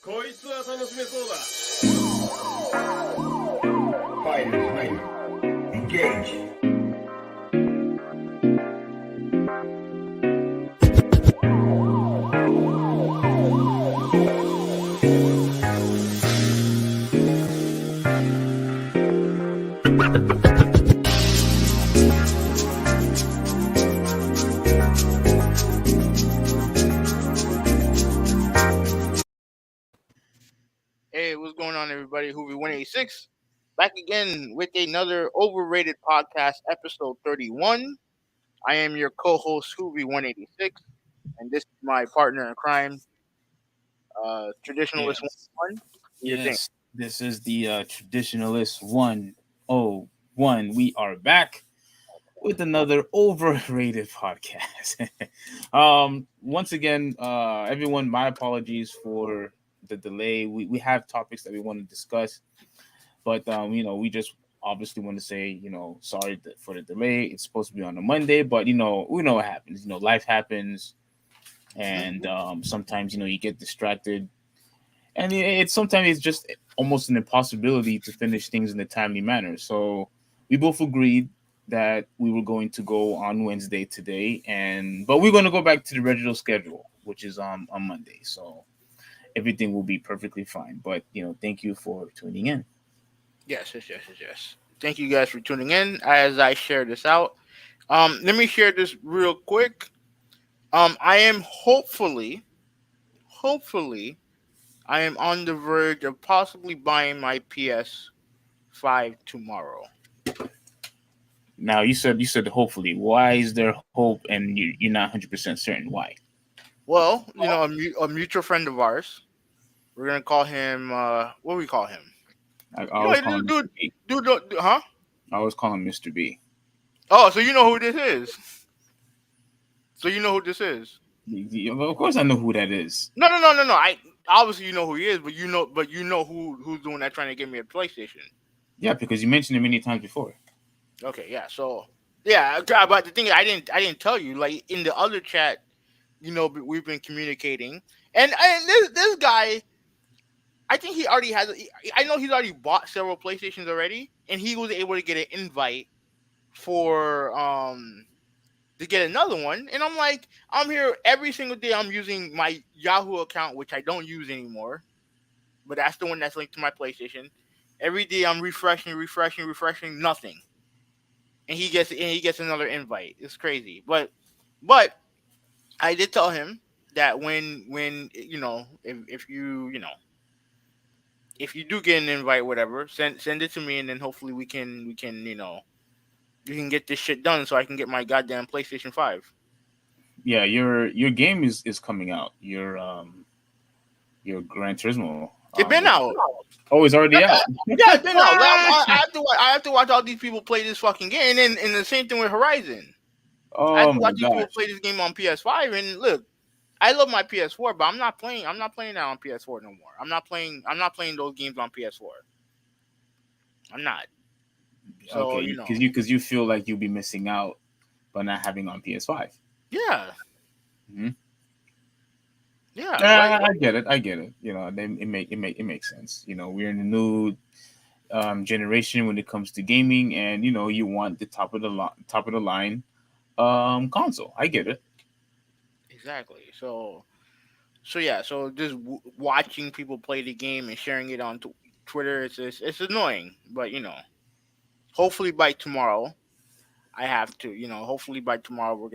こいつは楽しめそうだ。 Fighters ready. Engage. Hey, what's going on, everybody? Hoovy 186 back again with another overrated podcast, episode 31. I am your co-host, Hoovy 186, and this is my partner in crime, Traditionalist Yes, 101. Do your thing. yes. This is the Traditionalist 101. We are back with another overrated podcast. Once again, everyone, my apologies for the delay. We have topics that we want to discuss, but we just obviously want to say, sorry for the delay. It's supposed to be on a Monday, but we know what happens. Life happens, and sometimes you get distracted. And it's sometimes it's just almost an impossibility to finish things in a timely manner. So we both agreed that we were going to go on Wednesday today, but we're going to go back to the original schedule, which is on Monday. So everything will be perfectly fine. But thank you for tuning in. Yes. Thank you guys for tuning in as I share this out. Let me share this real quick. I am hopefully, I am on the verge of possibly buying my PS5 tomorrow. Now you said hopefully. Why is there hope and you're not 100% certain why? Well, a mutual friend of ours. We're gonna call him. What do we call him? I You know, always call him Mr. B. huh? I always call him Mr. B. Oh, so you know who this is? So you know who this is? Of course, I know who that is. No. I obviously you know who he is, but you know who's doing that trying to get me a PlayStation. Yeah, because you mentioned it many times before. Okay, yeah. So yeah, but the thing is, I didn't tell you. Like in the other chat, we've been communicating, and this guy, I think he already has. I know he's already bought several PlayStations already, and he was able to get an invite for to get another one. And I'm like, I'm here every single day. I'm using my Yahoo account, which I don't use anymore, but that's the one that's linked to my PlayStation. Every day I'm refreshing, nothing, and he gets another invite. It's crazy, but I did tell him that when if you do get an invite, whatever, send it to me, and then hopefully we can you can get this shit done so I can get my goddamn PlayStation 5. Yeah, your game is coming out. Your Gran Turismo. It been out. Oh, it's already out. Yeah, it's been out. I have to watch all these people play this fucking game, and the same thing with Horizon. I have Oh to my watch these people gosh. play this game on PS5, and look, I love my PS4, but I'm not playing that on PS4 no more. I'm not playing those games on PS4. I'm not. So Okay, because you feel like you'll be missing out by not having on PS5. yeah, Mm-hmm. yeah, like I get it. I get it. It makes sense. We're in a new generation when it comes to gaming, and you want the top of the line console. I get it. exactly. So yeah, so just watching people play the game and sharing it on Twitter, it's annoying, but hopefully by tomorrow I have to, hopefully by tomorrow we're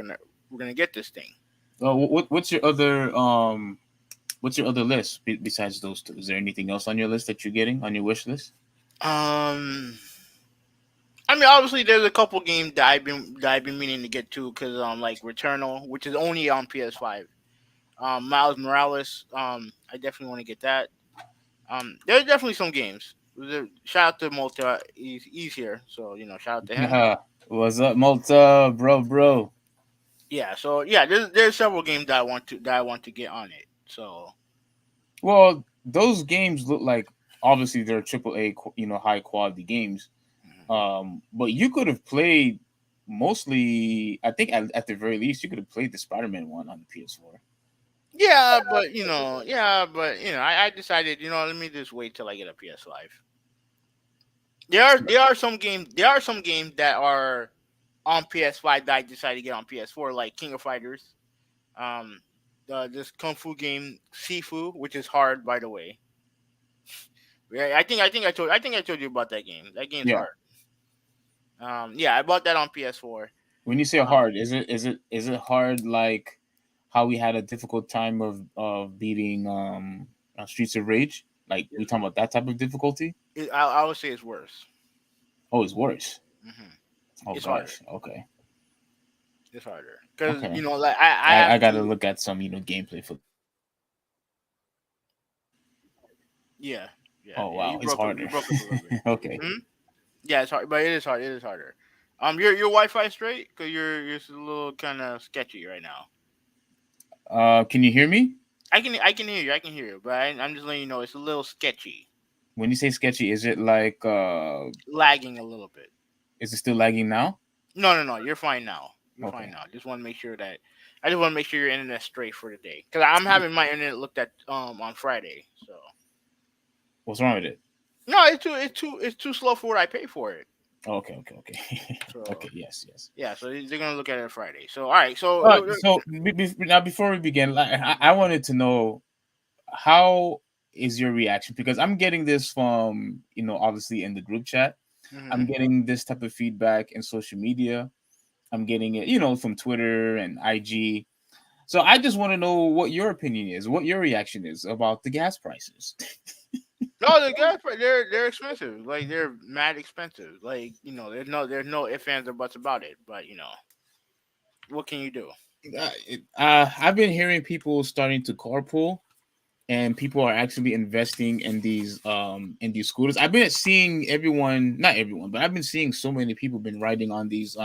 gonna get this thing. What's your other list besides those two? Is there anything else on your list that you're getting on your wish list? Um, I mean, obviously there's a couple games that I've been meaning to get to because like Returnal, which is only on PS5. Miles Morales, I definitely want to get that. There's definitely some games. Shout out to Malta, he's here, so shout out to him. What's up, Malta, bro? Yeah, so yeah, there's several games that I want to get on it. So Well, those games look like obviously they're AAA, high quality games. But you could have played mostly. I think at the very least you could have played the Spider-Man one on the PS4. I decided, let me just wait till I get a PS5. There are some games that are on PS5 that I decided to get on PS4, like King of Fighters. Um, this kung fu game Sifu, which is hard, by the way. Yeah, I think I told you about that game. That game's Yeah. hard. Yeah, I bought that on PS4. When you say Um, hard, is it hard like how we had a difficult time of beating Streets of Rage? Like we talking about that type of difficulty? I would say it's worse. Oh, it's worse. Hmm. Oh It's harder. gosh. Okay. It's harder because Okay. like I I have got to to. look at some gameplay for. Yeah, yeah, Oh yeah. wow, You it's broke up. You harder. broke up a little bit. Okay. Hmm? Yeah, it's hard, but it is hard. It is harder. Your Wi-Fi straight? Cause you're just a little kind of sketchy right now. Can you hear me? I can hear you. I can hear you, but I'm just letting you know it's a little sketchy, When you say sketchy, is it like lagging a little bit. is it still lagging now? No, no, no. You're fine now. You're fine Okay. now. Just want to make sure that I just want to make sure your internet's straight for the day. Cause I'm having my internet looked at on Friday. So What's wrong with it? no, it's too slow for what I pay for it. Oh, okay, okay, okay. So Okay, yes, yes. yeah, so they're gonna look at it Friday. So all right, so So now before we begin, like, I wanted to know how is your reaction because I'm getting this from obviously in the group chat. I'm mhm. getting this type of feedback in social media. I'm getting it from Twitter and IG. So I just want to know what your opinion is, what your reaction is about the gas prices. No, the gas they're expensive. Like they're mad expensive. Like there's no ifs ands or buts about it. But what can you do? I've been hearing people starting to carpool, and people are actually investing in these scooters. I've been seeing everyone, not everyone, but I've been seeing so many people been riding on these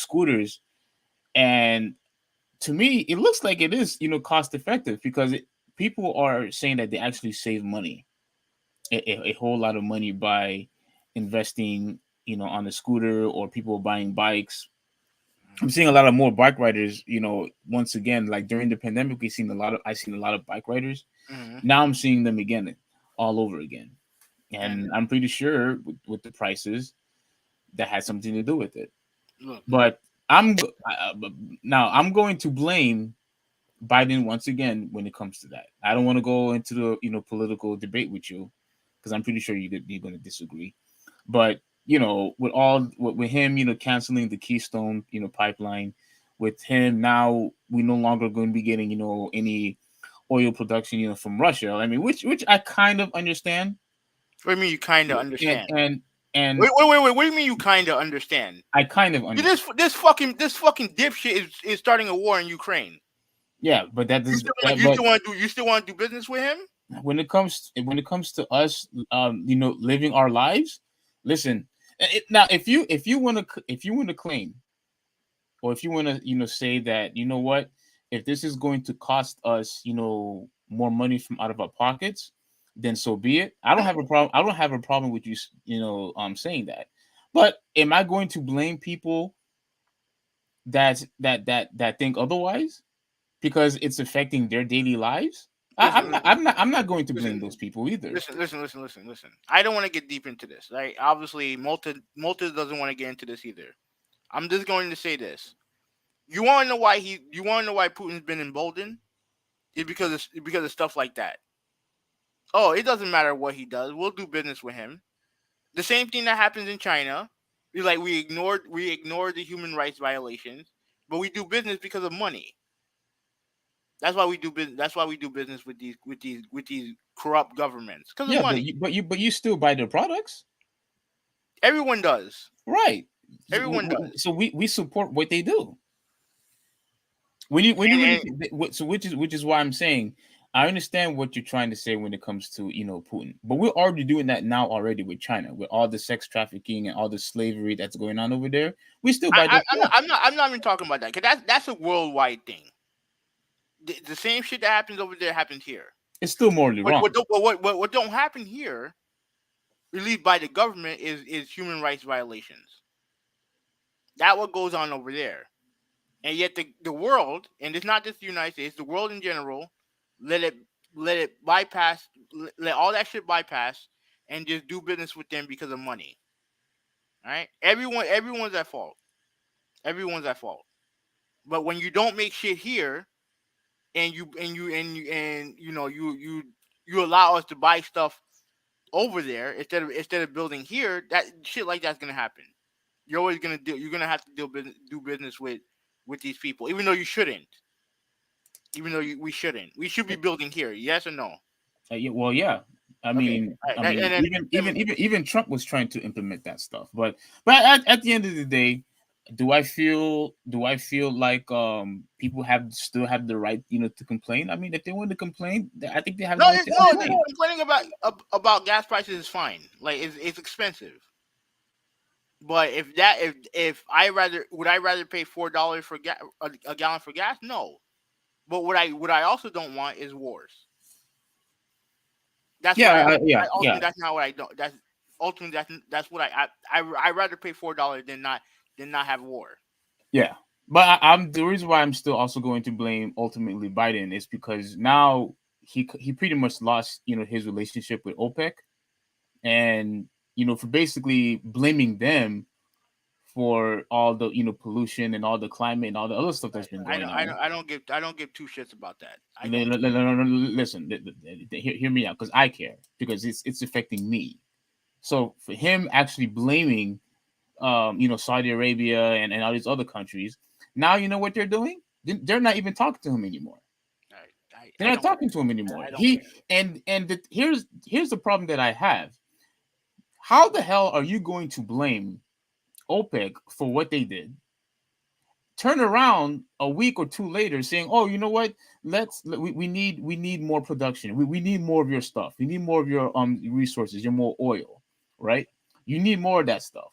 scooters, and to me, it looks like it is cost effective because people are saying that they actually save money, a whole lot of money by investing on a scooter or people buying bikes. I'm seeing a lot of more bike riders. Once again, like during the pandemic, I seen a lot of bike riders. Hmm. Now I'm seeing them again, all over again, And and I'm pretty sure with the prices that had something to do with it. look, But but now I'm going to blame Biden once again when it comes to that. I don't want to go into the political debate with you because I'm pretty sure you're going to disagree. But with him, canceling the Keystone pipeline, with him now we no longer going to be getting any oil production from Russia. I mean, which I kind of understand, what do you mean you kind of and understand? and and Wait. What do you mean you kind of understand? I kind of understand. This fucking dipshit is starting a war in Ukraine. Yeah, but that You does still want that, you but still want to do you still want to do business with him? when it comes to us living our lives, listen, now if you want to claim, or if you want to say that what, if this is going to cost us more money from out of our pockets, then so be it. I don't have a problem with you saying that. But am I going to blame people that think otherwise because it's affecting their daily lives? I'm not. Listen, I'm not going to blame listen, those people either. listen. I don't want to get deep into this. Right? Obviously, Multi doesn't want to get into this either. I'm just going to say this. You want to know why Putin's been emboldened? It's because of stuff like that. Oh, it doesn't matter what he does. We'll do business with him. The same thing that happens in China. We ignored the human rights violations, but we do business because of money. That's why we do business. That's why we do business with these corrupt governments because of Yeah, but money. you still buy their products, Everyone does. right? Everyone does. So we support what they do. When you really And so which is why I'm saying I understand what you're trying to say when it comes to Putin, but we're already doing that now already with China, with all the sex trafficking and all the slavery that's going on over there. We still buy I, their I'm not. stuff. I'm not even talking about that because that's a worldwide thing. The same shit that happens over there happens here. It's still morally What wrong. what don't, what don't happen here, released by the government, is human rights violations. That what goes on over there. and yet the world, and it's not just the United States, the world in general, let it let it bypass, let all that shit bypass, and just do business with them because of money. All right, everyone's at fault. Everyone's at fault. But when you don't make shit here, and you allow us to buy stuff over there instead of building here, that shit like that's gonna happen. You're gonna have to do business with these people, even though you shouldn't. We shouldn't. We should be building here. Yes or no? Yeah, well, yeah. I Okay. mean, All I right. mean, And then even Trump was trying to implement that stuff, but at the end of the day, do I feel like people still have the right, to complain? I mean, if they want to complain, I think they have no, the right to no. complain. Complaining about gas prices is fine. Like it's expensive. But if I rather pay $4 for a gallon for gas? No. But what I also don't want is wars. That's what Yeah, I yeah, ultimately yeah, that's not what I don't. That's ultimately that's what I rather pay $4 than not have war. yeah. But I'm the reason why I'm still also going to blame ultimately Biden is because now he pretty much lost, his relationship with OPEC, and for basically blaming them for all the pollution and all the climate and all the other stuff that's been I going don't I on. don't I don't give I don't give two shits about that. I don't. Listen, hear me out because I care, because it's affecting me. So for him actually blaming, Saudi Arabia and all these other countries, now you know what they're doing? They're not even talking to him anymore. They're I not don't talking care. to him anymore. I don't He care. here's the problem that I have. How the hell are you going to blame OPEC for what they did, turn around a week or two later saying, "Oh, you know what? We need more production. We need more of your stuff. We need more of your resources. Your more oil, right? You need more of that stuff."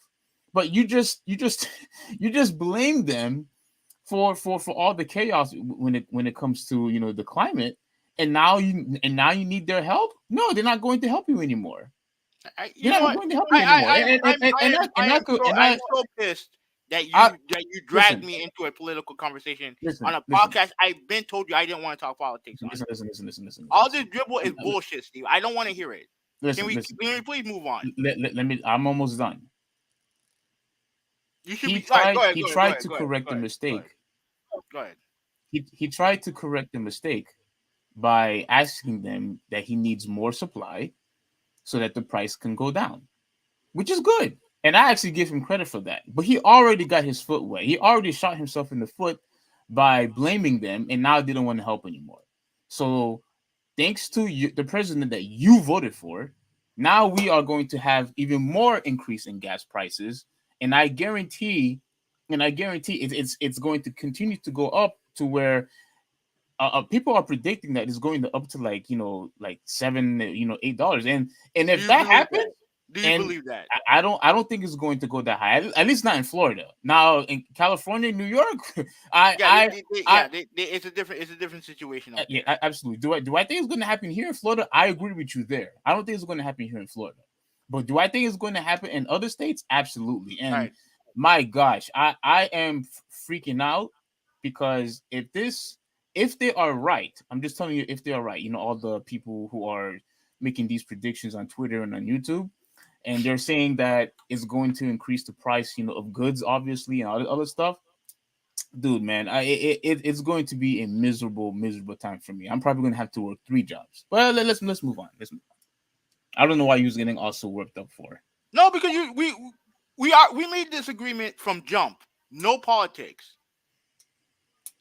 But you just you just blame them for all the chaos when it comes to the climate, and now you need their help. No, they're not going to help you anymore. You They're know not what? going to help you anymore. And I could and I am so pissed that I you dragged listen, me into a political conversation on listen, a listen, podcast I've been told you I didn't want to talk politics on. listen, listen, listen, listen, listen, All listen, this dribble is bullshit, Steve. I don't want to hear it. Can listen, we listen. can we please move on? Let me. I'm almost done. You should He be all right. Go tried. ahead. He Go ahead. Go tried ahead. to Go ahead. correct Go the ahead. Go ahead. mistake. Go ahead. He tried to correct the mistake by asking them that he needs more supply so that the price can go down, which is good. And I actually give him credit for that. But he already got his foot wet. He already shot himself in the foot by blaming them, and now they don't want to help anymore. So, thanks to you, the president that you voted for, now we are going to have even more increase in gas prices, and I guarantee it's going to continue to go up to where people are predicting that it's going to up to like like seven, $8, and Do if you that believe happens, that? Do you and believe that? I don't think it's going to go that high. At least not in Florida. Now in California, New York, I Yeah, I I it's a different situation out yeah, there. absolutely. Do I think it's going to happen here in Florida? I agree with you there. I don't think it's going to happen here in Florida, but do I think it's going to happen in other states? Absolutely. All And right. my gosh, I am freaking out because if they are right, I'm just telling you, if they are right, all the people who are making these predictions on Twitter and on YouTube, and they're saying that it's going to increase the price, of goods, obviously, and all the other stuff. Dude, man, it's going to be a miserable, miserable time for me. I'm probably going to have to work 3 jobs. Well, let's move on. Let's move on. I don't know why you was getting also worked up for. No, because we made this agreement from jump. No politics.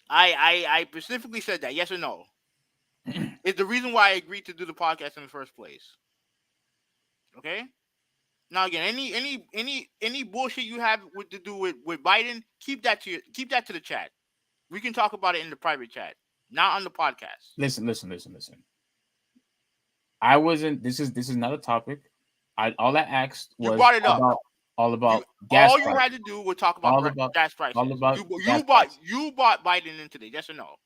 I specifically said that. Yes or no? It's the reason why I agreed to do the podcast in the first place. Okay. Now again, any bullshit you have to do with Biden, keep that to the chat. We can talk about it in the private chat, not on the podcast. Listen, listen, listen, listen. I wasn't. This is not a topic. All I asked You was brought it up. all You about gas all you prices. had to do was talk about All about gas all prices. about gas prices. You bought Biden into this. Yes or no?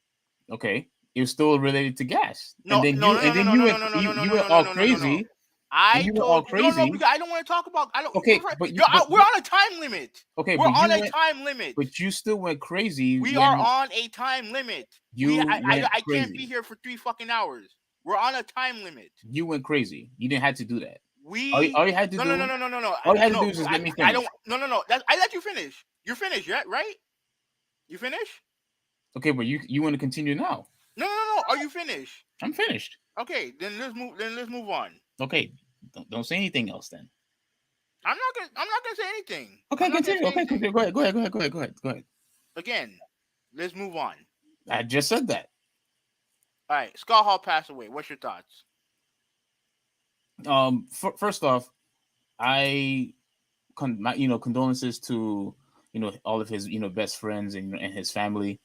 Okay, it was still related to gas, and No, then no, you no, and no, then no, you no, went no, no, no, you, no, you no, went no, no, all no, no, no, no. crazy. And I you went all told you no, crazy. because I don't want to talk about. I don't. Okay, We're on a time limit. okay, We're but you on a went, time limit. but you still went crazy We are when on a time limit. you went I can't be crazy. here for 3 fucking hours. We're on a time limit. You went crazy. You didn't have to do that. We All you had to no do, no no no no no no all you had to no. do is just let me I finish. don't no. I let you finish. You're finished, right? You finished? Okay, but you want to continue now? No. Are you finished? I'm finished. Okay, then let's move. Then let's move on. Okay, don't say anything else then. I'm not gonna say anything. Okay, I'm not gonna continue. say Okay, anything. continue. Go ahead. Again, let's move on. I just said that. All right, Scott Hall passed away. What's your thoughts? First off, I condolences to all of his best friends and his family.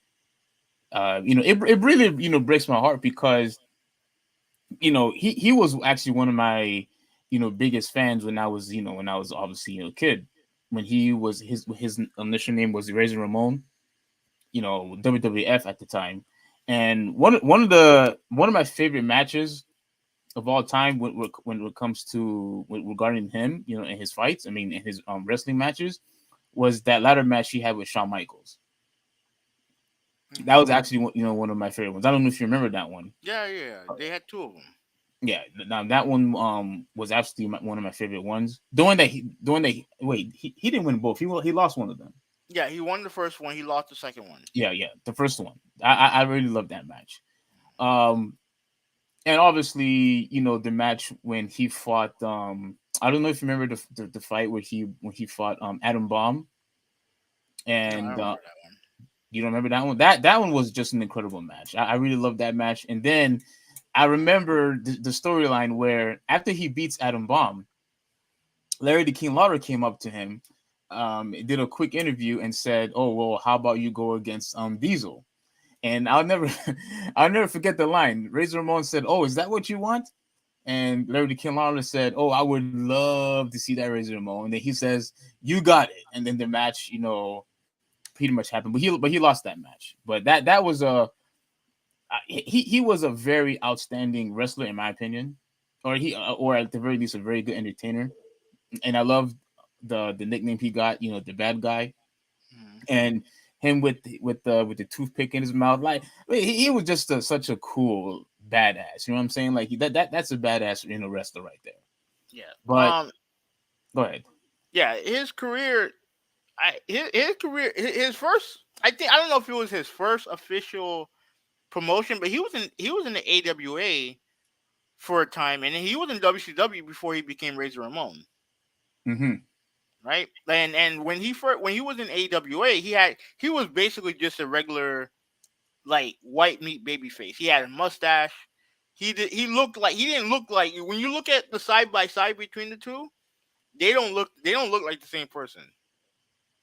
It really breaks my heart because he was actually one of my biggest fans when I was obviously a kid, when his initial name was Razor Ramon, WWF at the time. And one of my favorite matches of all time when it comes to regarding him, in his fights, I mean, in his wrestling matches, was that ladder match he had with Shawn Michaels. That was actually one of my favorite ones. I don't know if you remember that one. Yeah. They had 2 of them. Yeah, now that one was absolutely one of my favorite ones. Wait, he didn't win both. He lost one of them. Yeah, he won the first one. He lost the second one. Yeah, the first one. I really love that match. And obviously, the match when he fought. I don't know if you remember the fight where he fought Adam Bomb, No, I and don't remember that one. you don't remember that one. That one was just an incredible match. I really love that match. And then I remember the storyline where after he beats Adam Bomb, Larry the King Lawler came up to him, did a quick interview and said, "Oh well, how about you go against Diesel?" And I'll never forget the line. Razor Ramon said, "Oh, is that what you want?" And Larry the King Lawler said, "Oh, I would love to see that Razor Ramon." And then he says, "You got it." And then the match, pretty much happened. But he lost that match. But that was he was a very outstanding wrestler in my opinion, or at the very least a very good entertainer. And I love the nickname he got, the bad guy, and him with the toothpick in his mouth. Like he was just such a cool badass. You know what I'm saying? Like that's a badass wrestler right there. Yeah. But go ahead. Yeah, his career. His career. His first. I don't know if it was his first official promotion, but he was in the AWA for a time, and he was in WCW before he became Razor Ramon. Mm-hmm. Right, and when he was in AWA, he was basically just a regular like white meat baby face. He had a mustache. He looked like he didn't look like when you look at the side by side between the two, they don't look like the same person.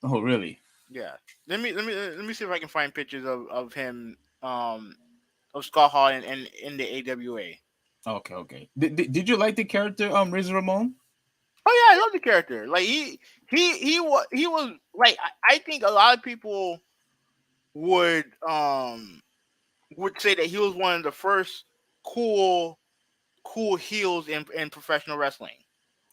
Oh, really? Yeah. Let me see if I can find pictures of him of Scott Hall in the AWA. Okay. Did you like the character Razor Ramon? Oh yeah, I love the character. Like he was like I think a lot of people would say that he was one of the first cool heels in professional wrestling.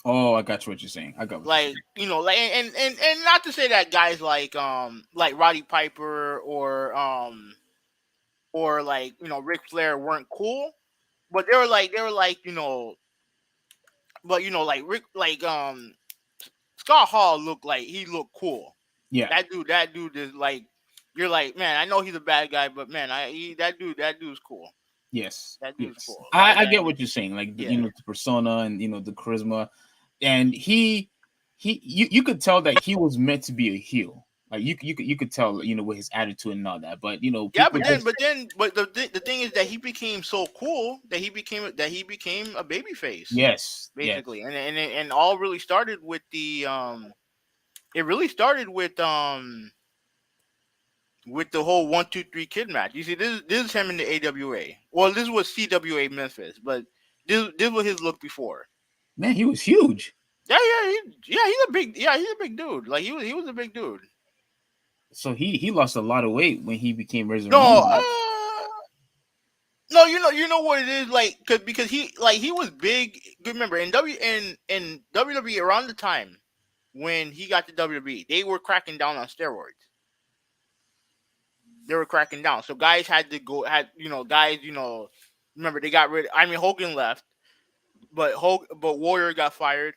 Oh, I got you what you're saying. I got what you're Like saying. like and not to say that guys like Roddy Piper or like Ric Flair weren't cool, but they were like but like Rick like Scott Hall looked cool. Yeah. That dude is like you're like, man, I know he's a bad guy, but man, that dude's cool. Yes. That dude's Yes. cool. I get what you're saying. Like Yeah. the persona and the charisma, and you could tell that he was meant to be a heel. Like you could tell with his attitude and all that. But Yeah, people but the thing is that he became so cool that he became a baby face yes. basically, and all really started with the it really started with the whole 1-2-3 kid match. You see, this is him in the AWA. Well, this was CWA Memphis, but this was his look before. Man, he was huge. He's a big dude. Like he was a big dude. So he lost a lot of weight when he became Razor No, Ramon. No, you know what it is like, because he was big. Remember in WWE around the time when he got to WWE, they were cracking down on steroids. They were cracking down, so guys had to go. Guys, remember they got rid. I mean, Hogan left, but Warrior got fired.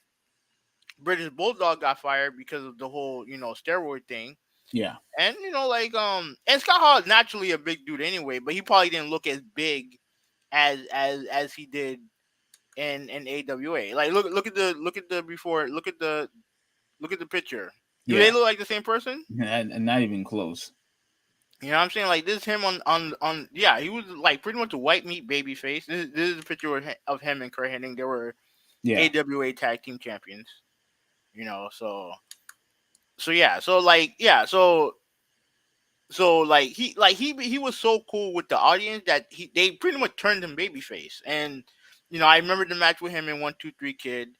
British Bulldog got fired because of the whole steroid thing. Yeah. And and Scott Hall is naturally a big dude anyway, but he probably didn't look as big as he did in AWA. Like look at the before look at the picture. Do they Yeah. look like the same person? And not even close. You know what I'm saying? Like this is him on yeah, he was like pretty much a white meat baby face. This is a picture of him and Kurt Hennig. They were Yeah. AWA tag team champions. So yeah, so he was so cool with the audience that they pretty much turned him babyface. And I remember the match with him in 1-2-3 Kid.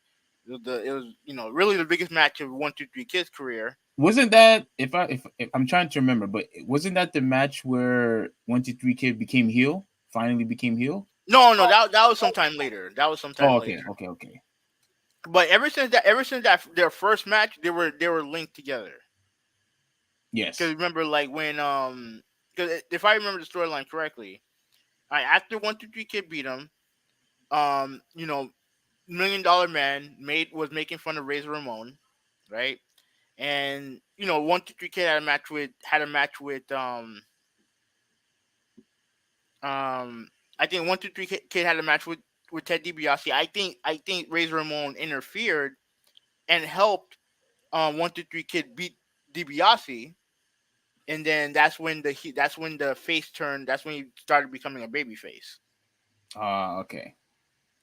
It was really the biggest match of 1-2-3 Kid's career. Wasn't that if I'm trying to remember, but wasn't that the match where 1-2-3 Kid became heel? Finally became heel? No, that was sometime later. That was sometime Oh, later. okay. But ever since that their first match, they were linked together. Yes. Because remember, like when because if I remember the storyline correctly, after 1-2-3 Kid beat him, um, you know, $1 Million Man was making fun of Razor Ramon, right? And 1-2-3 Kid had a match with I think 1-2-3 Kid had a match with Ted DiBiase. I think Razor Ramon interfered and helped 1-2-3 Kid beat DiBiase, and then that's when the face turned. That's when he started becoming a baby face. Okay.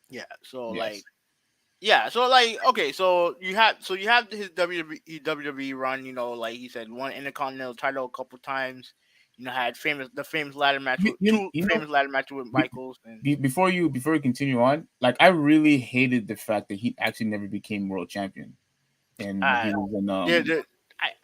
Yeah. So Yes. like yeah. So like okay. So you have his WWE run. Like he said, won Intercontinental title a couple times. Had famous ladder match You, with you, two you know, famous ladder matches with be, Michaels and before you continue on, like I really hated the fact that he actually never became world champion, and uh he was in there there.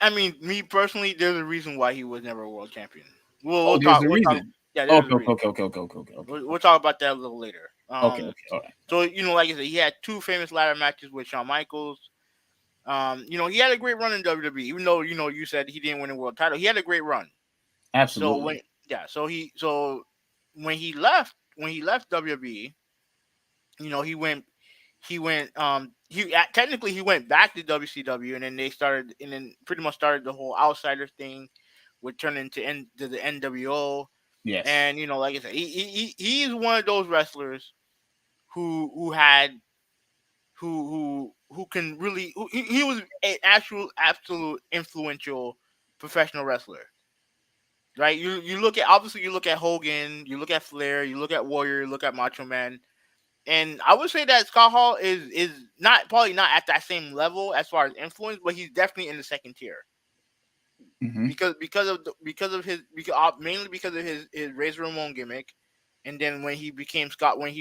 I mean, me personally, there's a reason why he was never a world champion. We'll, Oh, we'll there's talk. a We'll talk. reason. Yeah, there's a Okay, reason. okay, okay, okay, okay, okay, okay, We'll talk about that a little later. okay, okay. All right. So like I said, he had two famous ladder matches with Shawn Michaels. He had a great run in WWE, even though you said he didn't win a world title. He had a great run. So Absolutely. when yeah, so when he left WWE, technically he went back to WCW, and then pretty much started the whole outsider thing, would turn to the NWO. Yes. And like I said, he's one of those wrestlers who had who can really he was an actual absolute influential professional wrestler, right? You look at obviously you look at Hogan, you look at Flair, you look at Warrior, you look at Macho Man, and I would say that Scott Hall is not probably not at that same level as far as influence, but he's definitely in the second tier Mm-hmm. mainly because of his Razor Ramon gimmick. And then when he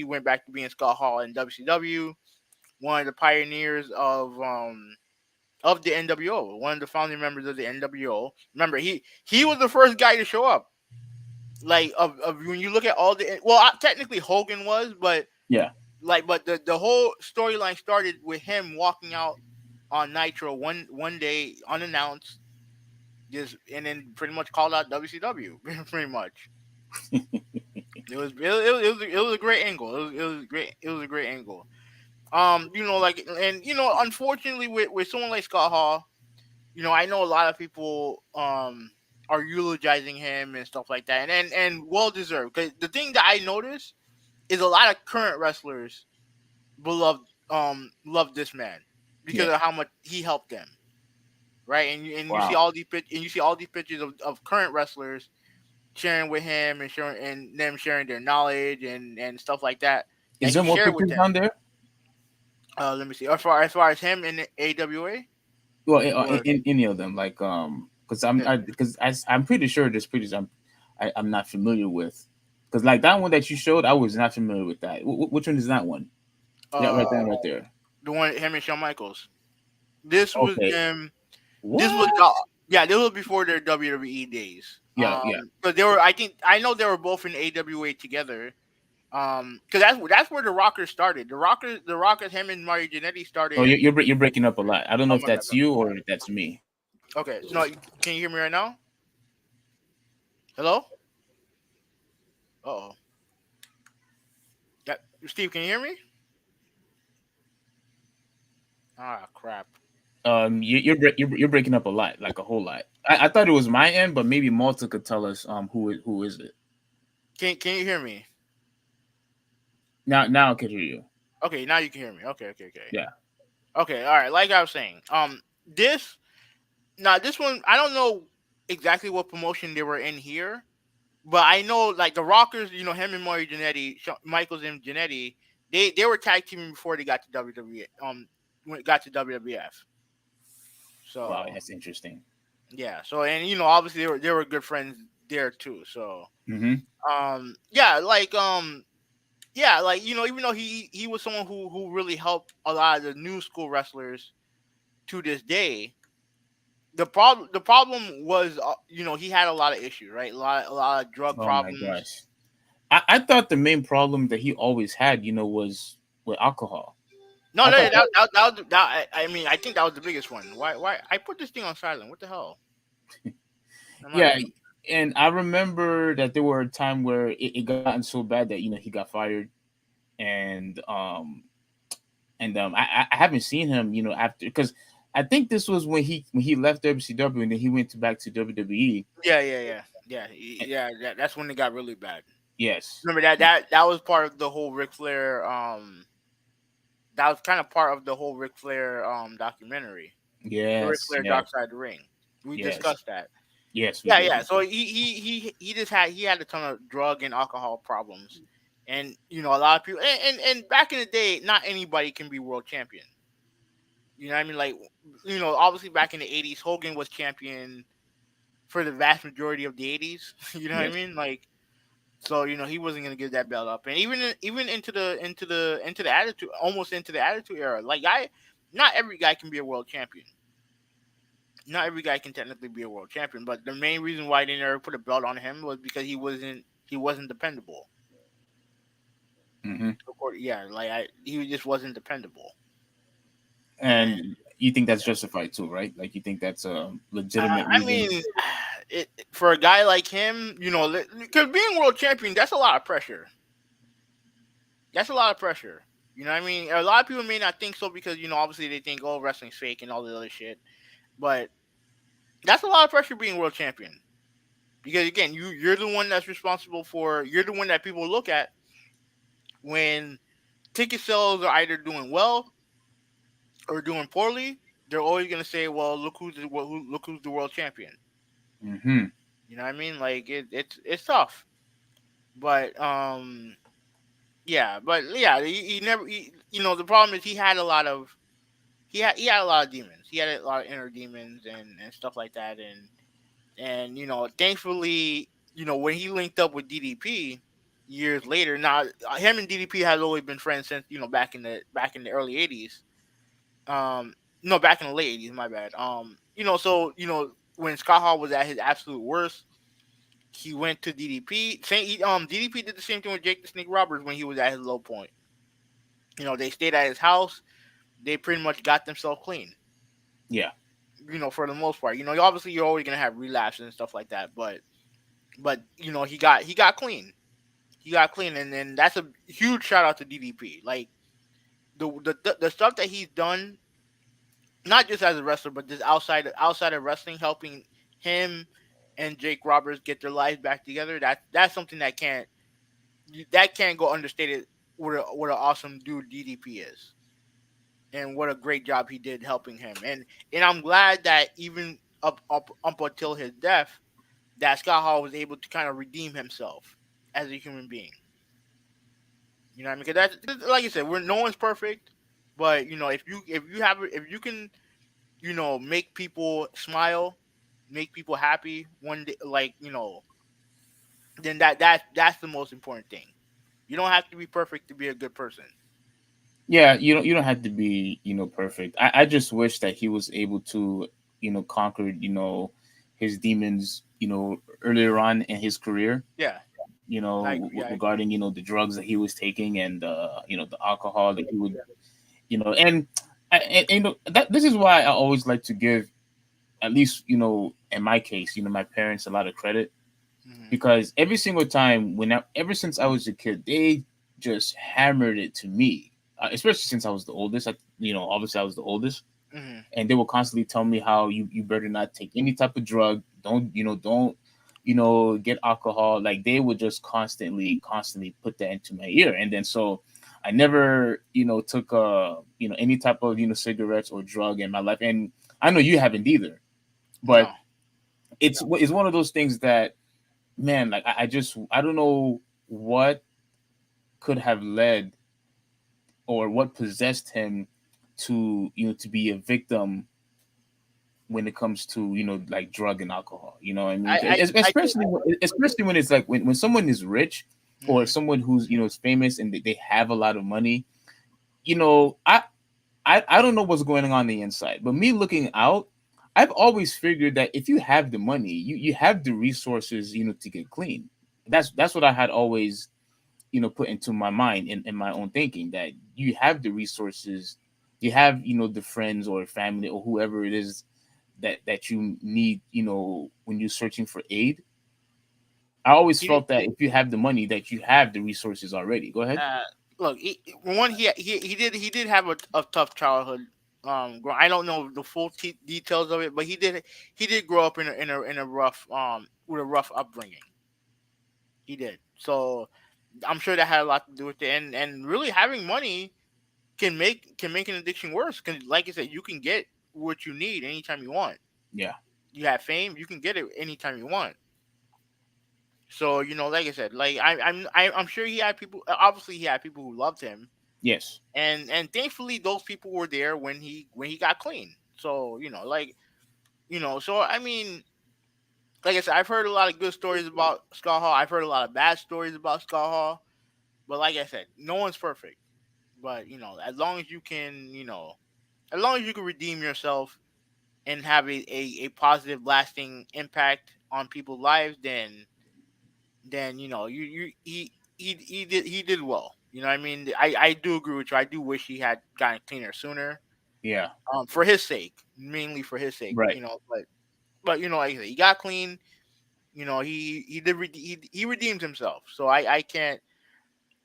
went back to being Scott Hall in WCW, one of the pioneers of the NWO, one of the founding members of the NWO. Remember, he was the first guy to show up. Like of when you look at all technically Hogan was, but Yeah. the whole storyline started with him walking out on Nitro one day unannounced, just and then pretty much called out WCW. Pretty much, it was a great angle. It was great. It was a great angle. Unfortunately, with someone like Scott Hall, I know a lot of people are eulogizing him and stuff like that, and well deserved. Because the thing that I noticed is a lot of current wrestlers beloved love this man because Yes. of how much he helped them, right? And you see Wow. all these pictures of current wrestlers sharing with him and them sharing their knowledge and stuff like that Is there he more shared with pictures down them. there? Let me see. As far as him in AWA, Well, or in any of them, like because I'm pretty sure there's pictures I'm not familiar with. Because like that one that you showed, I was not familiar with that. Which one is that one? Yeah, right uh, there, right there. the one him and Shawn Michaels. This was Okay. them. This was What? yeah. This was before their WWE days. Yeah, yeah. But they were. I know they were both in AWA together. Because that's where the Rockers started. The Rockers, him and Mario Jannetty Oh, started. you're breaking up a lot. I don't know Oh if my bad, that's bro. you or if that's me. Okay, no, can you hear me right now? Hello? Uh oh. That Steve, can you hear me? Ah, crap. You're breaking up a lot, like a whole lot. I thought it was my end, but maybe Malta could tell us who is it. Can you hear me? Now I can hear you. Okay, now you can hear me. Okay. Yeah. Okay, all right. Like I was saying, this now this one I don't know exactly what promotion they were in here, but I know like the Rockers, him and Mario Jannetty, Michaels and Jannetty, they were tag teaming before they got to WWE. When it got to WWF. Wow, So that's interesting. yeah. So and obviously they were good friends there too. So Hmm. yeah, like even though he was someone who really helped a lot of the new school wrestlers to this day. The problem was he had a lot of issues, right? A lot of drug Oh my problems. gosh. I thought the main problem that he always had, was with alcohol. No, I thought I mean, I think that was the biggest one. Why I put this thing on silent? What the hell? No, my yeah, bad. and I remember that there were a time where it gotten so bad that he got fired, and I haven't seen him after, because I think this was when he left WCW and then he went back to WWE. Yeah. That's when it got really bad. Yes, Remember that was part of the whole Ric Flair. That was kind of part of the whole Ric Flair documentary, the Ric yes, Flair yes, Dark Side of the Ring. We yes, discussed that. yes. We Yeah, did. yeah. So he just had a ton of drug and alcohol problems, and a lot of people and back in the day, not anybody can be world champion. You know what I mean? Like obviously back in the '80s, Hogan was champion for the vast majority of the '80s. You know what I Yes. mean? Like so he wasn't gonna give that belt up, and even into the attitude, almost into the attitude era. Like not every guy can be a world champion. Not every guy can technically be a world champion, but the main reason why they never put a belt on him was because he wasn't dependable. Hmm. Yeah, like he just wasn't dependendable. And And you think that's justified too, right? Like you think that's a legitimate I reason? mean, for a guy like him, because being world champion, that's a lot of pressure. That's a lot of pressure. You know what I mean? A lot of people may not think so because obviously they think oh wrestling's fake and all the other shit, but that's a lot of pressure being world champion. Because again, you're the one that's responsible for. You're the one that people look at when ticket sales are either doing well or doing poorly. They're always gonna say, "Well, look who's the world champion." Hmm. You know what I mean? Like it's tough, but yeah, he never. The problem is he had a lot of he had a lot of demons. He had a lot of inner demons and stuff like that, and thankfully, when he linked up with DDP years later. Now him and DDP has always been friends since back in the early '80s. No, back in the late '80s. My bad. So when Scott Hall was at his absolute worst, he went to DDP. DDP did the same thing with Jake the Snake Roberts when he was at his low point. They stayed at his house. They pretty much got themselves clean. Yeah. For the most part. Obviously you're always gonna have relapses and stuff like that, but he got clean. He got clean, and then that's a huge shout out to DDP. Like the stuff that he's done, not just as a wrestler, but just outside of wrestling, helping him and Jake Roberts get their lives back together. That's something that can't go understated. What an awesome dude DDP is, and what a great job he did helping him. And I'm glad that even up until his death, that Scott Hall was able to kind of redeem himself as a human being. You know what I mean? Because that's like you said, no one's perfect, but if you can make people smile, make people happy one day, like then that's the most important thing. You don't have to be perfect to be a good person. Yeah, you don't have to be, perfect. I just wish that he was able to, conquer, his demons, earlier on in his career. Yeah, I agree. regarding the drugs that he was taking, and the alcohol that he would, and that this is why I always like to give, at least in my case, my parents a lot of credit, Hmm. because every single time ever since I was a kid, they just hammered it to me, especially since I was the oldest. Obviously I was the oldest, Hmm. and they will constantly tell me how you better not take any type of drug. Don't get alcohol. Like, they would just constantly put that into my ear, and then so I never took any type of cigarettes or drug in my life, and I know you haven't either. But No. it's one of those things that, man, like, I don't know what could have led, or what possessed him to to be a victim when it comes to like drug and alcohol. I mean, I think. especially when it's like when someone is rich, or Hmm. someone who's is famous, and they have a lot of money. you know I, I don't know what's going on the inside, but me looking out, I've always figured that if you have the money, you have the resources to get clean. That's what I had always put into my mind, in my own thinking, that you have the resources, you have the friends or family or whoever it is that you need, when you're searching for aid. I always He did. felt that if you have the money, that you have the resources already. Go ahead. Uh, Look, one, he did have a tough childhood. I don't know the full details of it, but he did grow up in a rough with a rough upbringing. He did. So I'm sure that had a lot to do with it. And really, having money can make an addiction worse. Can, like I said, you can get what you need anytime you want. Yeah. You have fame, you can get it anytime you want. So like I said, like I'm sure he had people. Obviously, he had people who loved him, Yes. and thankfully those people were there when he got clean. So so I mean, like I said, I've heard a lot of good stories about Scott Hall. I've heard a lot of bad stories about Scott Hall. But like I said, no one's perfect. But as long as you can, as long as you can redeem yourself and have a positive, lasting impact on people's lives, then he did well. You know what I mean? I do agree with you. I do wish he had gotten cleaner sooner. Yeah. For his sake, mainly for his sake. Right. But like I said, he got clean. He redeemed himself. So I can't.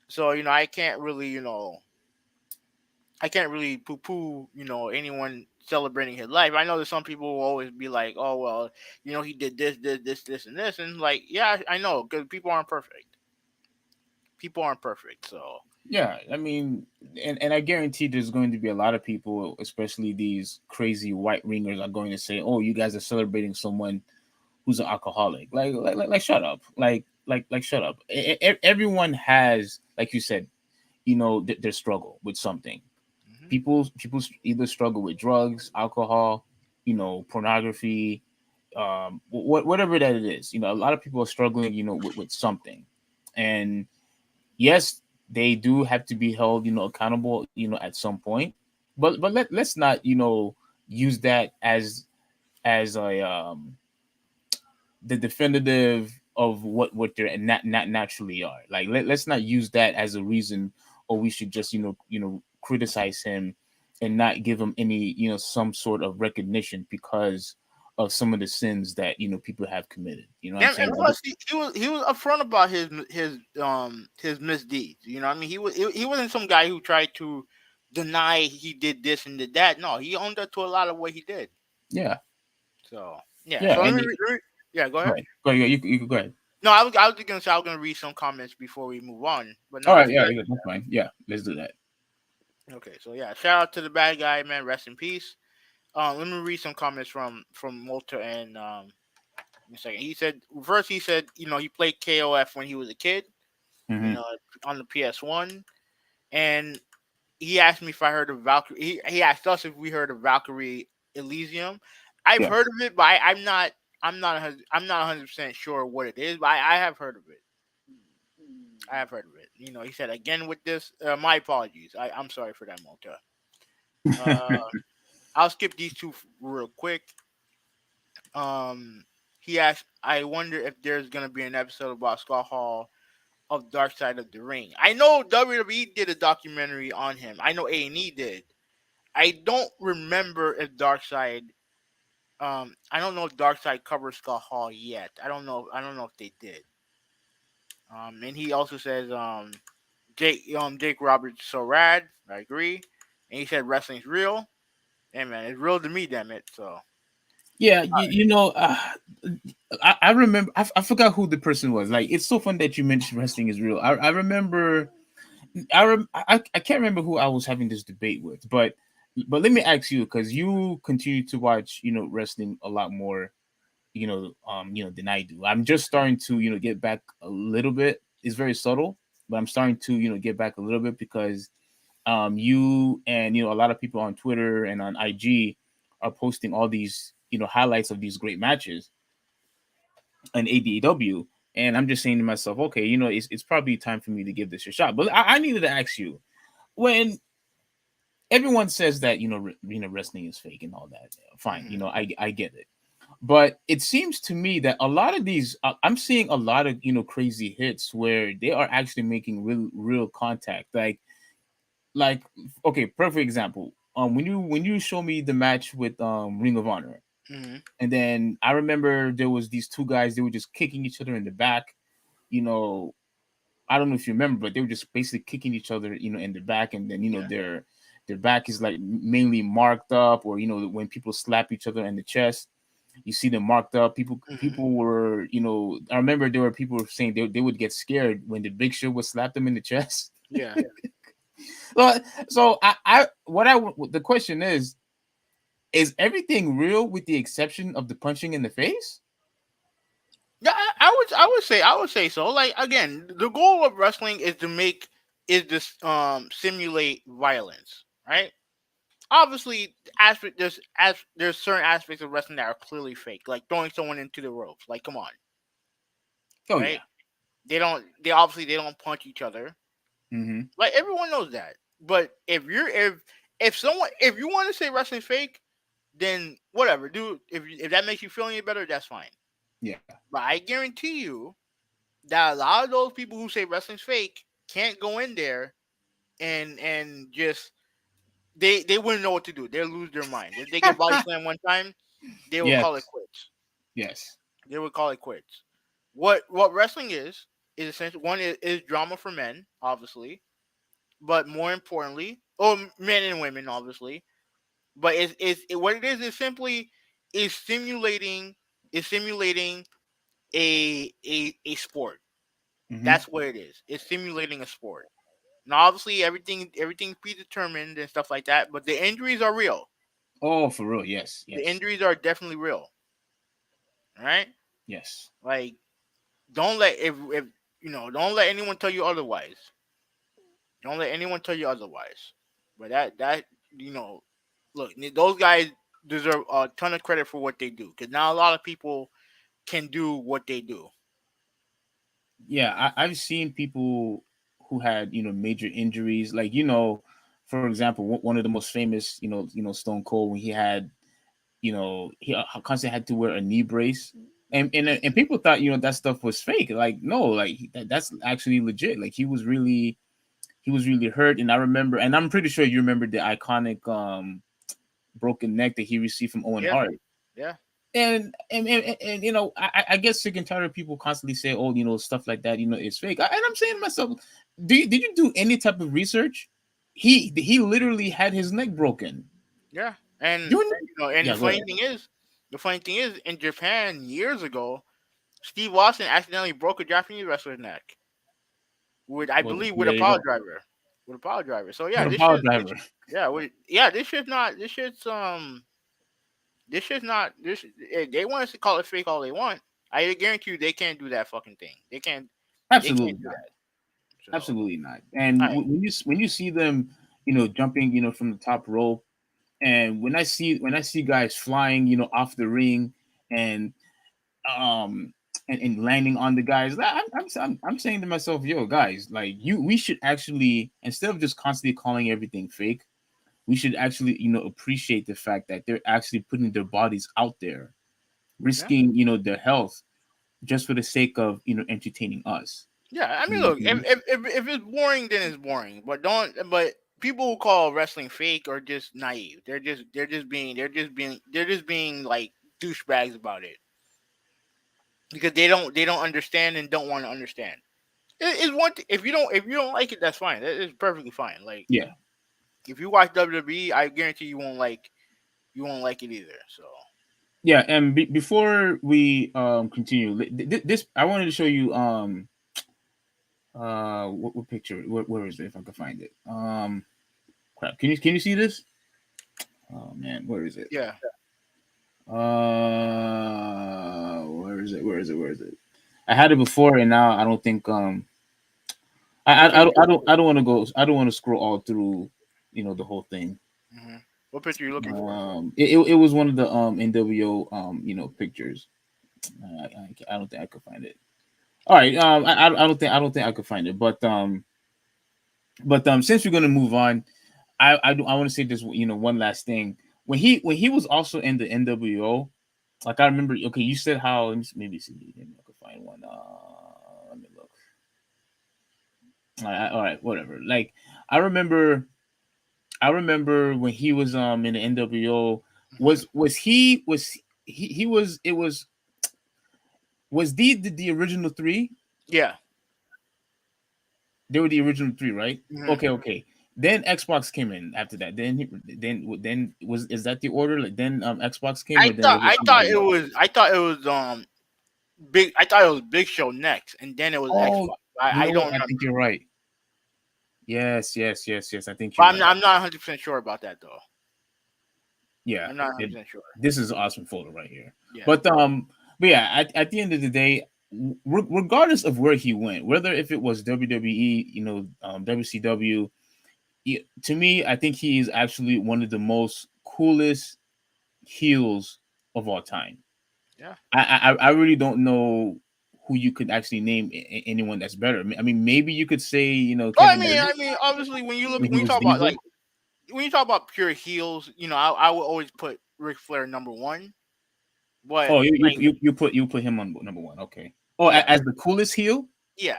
So I can't really I can't really poo poo anyone celebrating his life. I know that some people will always be like, oh well, he did this, and this, and like, yeah, I know, because people aren't perfect. People aren't perfect. So Yeah. I mean, and I guarantee there's going to be a lot of people, especially these crazy white ringers, are going to say, "Oh, you guys are celebrating someone who's an alcoholic." Like shut up. Like shut up. Everyone has, like you said, their struggle with something. hmm People either struggle with drugs, alcohol, pornography, whatever that it is. A lot of people are struggling, with something. And yes, they do have to be held, accountable, at some point. But let's not, use that as a the definitive of what they're not naturally are. Like, let's not use that as a reason, or we should just criticize him and not give him any some sort of recognition because of some of the sins that people have committed. You know what I'm and saying? plus he was upfront about his misdeeds. You know what I mean? He wasn't some guy who tried to deny he did this and did that. No, he owned up to a lot of what he did. Yeah, So yeah. yeah, So and yeah, go go ahead. ahead. Go ahead. You could go ahead. No, I was just gonna say I was gonna read some comments before we move on. But All no, right, if you yeah, guys yeah, that's fine. Yeah, let's do that. okay, so yeah, shout out to the bad guy, man. Rest in peace. Let me read some comments from Walter and give me a second. He said first he said he played KOF when he was a kid, you Hmm. know, on the PS1, and he asked me if I heard of Valkyrie. He asked us if we heard of Valkyrie Elysium. I've Yeah. heard of it, but I'm not 100% sure what it is, but I have heard of it. I have heard of it. He said again with this. My apologies. I'm sorry for that, Malta. Uh, I'll skip these two real quick. Um, he asked, I wonder if there's gonna be an episode about Scott Hall of Dark Side of the Ring. I know WWE did a documentary on him. I know A&E did. I don't remember if Dark Side. I don't know if Dark Side covers Scott Hall yet. I don't know. I don't know if they did. And he also says, Jake Roberts so rad. I agree. And he said wrestling's real. Hey man, it's real to me, damn it. So Yeah, I remember. I forgot who the person was. Like, it's so fun that you mentioned wrestling is real. I remember. I can't remember who I was having this debate with, but let me ask you, because you continue to watch, wrestling a lot more, than I do. I'm just starting to, get back a little bit. It's very subtle, but I'm starting to, get back a little bit because you and a lot of people on Twitter and on IG are posting all these highlights of these great matches on ADW, and I'm just saying to myself, okay, it's probably time for me to give this a shot. But I needed to ask you, when everyone says that wrestling is fake and all that, fine, mhm. I get it, but it seems to me that a lot of these I'm seeing a lot of crazy hits where they are actually making real contact, like okay, perfect example. When you show me the match with Ring of Honor, Mhm. and then I remember there was these two guys, they were just kicking each other in the back. you know I don't know if you remember, but they were just basically kicking each other in the back, and then Yeah. their back is like mainly marked up, or when people slap each other in the chest, you see them marked up. people Mhm. people were, I remember there were people were saying they would get scared when the Big Show would slap them in the chest. Yeah. Well, so the question is everything real with the exception of the punching in the face? Yeah. I would say so. Like again, the goal of wrestling is to simulate violence, right? Obviously, there's certain aspects of wrestling that are clearly fake, like throwing someone into the ropes. Like, come on, Oh right? yeah. They don't punch each other. Hmm. Like everyone knows that. But if you want to say wrestling fake, then whatever, dude. If that makes you feel any better, that's fine. Yeah. But I guarantee you that a lot of those people who say wrestling's fake can't go in there and just they wouldn't know what to do. They'll lose their mind. If they get body slammed one time, they will call it Yes. quits. Yes. They would call it quits. What wrestling is essentially one is drama for men, obviously, but more importantly, or men and women, obviously. But what it is simply is simulating is simulating a sport. Hmm. That's what it is. It's simulating a sport. Now, obviously, everything's predetermined and stuff like that, but the injuries are real. Oh, for real. Yes. The Yes. injuries are definitely real. All right, Yes. like don't let if don't let anyone tell you otherwise. Don't let anyone tell you otherwise. But that you know, look, those guys deserve a ton of credit for what they do because not a lot of people can do what they do. Yeah, I've seen people who had major injuries, like for example, one of the most famous, Stone Cold, when he had, he constantly had to wear a knee brace, and Mhm. people thought that stuff was fake. Like, no, like that's actually legit. Like, he was really hurt, and I remember, and I'm pretty sure you remember the iconic broken neck that he received from Owen Yeah, Hart. yeah, And I get sick and tired of people constantly say, oh, stuff like that, is fake. And I'm saying to myself, did you do any type of research? He literally had his neck broken. yeah. And You and Yeah, go ahead. the funny thing is, in Japan years ago, Steve Austin accidentally broke a Japanese wrestler's neck with, I Well, believe, with a there you power go. driver. With a power driver. So yeah, What a power driver. this shit's not this. They want us to call it fake all they want. I guarantee you, they can't do that fucking thing. They can't Absolutely do not. that. So, all Absolutely not. And right, when you see them, jumping, from the top rope, and when I see guys flying, off the ring, and um and landing on the guys, I'm saying to myself, yo, guys, like, we should actually, instead of just constantly calling everything fake, we should actually appreciate the fact that they're actually putting their bodies out there, yeah, risking their health, just for the sake of entertaining us. Yeah, I mean, look, Mhm. if it's boring, then it's boring. But don't. But people who call wrestling fake are just naive. They're just being like douchebags about it because they don't understand and don't want to understand. It's one if you don't like it, that's fine. It's perfectly fine. Like Yeah, if you watch WWE, I guarantee you won't like it either. So yeah. And before we continue, this I wanted to show you what picture? Where is it? If I can find it. Crap. Can you see this? Oh man, where is it? yeah. Where is it? Where is it? Where is it? I had it before, and now I don't think What picture? I don't want to go. I don't want to scroll all through, the whole thing. Hmm. What picture are you looking for? It was one of the NWO pictures. I don't think I could find it. All right, I don't think I could find it. But since we're gonna move on, I want to say this one last thing. When he was also in the NWO, like I remember. Okay, you said how. Let me maybe see. Maybe I could find one. Let me look. All right, whatever. Like I remember. I remember when he was in the NWO. Hmm. He was it was the original three? Yeah. They were the original three, right? Hmm. Okay. Then Xbox came in after that. Then was is that the order? Like then Xbox came, or then was it somebody else? I thought it was big. I thought it was Big Show next, and then it was Oh, Xbox. you I know what? don't I remember, think you're right. Yes. I think but you're right. I'm not 100% sure about that though. Yeah, I'm not 100% sure. this is an awesome photo right here. Yeah. But but yeah, at the end of the day, regardless of where he went, whether if it was WWE, WCW, to me, I think he is actually one of the most coolest heels of all time. Yeah. I really don't know who you could actually name anyone that's better. I mean, maybe you could say Well, Kevin Nash obviously, when he when you was talk about Diesel. like when you talk about pure heels, I would always put Ric Flair number one. But Oh, like, you put him on number one. Okay. Oh, yeah, as the coolest heel. yeah,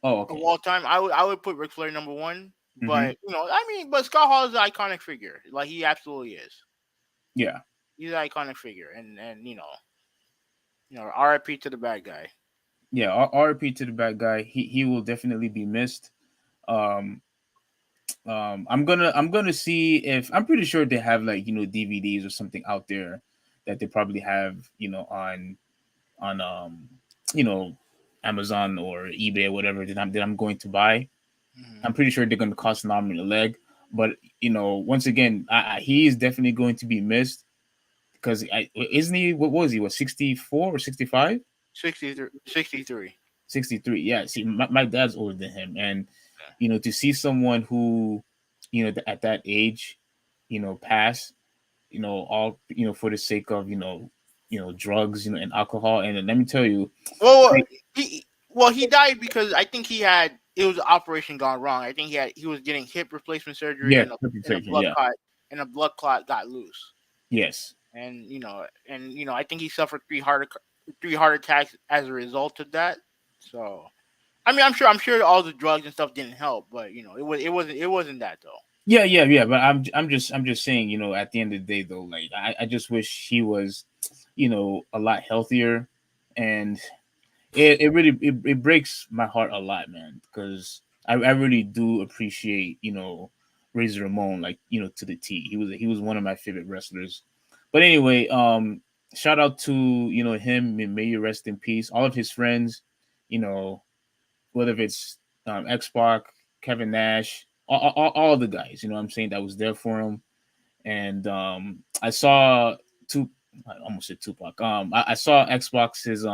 Oh, of okay. all time, I would put Ric Flair number one. Mm-hmm. But but Scott Hall is an iconic figure. Like he absolutely is. Yeah. He's an iconic figure, and R.I.P. to the bad guy. Yeah. RP to the bad guy. He will definitely be missed. Um, I'm gonna see if I'm pretty sure they have like DVDs or something out there that they probably have on you know Amazon or eBay or whatever that I'm going to buy. I'm Hmm. pretty sure they're going to cost an arm and a leg. But once again, he is definitely going to be missed because isn't he? What was he? What 64 or 65? 63, 63. 63. Yeah. See, my dad's older than him, and to see someone who at that age pass all for the sake of drugs and alcohol. And let me tell you, Well, like, he died because I think it was an operation gone wrong. I think he was getting hip replacement surgery yes, and a reputation, blood yeah, clot got loose. yes, And I think he suffered three heart attacks as a result of that. So I mean, I'm sure all the drugs and stuff didn't help, but it wasn't that though. yeah. But I'm just saying, at the end of the day, though, like I just wish he was, a lot healthier, and it really it breaks my heart a lot, man, because I really do appreciate Razor Ramon, like to the T. He was one of my favorite wrestlers. But anyway, shout out to him, and may you rest in peace. All of his friends, you know, whether it's X Pac, Kevin Nash, all the guys, what I'm saying, that was there for him. And I saw two. I almost said Tupac. I saw Xbox's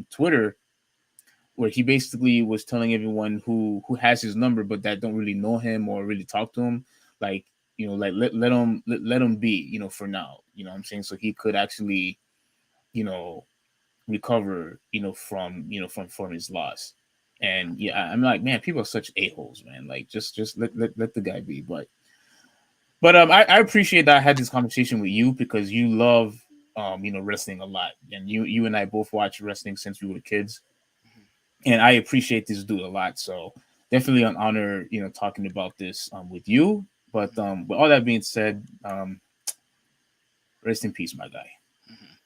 Twitter where he basically was telling everyone who has his number but that don't really know him or really talk to him, like like let him be for now. What I'm saying, so he could actually you know recover from his loss. And yeah, I'm like, man, people are such a-holes, man. Like just let the guy be. But I appreciate that I had this conversation with you because you love wrestling a lot, and you and I both watch wrestling since we were kids. and I appreciate this dude a lot. So definitely an honor, talking about this with you. But with all that being said, rest in peace, my guy. Mhm.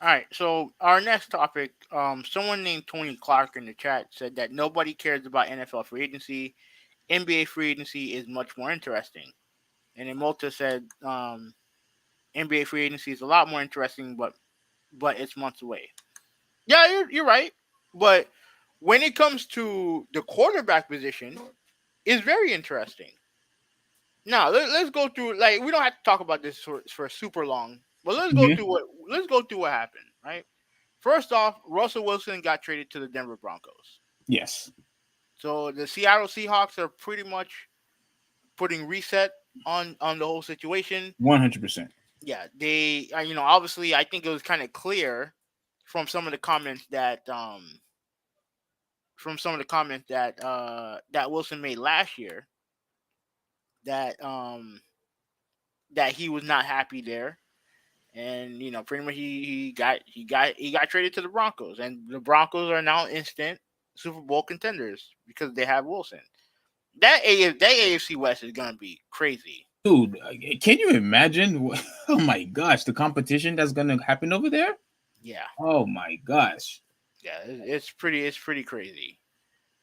All right, so our next topic, someone named Tony Clark in the chat said that nobody cares about NFL free agency. NBA free agency is much more interesting. And then Malta said NBA free agency is a lot more interesting, but it's months away. Yeah, you're right. But when it comes to the quarterback position, it's very interesting. Now let's go through. Like, we don't have to talk about this for super long, but Hmm. let's go through what happened. Right. First off, Russell Wilson got traded to the Denver Broncos. Yes, So the Seattle Seahawks are pretty much putting reset on the whole situation. 100%. Yeah, they obviously I think it was kind of clear from some of the comments that Wilson made last year that that he was not happy there, and pretty much he got traded to the Broncos, and the Broncos are now instant Super Bowl contenders because they have Wilson. That AFC West is gonna be crazy. Dude, can you imagine? Oh my gosh, the competition that's gonna happen over there. Yeah, Oh my gosh. yeah, it's pretty crazy.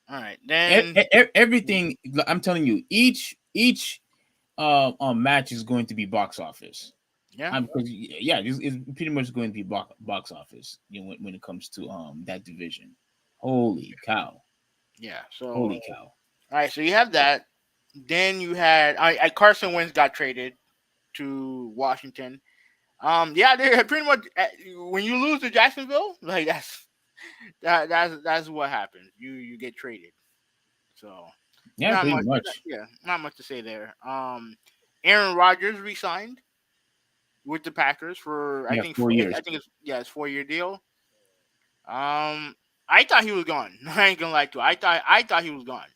All right, then. Everything, I'm telling you, each match is going to be box office. Yeah, Because yeah, it's pretty much going to be box office. When it comes to that division. Holy cow! yeah. So, all Holy cow! right, so you have that. Then you had Carson Wentz got traded to Washington. Yeah, they pretty much when you lose to Jacksonville, like that's what happens. You get traded. So Yeah, not pretty much. much. Yeah, not much to say there. Aaron Rodgers resigned with the Packers for Yeah, 4 years. I think it's 4 year deal. I thought he was gone. I ain't gonna lie to you. I thought he was gone.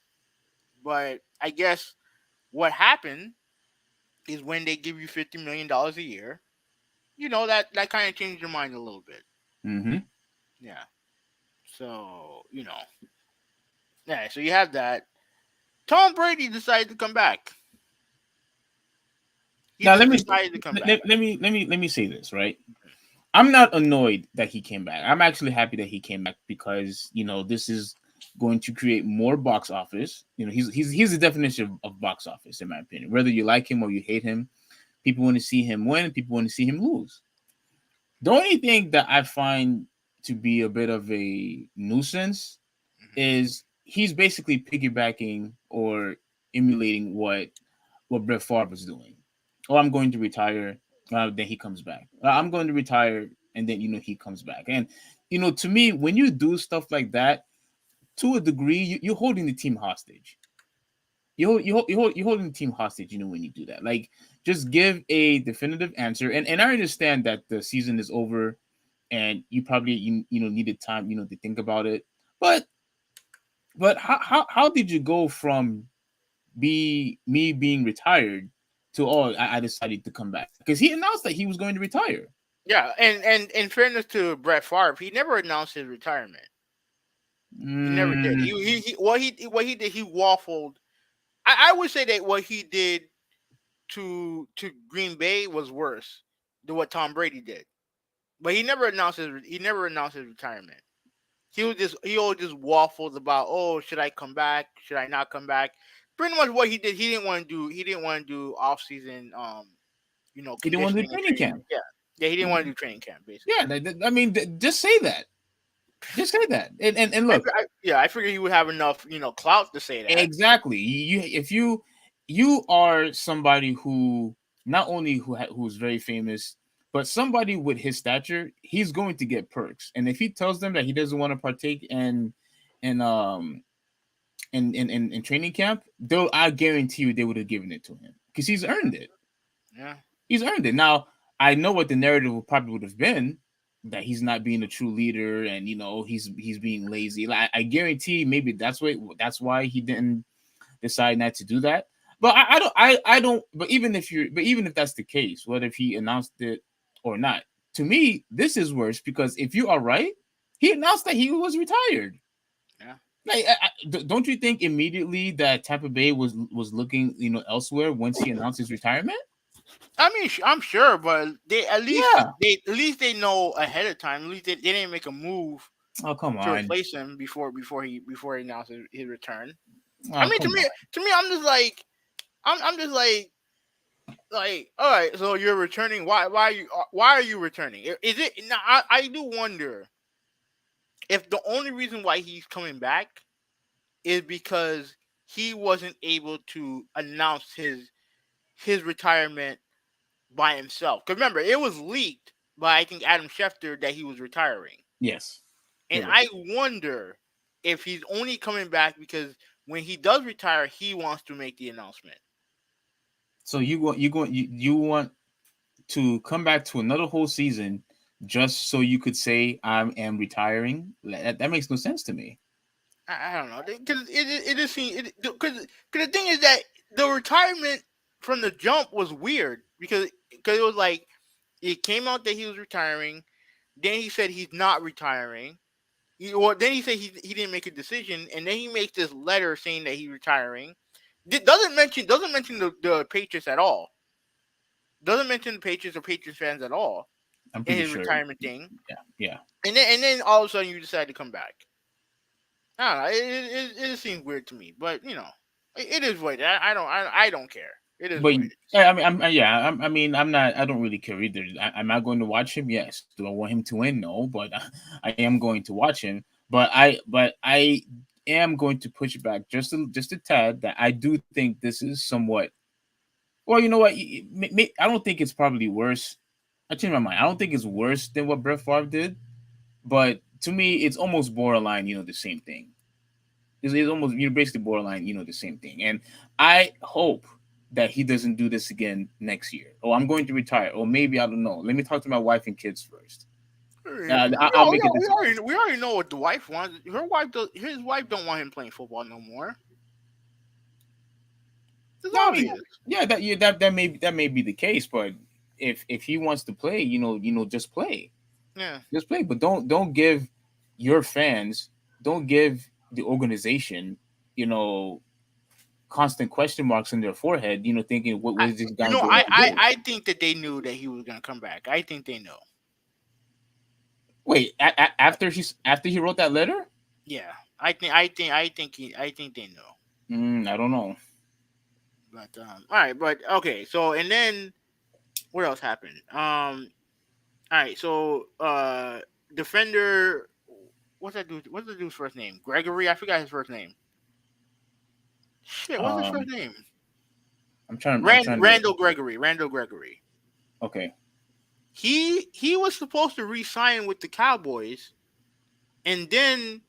But I guess what happened is when they give you $50 million a year, that kind of changed your mind a little bit. Mm-hmm. Yeah. So yeah. So you have that. Tom Brady decided to come back. He Now just decided to come back. let me say this, right. I'm not annoyed that he came back. I'm actually happy that he came back because this is going to create more box office. He's the definition of box office in my opinion. Whether you like him or you hate him, people want to see him win. People want to see him lose. The only thing that I find to be a bit of a nuisance Mhm. is he's basically piggybacking or emulating what Brett Favre was doing. Oh, I'm going to retire. Then he comes back. I'm going to retire, and then he comes back. And to me, when you do stuff like that, to a degree, you're holding the team hostage. You're holding the team hostage. When you do that, like just give a definitive answer. And I understand that the season is over, and you probably needed time to think about it. But how did you go from me being retired to I decided to come back because he announced that he was going to retire. Yeah, and in fairness to Brett Favre, he never announced his retirement. He never did. Mm, What he did, he waffled. I would say that what he did to Green Bay was worse than what Tom Brady did. But he never announced his retirement. He always just waffles about, oh, should I come back? Should I not come back? Pretty much what he did, he didn't want to do off season he didn't want to do conditioning and training training. camp. Yeah. Yeah, he didn't want to do training camp Yeah, basically. I mean, just say that. Just say that. And look, I figured he would have enough, clout to say that. exactly. If you are somebody who not only who's very famous, but somebody with his stature, he's going to get perks. And if he tells them that he doesn't want to partake in in training camp, though, I guarantee you they would have given it to him because he's earned it. Yeah. He's earned it. Now I know what the narrative probably would have been, that he's not being a true leader, and he's being lazy. Like, I guarantee maybe that's why he didn't decide not to do that. But I don't. But even if that's the case, whether if he announced it or not, to me this is worse because if you are right, he announced that he was retired. Yeah. Like, don't you think immediately that Tampa Bay was looking, elsewhere once he announced his retirement? I mean, I'm sure, but they Yeah. they know ahead of time. At least they didn't make a move Oh, come to on. replace him before he announced his return. I Oh, mean, come on. to me, I'm just like I'm just like all right. So you're returning. Why are you returning? Is it now? I do wonder if the only reason why he's coming back is because he wasn't able to announce his retirement by himself. Because remember, it was leaked by I think Adam Schefter that he was retiring, Yes. and It was. I wonder if he's only coming back because when he does retire, he wants to make the announcement. So you want to come back to another whole season just so you could say I am retiring? That makes no sense to me. I don't know because it just seems because the thing is that the retirement from the jump was weird because it was like it came out that he was retiring. Then he said he's not retiring. Then he said he didn't make a decision, and then he makes this letter saying that he's retiring. Doesn't mention the Patriots at all. Doesn't mention the Patriots or Patriots fans at all I'm in pretty his sure. retirement thing. Yeah. Yeah. And then all of a sudden you decide to come back. I don't know. It just seems weird to me, but it is what it is. I don't care. It is But what it is. yeah, I mean, I mean, I'm not. I don't really care either. I'm not going to watch him. Yes. Do I want him to win? No. But I am going to watch him. But I am going to push back just a tad. That I do think this is somewhat. Well, you know what? I don't think it's probably worse. I changed my mind. I don't think it's worse than what Brett Favre did. But to me, it's almost borderline. The same thing. It's almost you're basically borderline, the same thing. And I hope that he doesn't do this again next year. Oh, I'm going to retire. Or maybe I don't know. Let me talk to my wife and kids first. I'll make a decision. We already know what the wife wants. His wife don't want him playing football no more. It's No, I mean, obvious. yeah, that may be the case, but if he wants to play, just play, Yeah. But don't give your fans, don't give the organization, you know, constant question marks in their forehead, thinking what is this guy going to do? I think that they knew that he was gonna come back. I think they know. Wait, after he wrote that letter? Yeah, I think they know. I don't know. But all right, but okay. So and then what else happened? All right. So defender, what's that dude? What's the dude's first name? Gregory. I forgot his first name. Shit, what's his first Um, name? I'm trying to. Randall Gregory. Randall Gregory. Okay. He was supposed to re-sign with the Cowboys, and then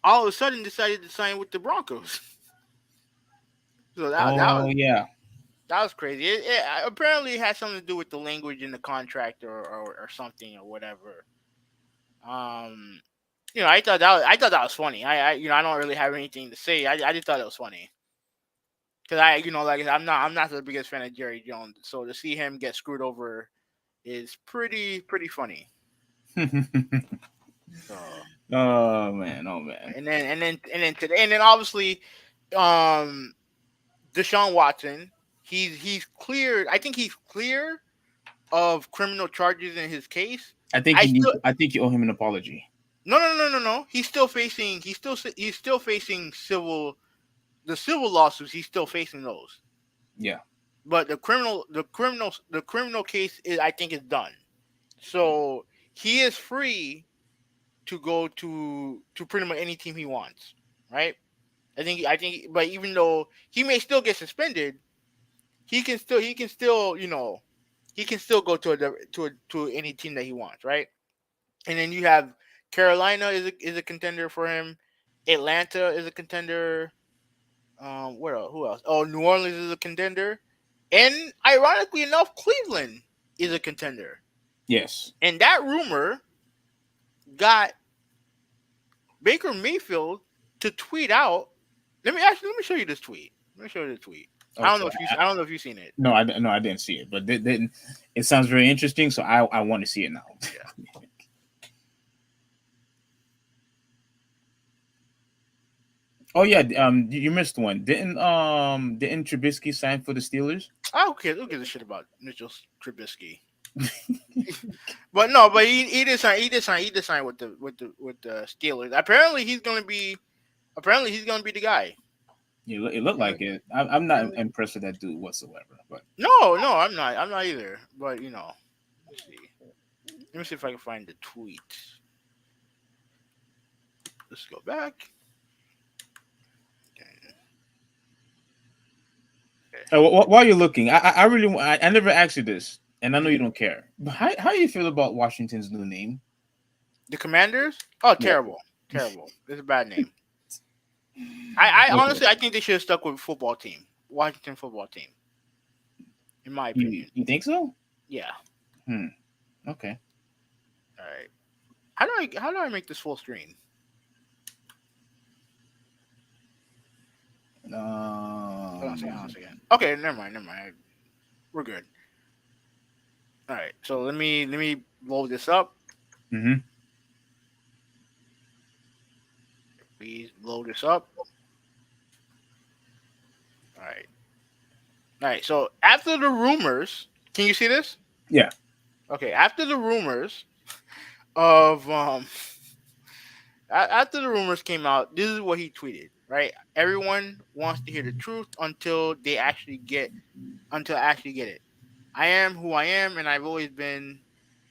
all of a sudden decided to sign with the Broncos. So Oh yeah. that was crazy. It apparently had something to do with the language in the contract or something or whatever. Um, I thought that was funny. I don't really have anything to say. I just thought it was funny because like I said, I'm not the biggest fan of Jerry Jones, so to see him get screwed over is pretty funny. So Oh man. Oh man. and then obviously, um, Deshaun Watson, he's cleared. I think he's clear of criminal charges in his case. I still I think you owe him an apology. no. He's still facing civil lawsuits. He's still facing those. Yeah. But the criminal case is I think is done. So he is free to go to pretty much any team he wants, right? But even though he may still get suspended, he can still go to any team that he wants, right? And then you have Carolina is a contender for him. Atlanta is a contender. Where else? Who else? Oh, New Orleans is a contender, and ironically enough, Cleveland is a contender. Yes. And that rumor got Baker Mayfield to tweet out. Let me show you this tweet. Let me show you the tweet. Okay. I don't know if you've seen it. No, I didn't see it, but it sounds very interesting. So I want to see it now. Yeah. Oh yeah, you missed one. Didn't Trubisky sign for the Steelers? I don't care. Who gives a shit about Mitchell Trubisky? But no, but he did sign. He did sign with the Steelers. Apparently he's gonna be the guy. It looked like it. I'm not Apparently- impressed with that dude whatsoever. But No, I'm not. I'm not either. But let's see. Let me see if I can find the tweet. Let's go back. Okay. while you're looking, I really I never asked you this, and I know you don't care. But how do you feel about Washington's new name? The Commanders? Oh, Yeah. terrible, terrible. It's a bad name. I Okay. honestly, I think they should have stuck with football team, Washington football team. In my opinion, You think so? yeah. Okay. All right. How do I make this full screen? Hold on a second. Hold on a second. Okay, never mind. Never mind. We're good. All right. So let me load this up. Mm-hmm. Please load this up. All right. All right. So after the rumors, can you see this? Yeah. Okay. After the rumors of after the rumors came out, this is what he tweeted. Right. Everyone wants to hear the truth until I actually get it. I am who I am, and I've always been.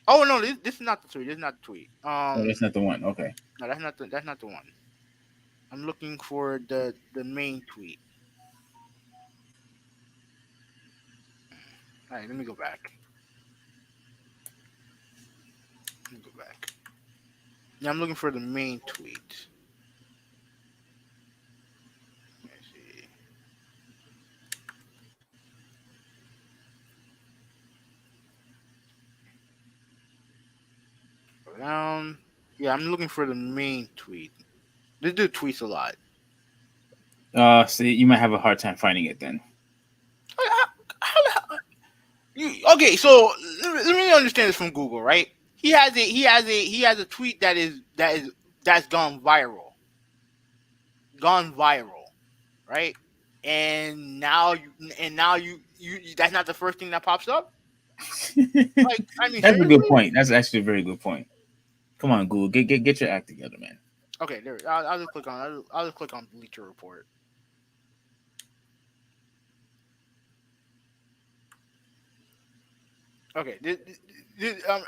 Oh no, this is not the tweet. This is not the tweet. Oh, that's not the one. Okay. No, that's not the one. I'm looking for the main tweet. All right, let me go back. Let me go back. Now I'm looking for the main tweet. Let me see. Go down. Yeah, I'm looking for the main tweet. This dude tweets a lot. So you might have a hard time finding it then. Okay, so let me understand this from Google, right? He has a tweet that's gone viral, right? And now you that's not the first thing that pops up. Like, I mean, That's a good seriously? point. That's actually a very good point. Come on, Google, get your act together, man. Okay, there. I'll just click on. I'll just click on Bleacher Report. Okay,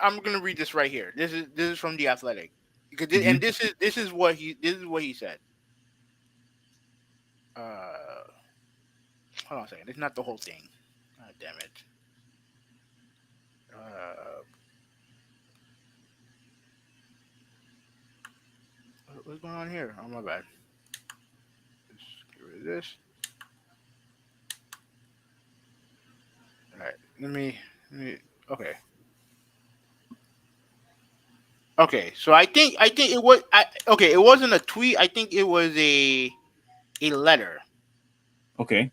I'm gonna read this right here. This is from the Athletic, because Mhm. this is what he said. Uh, Hold on a second. It's not the whole thing. God damn it. Uh, what's going on here? Oh my bad. Let's get rid of this. All right. Let me. Okay. Okay. So I think it was. Okay. It wasn't a tweet. I think it was a letter. Okay.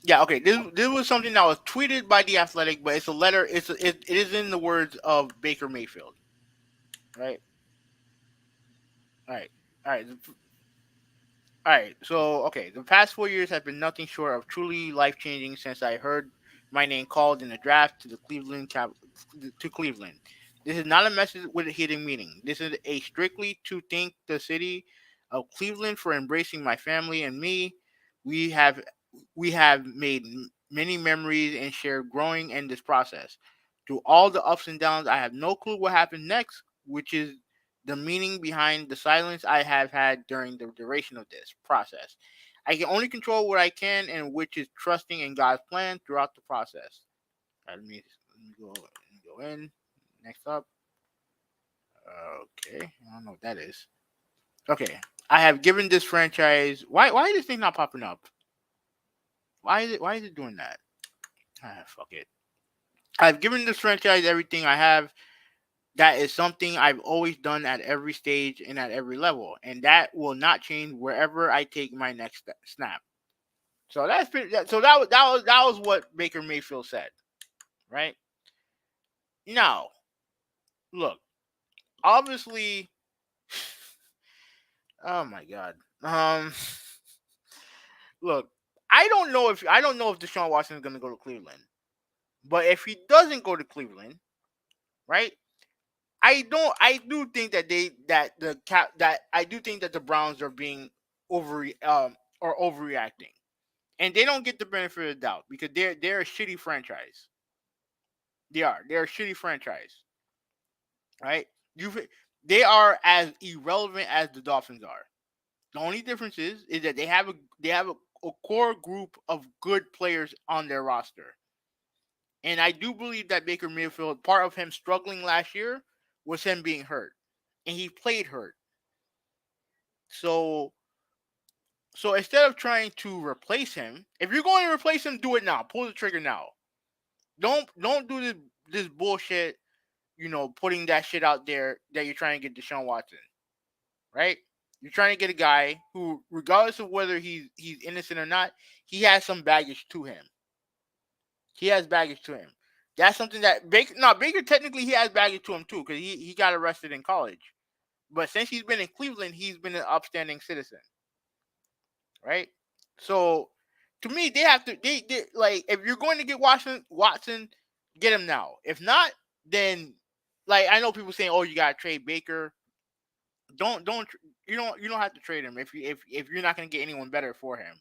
Yeah. Okay. This was something that was tweeted by the Athletic, but it's a letter. It is in the words of Baker Mayfield. Right. All right. All right. All right. So, okay, the past 4 years have been nothing short of truly life changing since I heard my name called in the draft to Cleveland. This is not a message with a hidden meaning. This is a strictly to thank the city of Cleveland for embracing my family and me. We have we have made many memories and shared growing in this process. Through all the ups and downs, I have no clue what happened next, which is the meaning behind the silence I have had during the duration of this process. I can only control what I can, and which is trusting in God's plan throughout the process. All right, let me go in. Next up. Okay, I don't know what that is. Okay, I have given this franchise. Why is this thing not popping up? Why is it doing that? Fuck it. I've given this franchise everything I have. That is something I've always done at every stage and at every level, and that will not change wherever I take my next snap. So that was what Baker Mayfield said, right? Now, look, obviously, oh my god. Um, look, I don't know if Deshaun Watson is going to go to Cleveland, but if he doesn't go to Cleveland, right? I do think that I do think that the Browns are being over or overreacting, and they don't get the benefit of the doubt because they're a shitty franchise. They're a shitty franchise, right? You they are as irrelevant as the Dolphins are. The only difference is that they have a core group of good players on their roster, and I do believe that Baker Mayfield, part of him struggling last year was him being hurt, and he played hurt. So so instead of trying to replace him, if you're going to replace him, do it now. Pull the trigger now. Don't do this bullshit. Putting that shit out there that you're trying to get Deshaun Watson, right? You're trying to get a guy who, regardless of whether he's innocent or not, he has some baggage to him. He has baggage to him. That's something that Baker technically he has baggage to him too because he got arrested in college. But since he's been in Cleveland, he's been an upstanding citizen, right? So to me, they have to they like if you're going to get Watson, get him now. If not, then like I know people saying, "Oh, you got to trade Baker." Don't you don't have to trade him if you're not going to get anyone better for him.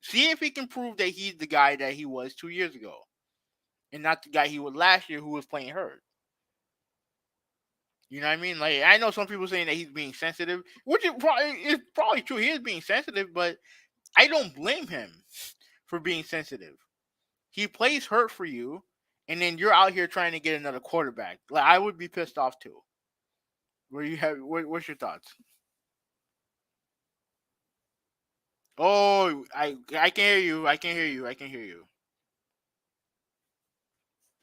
See if he can prove that he's the guy that he was 2 years ago, and not the guy he was last year who was playing hurt. You know what I mean? Like I know some people saying that he's being sensitive, which is probably true. He is being sensitive, but I don't blame him for being sensitive. He plays hurt for you, and then you're out here trying to get another quarterback. Like I would be pissed off too. What's your thoughts? Oh, I can hear you. I can hear you. I can hear you.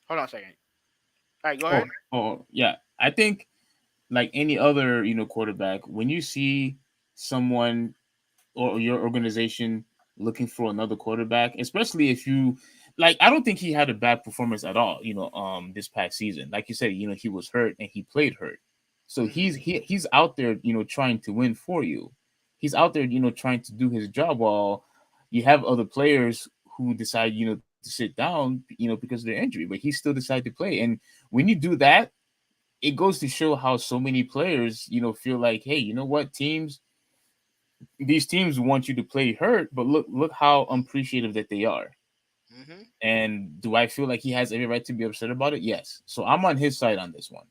Hold on a second. All right, go Oh, ahead. yeah. I think like any other, quarterback, when you see someone or your organization looking for another quarterback, especially if you like, I don't think he had a bad performance at all, this past season. Like you said, he was hurt and he played hurt. So Mm-hmm. he's out there, trying to win for you. He's out there, trying to do his job while you have other players who decide, to sit down, because of their injury, but he still decided to play. And when you do that, it goes to show how so many players, feel like, hey, you know what, these teams want you to play hurt, but look how appreciative that they are. Mm-hmm. And do I feel like he has every right to be upset about it? Yes. So I'm on his side on this one.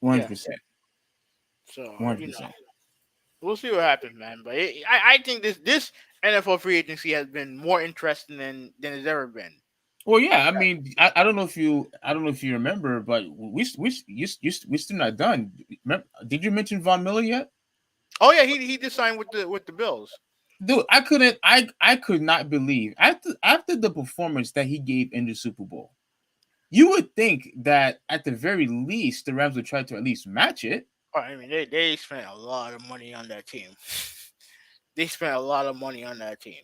Yeah. 100%. So 100%. we'll see what happens, man. But I think this NFL free agency has been more interesting than it's ever been. Well, yeah. I mean, I don't know if you remember, but we still not done. Did you mention Von Miller yet? Oh yeah, he just signed with the Bills. Dude, I could not believe after the performance that he gave in the Super Bowl. You would think that at the very least the Rams would try to at least match it. Oh, I mean, they spent a lot of money on that team. They spent a lot of money on that team.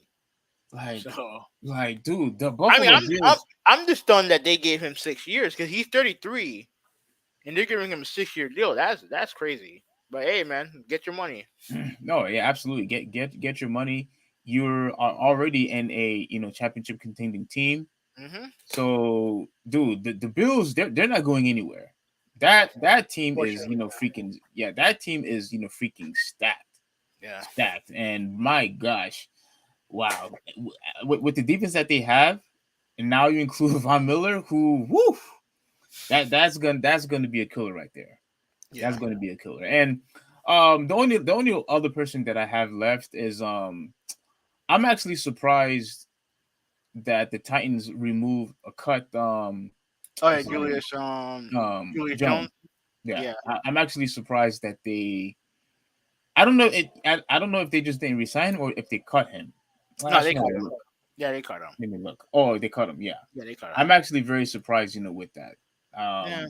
Like, So dude, the I mean, Buffalo Bills. I'm just stunned that they gave him 6 years because he's 33 and they're giving him a 6 year deal. That's crazy. But hey, man, get your money. No, yeah, absolutely. Get your money. You're already in a championship contending team. Mm-hmm. So, dude, the Bills they're not going anywhere. That team is Fortunately, freaking yeah. That team is freaking yeah. stacked. And my gosh, wow, with the defense that they have, and now you include Von Miller, who woo, that's gonna be a killer right there. That's Yeah. going to be a killer. And the only other person that I have left is I'm actually surprised that the Titans remove a cut Oh yeah, what's his name? Julius Jones. Jones. Yeah, Yeah. I'm actually surprised that they. I don't know. I don't know if they just didn't resign or if they cut him. Well, No, they actually, cut let me him. look. Yeah, they cut him. Let me look. Oh, they cut him. Yeah, Yeah, they cut him. I'm actually very surprised. With that. Yeah.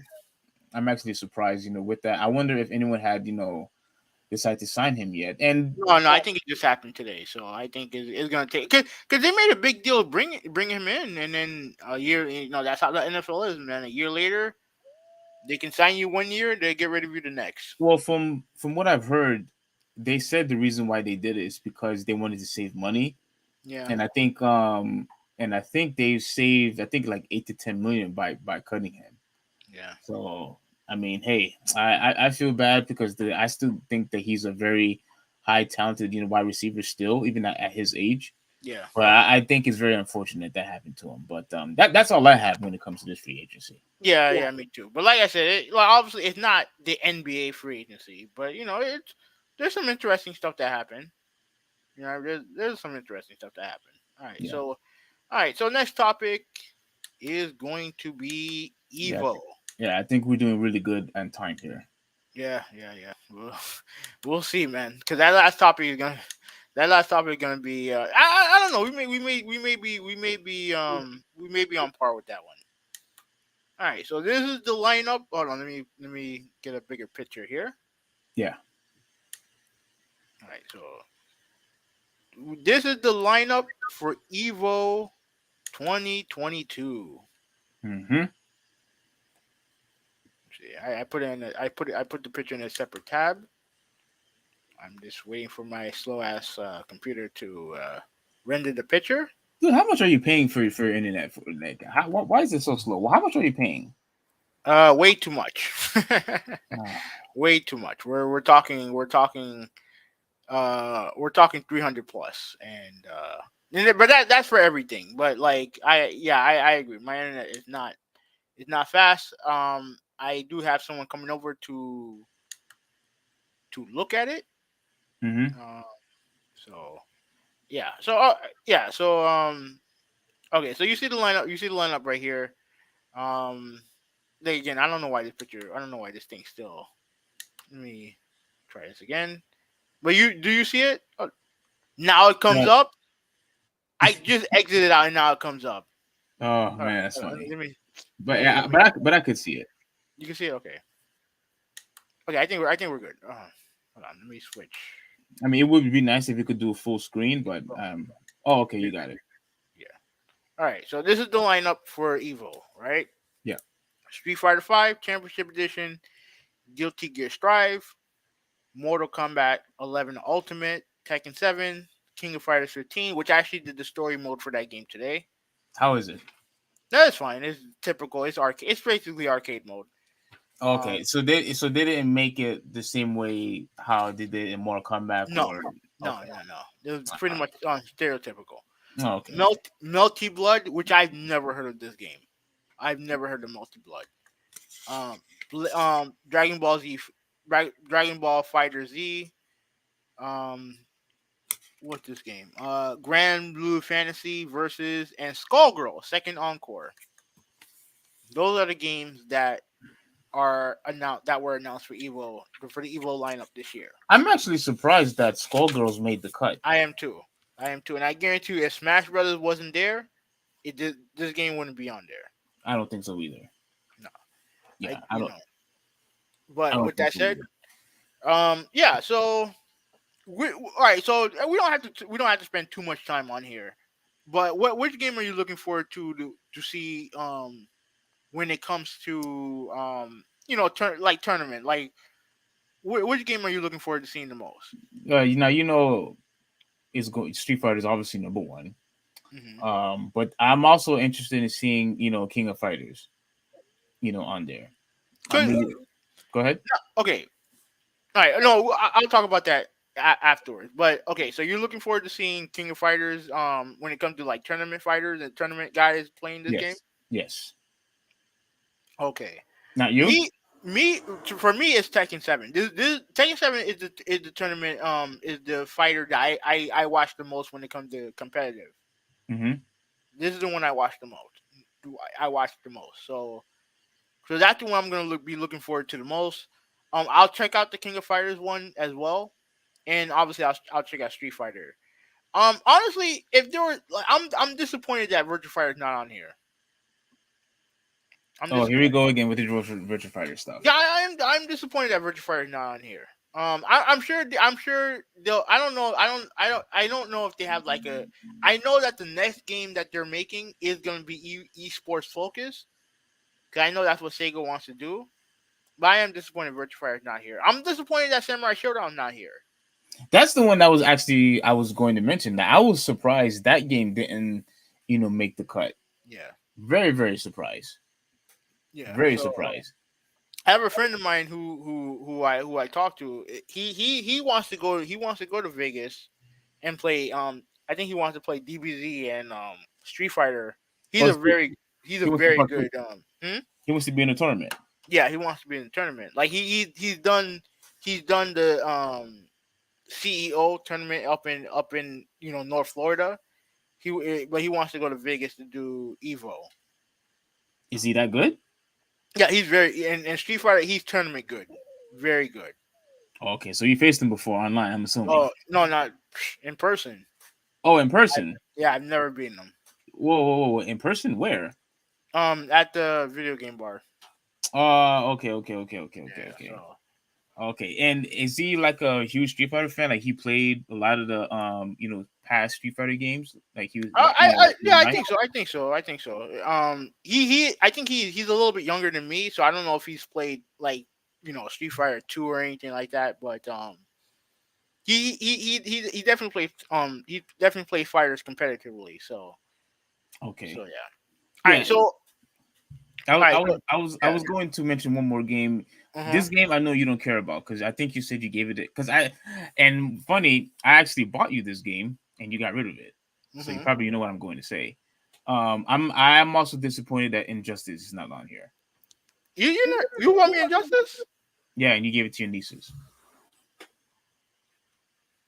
I'm actually surprised. With that. I wonder if anyone had decided to sign him yet. And No, I think it just happened today. So I think it's gonna take because they made a big deal of bring him in, and then a year. That's how the NFL is, man. A year later, They can sign you 1 year, they get rid of you the next. Well, from what I've heard, they said the reason why they did it is because they wanted to save money, Yeah, and I think they've saved like 8 to 10 million by cutting him. yeah, So I mean, hey, I feel bad because I still think that he's a very high talented wide receiver still, even at his age. yeah. But I think it's very unfortunate that happened to him. But that's all I have when it comes to this free agency. Yeah, yeah, me too. But like I said, like obviously it's not the NBA free agency, but it's there's some interesting stuff that happened. There's some interesting stuff that happened. Yeah, All right, so next topic is going to be yeah, EVO. yeah. I think we're doing really good on time here. Yeah, yeah, yeah. We'll see, man. Because that last topic is gonna be. I don't know. We may be on par with that one. All right, so this is the lineup. Hold on, let me get a bigger picture here. Yeah. All right, so this is the lineup for Evo 2022. Mm-hmm. See, I put it in. I put the picture in a separate tab. I'm just waiting for my slow ass computer to render the picture. Dude, how much are you paying for your internet for like? Why is it so slow? Well, how much are you paying? Way too much. Ah, Way too much. We're talking 300 plus, but that's for everything. But like I agree. My internet is not fast. I do have someone coming over to look at it. mm-hmm. Uh, so yeah. Okay. So you see the lineup. You see the lineup right here. Um, again, I don't know why this picture. I don't know why this thing's still. Let me try this again. But do you see it? Oh, now it comes up. I just exited out and now it comes up. Oh All right, man, that's funny. let me. But Let me. yeah, Let me. but I could see it. You can see it. Okay. Okay. I think we're good. Hold on. Let me switch. I mean, it would be nice if you could do a full screen, but oh, okay, you got it. Yeah. All right. So this is the lineup for Evo, right? Yeah. Street Fighter Five Championship Edition, Guilty Gear Strive, Mortal Kombat 11 Ultimate, Tekken 7, King of Fighters 15, which I actually did the story mode for that game today. How is it? That's fine. It's typical. It's arcade. It's basically arcade mode. Okay, so they didn't make it the same way how they did in Mortal Kombat No, or no, okay. no, no. It's pretty much stereotypical. Oh, okay. Melty Blood, which I've never heard of this game. I've never heard of Melty Blood. Dragon Ball Z, Dragon Ball Fighter Z. Um, what's this game? Grand Blue Fantasy versus and Skullgirl Second Encore. Those are the games that were announced for the Evo lineup this year. I'm actually surprised that Skullgirls made the cut. I am too. And I guarantee you, if Smash Brothers wasn't there, this game wouldn't be on there. I don't think so either. No, Yeah, I I you don't. know. I But don't with think that so said, either. yeah. So all right. So we don't have to spend too much time on here. But which game are you looking forward to see when it comes to tournament like which game are you looking forward to seeing the most? Is going Street Fighter is obviously number one. Hmm. But I'm also interested in seeing King of Fighters, on there. I'm Cause really go ahead. okay, all right, no, I'll talk about that afterwards. But okay, so you're looking forward to seeing King of Fighters when it comes to like tournament fighters and tournament guys playing this game. Yes, yes. Okay, Not you. me for me it's Tekken 7. This Tekken 7 is the tournament is the fighter that I watch the most when it comes to competitive. Mm-hmm. This is the one I watch the most. I watch the most. So that's the one I'm gonna be looking forward to the most. I'll check out the King of Fighters one as well, and obviously I'll check out Street Fighter. Honestly, if there were, like, I'm disappointed that Virtua Fighter is not on here. I'm Oh, here we disappointed. go again with the Virtual Fighter stuff. Yeah, I'm disappointed that Virtua Fighter is not on here. I'm sure they'll. I don't know. I don't know if they have like a. I know that the next game that they're making is gonna be esports focused. Cause I know that's what Sega wants to do. But I am disappointed Virtua Fighter is not here. I'm disappointed that Samurai Showdown not here. That's the one that was actually I was going to mention. That I was surprised that game didn't, make the cut. Yeah, Very, very surprised. yeah. Very So surprised. I have a friend of mine who I talked to. He wants to go. He wants to go to Vegas and play. I think he wants to play DBZ and Street Fighter. He's Oh, a so very he's a he wants to very participate. good. He wants to be in a tournament. Yeah, he wants to be in the tournament. Like he's done the CEO tournament up in North Florida. But he wants to go to Vegas to do EVO. Is he that good? Yeah, he's very in Street Fighter. He's tournament good, very good. Okay, so you faced him before online, I'm assuming. Oh no, not in person. Oh, in person. Yeah, I've never beaten him. Whoa. In person? Where? At the video game bar. Okay. Yeah, so Okay, and is he like a huge Street Fighter fan? Like he played a lot of the past Street Fighter games. Like he was, yeah, I think so. I think he's a little bit younger than me, so I don't know if he's played like Street Fighter 2 or anything like that. But he definitely plays fighters competitively. So Okay. so yeah. All right. So I, all right. I was going to mention one more game. This game I know you don't care about because I think you said you gave it because and funny I actually bought you this game and you got rid of it, so you probably know what I'm going to say. I'm also disappointed that Injustice is not on here. You want me Injustice? Yeah, and you gave it to your nieces.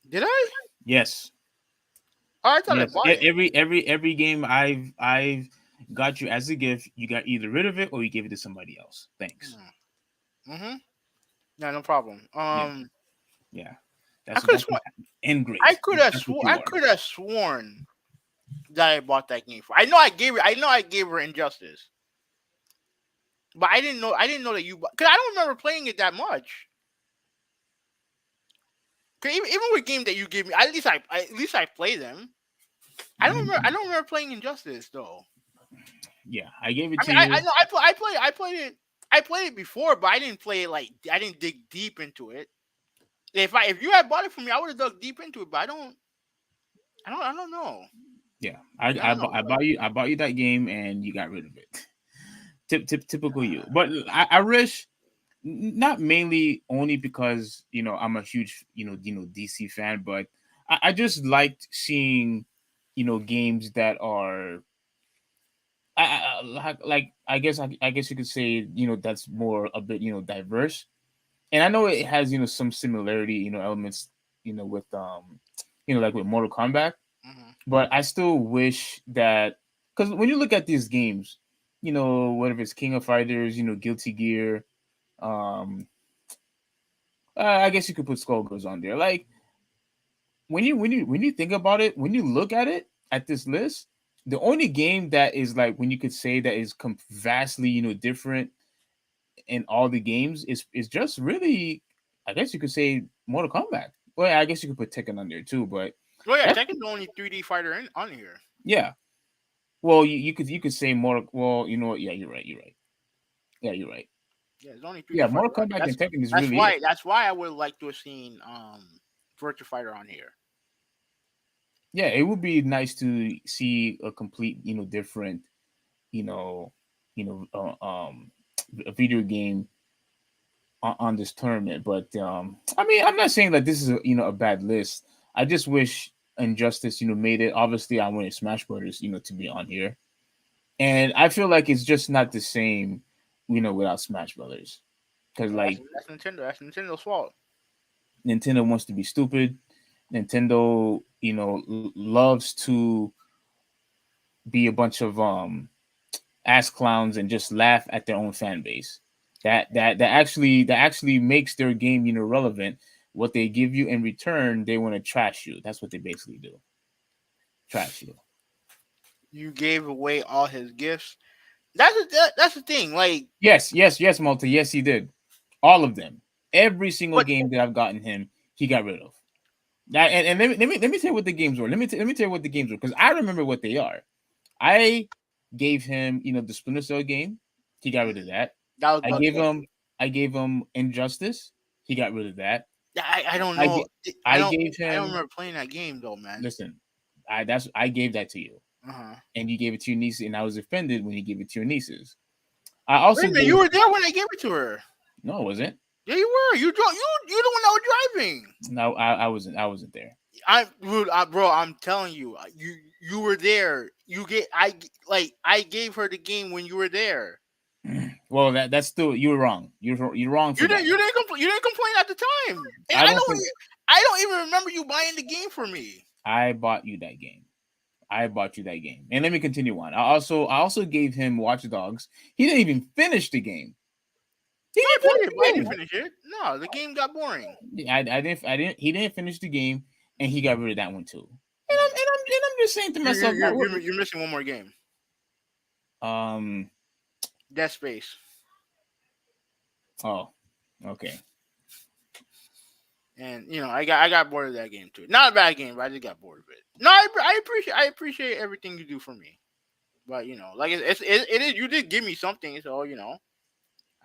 Did I? Yes. Oh, I thought Yes. I bought it. Every game I've got you as a gift, you got either rid of it or you gave it to somebody else. Thanks. No, no problem. Yeah. I could have sworn. Ingrate. I could have sworn that I bought that game for. I know I gave her Injustice, but I didn't know. I didn't know that you. Because I don't remember playing it that much. 'Cause even with games that you give me, at least I play them. I don't remember. I don't remember playing Injustice though. Yeah, I gave it to I you. know I played it. I played it before, but I didn't play it I didn't dig deep into it. If you had bought it for me, I would have dug deep into it. But I don't know. Yeah, I bought you that game and you got rid of it. Typical you. But I wish not mainly only because I'm a huge DC fan, but I just liked seeing games that are I guess you could say that's more a bit diverse, and I know it has some similarity elements with like with Mortal Kombat, but I still wish that because when you look at these games, whatever it's King of Fighters, Guilty Gear, I guess you could put Skullgirls on there. Like when you think about it, when you look at it at this list, the only game that is like when you could say that is vastly different in all the games is just really, I guess you could say Mortal Kombat. Well, I guess you could put Tekken on there too, but well, yeah, Tekken's the only 3D fighter on here. Yeah. Well, you could say Mortal. Well, you know what? Yeah, you're right. Yeah, you're right. Yeah, there's only 3D Yeah, fighter. Mortal Kombat and Tekken is really it. That's why I would like to have seen Virtua Fighter on here. Yeah, it would be nice to see a complete, different, a video game on this tournament. But I mean, I'm not saying that this is a bad list. I just wish Injustice, made it. Obviously, I wanted Smash Brothers, to be on here, and I feel like it's just not the same, without Smash Brothers, because like that's Nintendo. That's Nintendo's fault. Nintendo wants to be stupid. Nintendo, loves to be a bunch of ass clowns and just laugh at their own fan base. That actually makes their game, relevant. What they give you in return, they want to trash you. That's what they basically do. Trash you. You gave away all his gifts. That's the thing. Like yes, Malta. Yes, he did. All of them. Every single game that I've gotten him, he got rid of. That and let me tell you what the games were. Let me tell you what the games were because I remember what they are. I gave him, the Splinter Cell game. He got rid of that. I gave him I gave him Injustice. He got rid of that. Yeah, I don't I know. get. I gave I don't him. remember playing that game though, man. Listen, I gave that to you, Uh huh. and you gave it to your niece, and I was offended when you gave it to your nieces. I Wait also a minute, gave. you were there when I gave it to her. No, it wasn't. Yeah, you were. You the one that was driving. No, I wasn't. I wasn't there. Bro. I'm telling you, you were there. I gave her the game when you were there. Well, that's still you're wrong. You're wrong for that. You didn't complain at the time, and I don't think I don't even remember you buying the game for me. I bought you that game. I bought you that game. And let me continue on. I also gave him Watch Dogs. He didn't even finish the game. He No, I didn't played finish it, the but I game. didn't finish it. No, the game got boring. I didn't he didn't finish the game and he got rid of that one too. And I'm just saying to myself, You're missing one more game. um Death Space. oh, okay. And I got bored of that game too. Not a bad game, but I just got bored of it. No, I appreciate everything you do for me. But like it is, you did give me something, so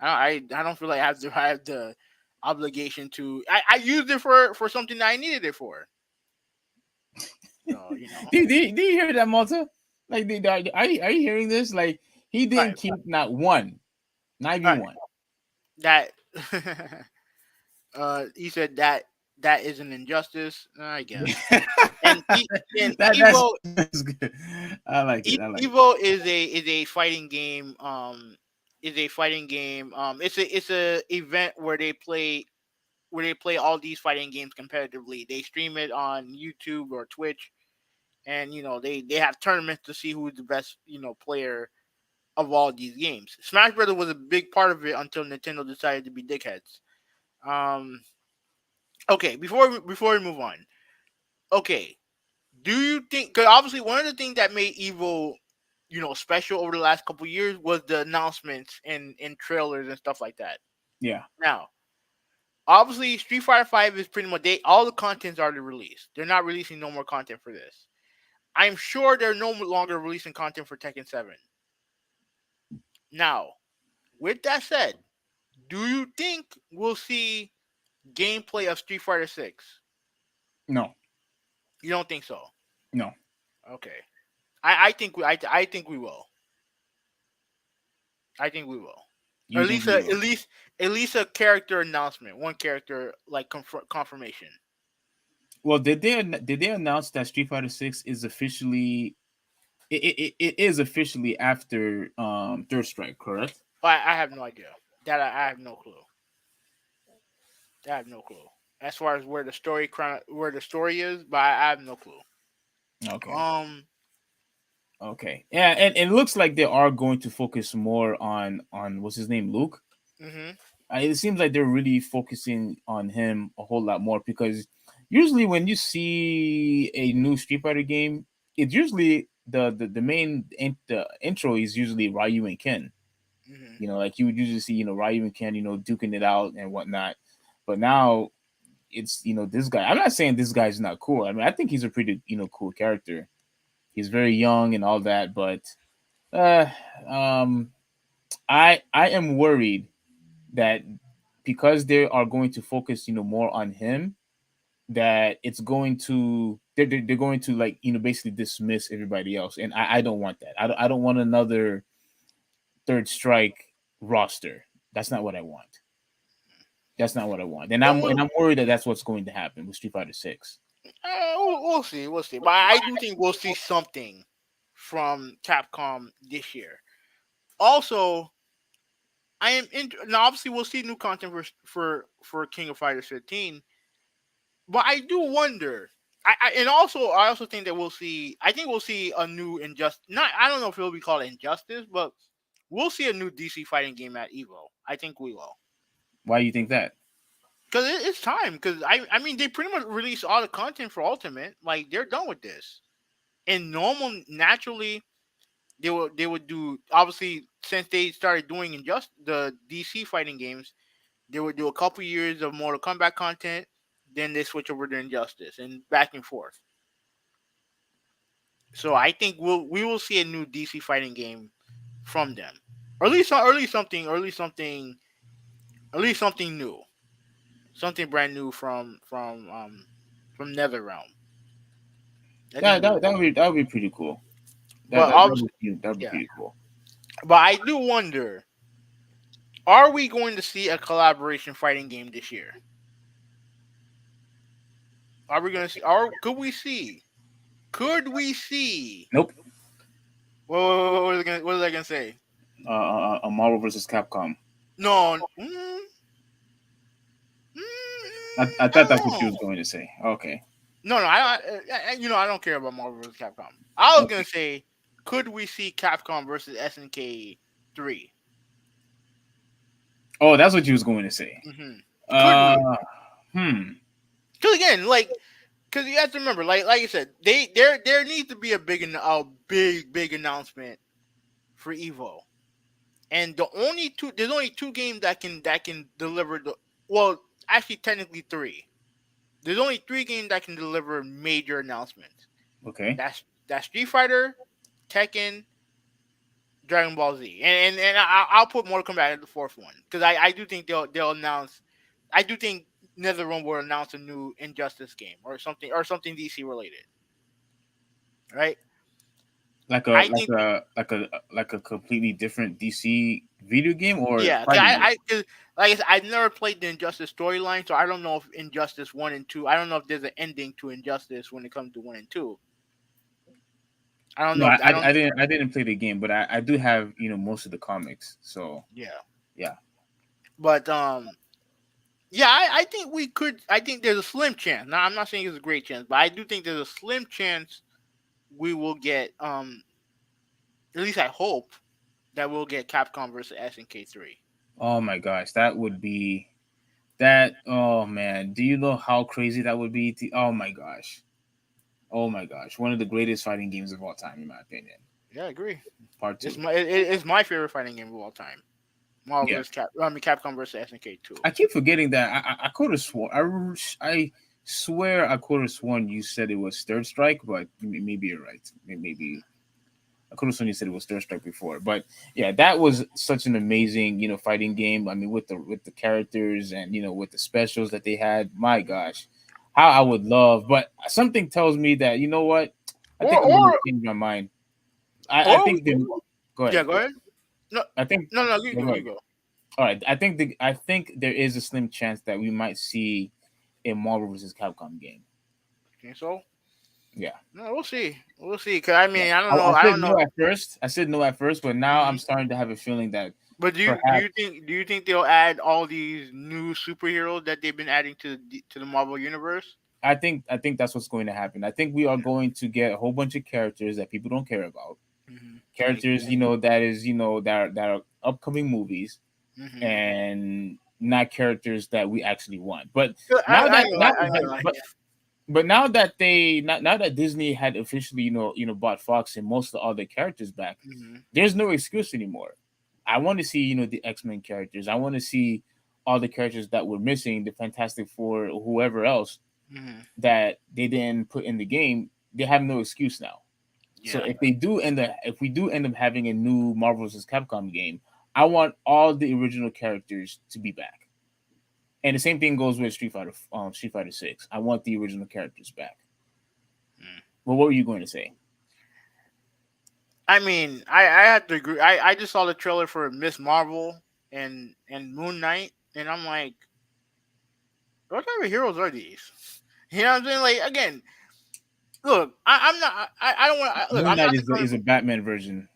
I don't feel like I have the obligation to. I used it for something that I needed it for. So Do you hear that, Malta? Like, are you hearing this? Like, he didn't right, keep not one, not even right. one. That he said that is an injustice, I guess. And and Evo that's good. I like it. I like it. Evo is a fighting game. Is a fighting game. It's a event where they play all these fighting games competitively. They stream it on YouTube or Twitch, and they have tournaments to see who's the best player of all these games. Smash Brothers was a big part of it until Nintendo decided to be dickheads. Um, okay, before we move on, okay, do you think? Because obviously one of the things that made Evo special over the last couple of years was the announcements and trailers and stuff like that. Yeah. Now, obviously, Street Fighter Five is pretty much all the content's already released. They're not releasing no more content for this. I'm sure they're no longer releasing content for Tekken 7. Now, with that said, do you think we'll see gameplay of Street Fighter 6? No. You don't think so? No. Okay. I think we will. I think we will. Or You think you will? at least a character announcement, one character like confirmation. Well, did they announce that Street Fighter Six is officially it is officially after Third Strike, correct? I have no idea. That I have no clue. I have no clue as far as where the story is, but I have no clue. Okay. Um. Okay. Yeah, and it looks like they are going to focus more on what's his name, Luke. Mhm. It seems like they're really focusing on him a whole lot more because usually when you see a new Street Fighter game, it's usually the main the intro is usually Ryu and Ken. Mhm. Like you would usually see Ryu and Ken duking it out and whatnot. But now it's this guy. I'm not saying this guy's not cool. I mean, I think he's a pretty cool character. He's very young and all that, but uh, um, I am worried that because they are going to focus more on him, that it's going to they're going to like basically dismiss everybody else, and I don't want that. I don't want another Third Strike roster. That's not what I want. That's not what I want, and Well, I'm worried that that's what's going to happen with Street Fighter Six. we'll see. We'll see. But I do think we'll see something from Capcom this year. Also, I am now. Obviously, we'll see new content for King of Fighters 15. But I do wonder. I also think that we'll see. I think we'll see a new injustice. Not. I don't know if it'll be called injustice, but we'll see a new DC fighting game at EVO. I think we will. Why do you think that? Because it's time. Because I mean, they pretty much released all the content for Ultimate. Like they're done with this. And normal, naturally, they would do, obviously, since they started doing the DC fighting games, they would do a couple years of Mortal Kombat content, then they switch over to Injustice and back and forth. So I think we will see a new DC fighting game from them, or at least something At least something new, something brand new from NetherRealm. I think That we, that that would be pretty cool. That but that that obviously, would be that would be yeah. pretty cool. But I do wonder: are we going to see a collaboration fighting game this year? Are we going to see? Or could we see? Could we see? Nope. What was I gonna, what was I gonna say? A Marvel versus Capcom. No, I I thought that's what don't you know. was going to say. Okay. No, no, I don't care about Marvel vs. Capcom. I was gonna Okay. say, could we see Capcom versus SNK 3? Oh, that's what you was going to say. Mm-hmm. Could Uh, we? hmm. Because again, because you have to remember, like you said, there needs to be a big announcement for Evo, and there's only two games that can deliver the, well, actually technically three. There's only three games that can deliver major announcements. Okay. That's Street Fighter, Tekken, Dragon Ball Z, and I'll put Mortal Kombat at the fourth one because I do think they'll announce. I do think NetherRealm will announce a new Injustice game or something DC related, right? Like a I like think a like a like a completely different DC video game or yeah, fighting game. cause like I said, I've never played the Injustice storyline, so I don't know if Injustice 1 and 2. I don't know if there's an ending to Injustice when it comes to 1 and 2. I don't No, know if I don't. I didn't play the game, but I do have most of the comics. So Yeah, yeah. but yeah, I think we could. I think there's a slim chance. Now, I'm not saying it's a great chance, but I do think there's a slim chance we will get. At least I hope that we'll get Capcom versus SNK 3. Oh my gosh, that would be that. Oh man, do you know how crazy that would be? Oh my gosh. Oh my gosh, one of the greatest fighting games of all time, in my opinion. Yeah, I agree. Part It's two. it's my favorite fighting game of all time. Marvel Yeah, vs. Capcom versus SNK 2. I keep forgetting that. I could have sworn. I swear I could have sworn you said it was Third Strike, but maybe you're right. Maybe I could have sworn you said it was Third Strike before. But yeah, that was such an amazing fighting game. I mean, with the characters and with the specials that they had. My gosh, how I would love. But something tells me that you know what. I Or think I'm gonna or change my mind. I or think the go ahead. yeah, go ahead. No, I think no, you no, go, go you ahead. go. All right. I think there is a slim chance that we might see a Marvel vs. Capcom game. Think so? Yeah. No, we'll see. We'll see. Cause I Yeah. mean, I don't know. I I said don't no know. at first. I said no at first, but now I'm Mhm. starting to have a feeling that But perhaps do you think they'll add all these new superheroes that they've been adding to the Marvel universe? I think that's what's going to happen. I think we are going to get a whole bunch of characters that people don't care about. Like, Characters, that are upcoming movies hmm and not characters that we actually want. But I, now I that know, now I know, but now that now that Disney had officially bought Fox and most of the other characters back, hmm there's no excuse anymore. I want to see the X-Men characters. I want to see all the characters that were missing, the Fantastic Four, or whoever else hmm that they didn't put in the game. They have no excuse now. So yeah, if we do end up having a new Marvel vs. Capcom game, I want all the original characters to be back. And the same thing goes with Street Fighter 6. I want the original characters back. Mm. Well, what were you going to say? I mean, I have to agree. I just saw the trailer for Miss Marvel and Moon Knight, and I'm like, what type of heroes are these? You know what I'm saying? Like again, look, I'm not. I don't want. Look, Moon I'm Knight not the is kind a Batman version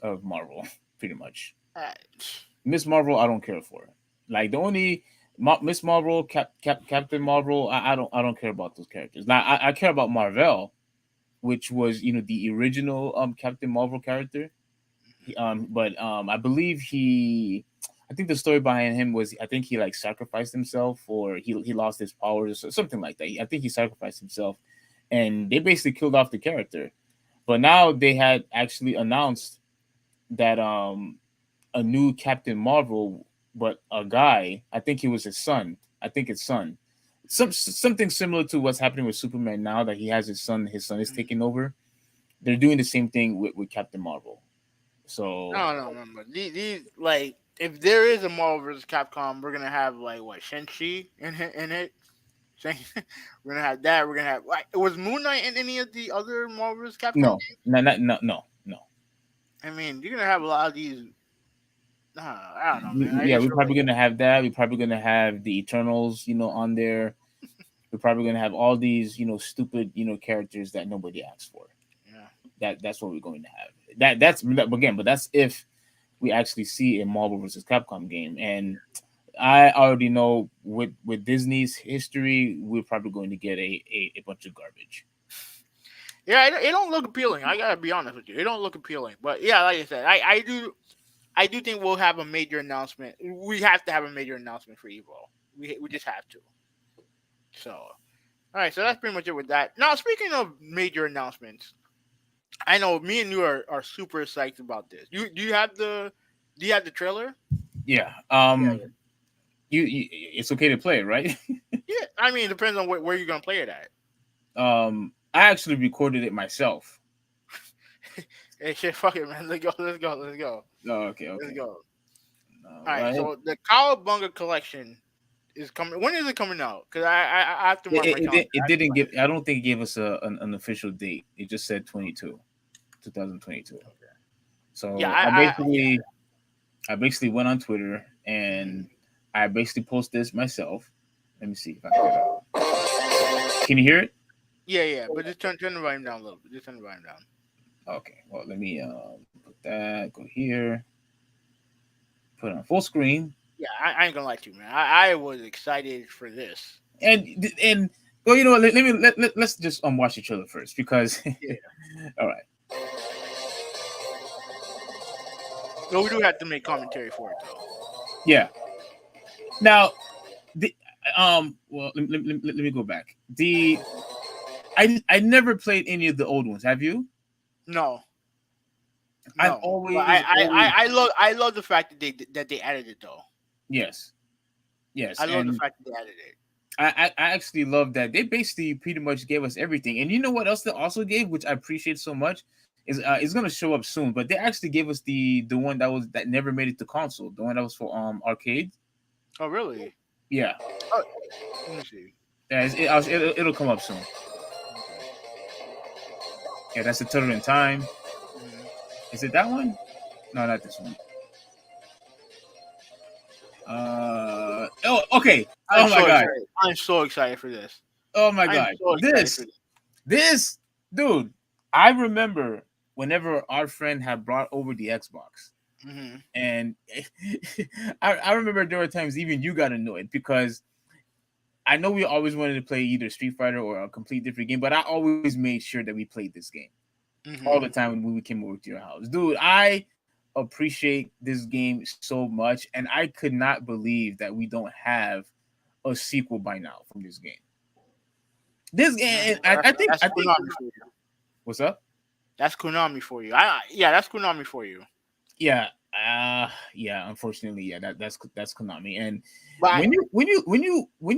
of Marvel, pretty much. of. Miss Marvel, I don't care for. Like the only Miss Marvel, Captain Marvel, I don't care about those characters. Now I care about Marvel, which was the original Captain Marvel character. But I believe I think the story behind him was I think he like sacrificed himself or he lost his powers or something like that. I think he sacrificed himself, and they basically killed off the character. But now they had actually announced that a new Captain Marvel, but a guy. I think he was his son. I think his son. Something similar to what's happening with Superman now that he has his son. His son is taking over. They're doing the same thing with Captain Marvel. So No, no, no, no. These like if there is a Marvel vs. Capcom, we're gonna have like what Shang-Chi in it. Shang- we're gonna have that. We're gonna have like was Moon Knight in any of the other Marvel vs. Capcom No, games? no. I mean, you're gonna have a lot of these. I don't know, man. I Yeah, just we're feel probably like gonna have that. We're probably gonna have the Eternals, on there. We're probably gonna have all these, stupid, characters that nobody asked for. yeah, That's what we're going to have. That's again, but that's if we actually see a Marvel versus Capcom game. And I already know with Disney's history, we're probably going to get a bunch of garbage. yeah. It don't look appealing. I gotta be honest with you. It don't look appealing. But yeah, like I said, I do think we'll have a major announcement. We have to have a major announcement for Evo. We just have to. So all right, so that's pretty much it with that. Now speaking of major announcements, I know me and you are super psyched about this. Do you have the trailer? Yeah. Yeah, It's okay to play, right? yeah. I mean, it depends on where you're gonna play it at. I actually recorded it myself. Hey, shit, fuck it, man. Let's go. Let's go. Let's go. Oh, Let's okay. go. All All right. right. So the Cowabunga collection is coming. When is it coming out? Because I have to It, mark my it, calendar. it, it I have to didn't plan give. I don't think it gave us an official date. It just said 2022. it. Okay. Yeah. So I basically went on Twitter Mhm. and I basically posted this myself. Let me see if I can you hear it? Yeah, yeah. But just turn the volume down a little bit. Just turn the volume down. Okay. Well, let me put that. Go here. Put it on full screen. Yeah, I ain't gonna lie to you, man. I was excited for this. And well, you know what? Let's just watch each other first because Yeah. all right. But we do have to make commentary for it though. Yeah. Now the well let me go back. I never played any of the old ones. Have you? No, I've no. But always I love the fact that they added it though. yes. Yes. I love the And fact that they added it. I actually love that they basically pretty much gave us everything. And you know what else they also gave, which I appreciate so much, is it's gonna show up soon. But they actually gave us the one that never made it to console, the one that was for arcade. Oh really? Yeah, Oh, let me see. yeah, it'll come up soon. Okay. Yeah, that's the Turtle in Time. Mhm. Is it that one? No, not this one. Oh, okay. I'm Oh my so god. excited. I'm so excited for this. Oh my I'm god. so excited for this. This dude. I remember whenever our friend had brought over the Xbox. Hmm. And I remember there were times even you got annoyed because I know we always wanted to play either Street Fighter or a complete different game, but I always made sure that we played this game all Hmm. the time when we came over to your house. Dude, I appreciate this game so much, and I could not believe that we don't have a sequel by now from this game. This game, I That's think. Konami for you. What's up? That's Konami for you. Yeah, that's Konami for you. Yeah, yeah. Unfortunately, yeah. That's Konami. And But I, when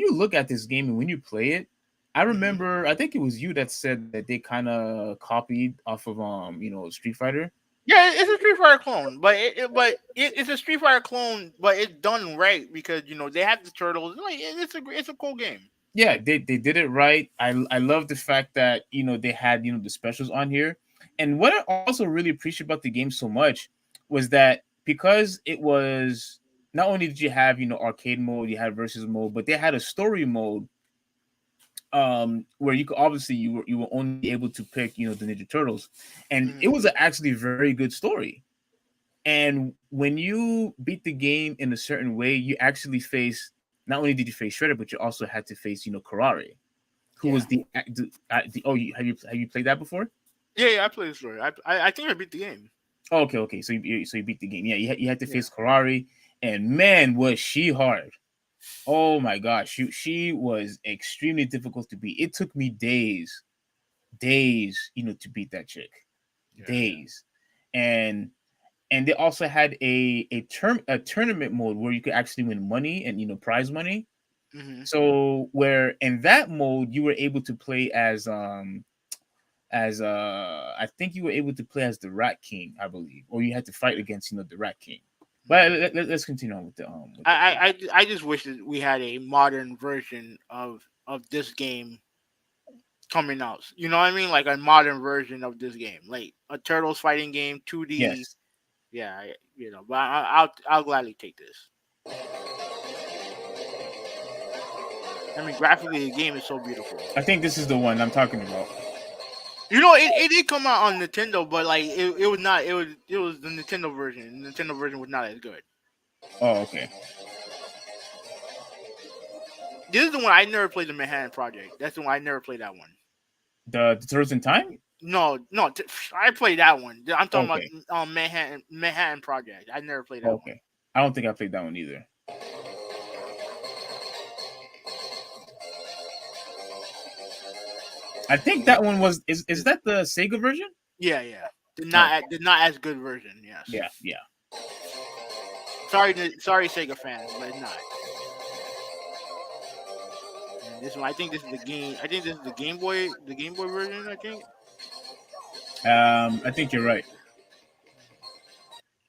you look at this game and when you play it, I mhm. remember I think it was you that said that they kind of copied off of Street Fighter. Yeah, it's a Street Fighter clone, it's a Street Fighter clone, but it's done right because they have the turtles. Like it's a cool game. Yeah, they did it right. I love the fact that they had the specials on here. And what I also really appreciate about the game so much was that because it was not only did you have arcade mode, you had versus mode, but they had a story mode where you could obviously you were only able to pick the Ninja Turtles, and it Hmm. was actually a very good story. And when you beat the game in a certain way, you actually face not only did you face Shredder, but you also had to face Karare, who Yeah, was oh, have you played that before? yeah. I played the story. I think I beat the game. Oh, okay. So you beat the game. Yeah, you had to Yeah. face Karare, and man, was she hard. Oh my gosh, she was extremely difficult to beat. It took me days, to beat that chick. Yeah, yeah. Days. And they also had a tournament mode where you could actually win money and prize money. Hmm. So where in that mode you were able to play as I think you were able to play as the Rat King, I believe, or you had to fight against the Rat King. But let's continue on with the plot. I just wish that we had a modern version of this game coming out. You know what I mean? Like a modern version of this game, like a Turtles fighting game, 2D. Yes, Yeah, but I'll gladly take this. I mean, graphically, the game is so beautiful. I think this is the one I'm talking about. It did come out on Nintendo, but like it was not. It was the Nintendo version. The Nintendo version was not as good. Oh, okay. This is the one I never played, the Manhattan Project. That's the one I never played that one. The Turtles in Time. No, no, I played that one. I'm talking Okay. about Manhattan Project. I never played that one. Okay. I don't think I played that one either. I think that one is that the Sega version? Yeah, yeah. Did not as good version. Yes. Yeah, yeah. Sorry, Sega fans, but it's not. And this one, I think this is the game. I think this is the Game Boy version. I think. I think you're right.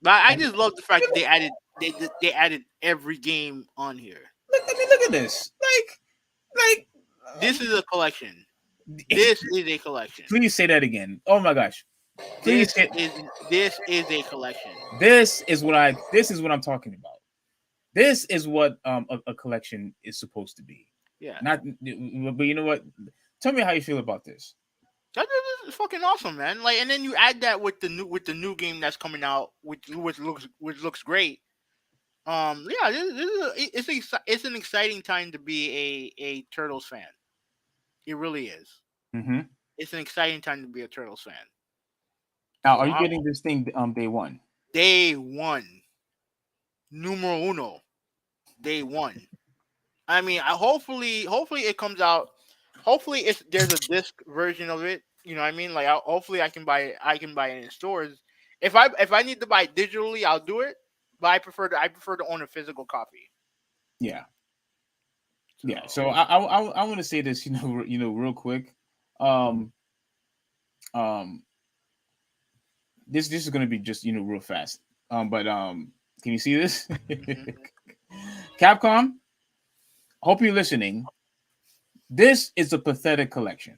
But I just love the fact that they added every game on here. Look at this. Like. This is a collection. This is a collection. Please say that again. Oh my gosh. This is a collection. This is what I'm talking about. This is what a collection is supposed to be. Yeah. But you know what? Tell me how you feel about this. This is fucking awesome, man. Like, and then you add that with the new game that's coming out, which looks great. Yeah, it's an exciting time to be a Turtles fan. It really is. Mm-hmm. It's an exciting time to be a Turtles fan. Now, are you getting this thing day one? Day one, numero uno, day one. I mean, hopefully it comes out. Hopefully, there's a disc version of it. You know what I mean? Like, hopefully I can buy it in stores. If I need to buy it digitally, I'll do it. But I prefer to own a physical copy. Yeah. Yeah. So I want to say this, real quick. This is going to be just real fast. But can you see this? Capcom, hope you're listening. This is a pathetic collection.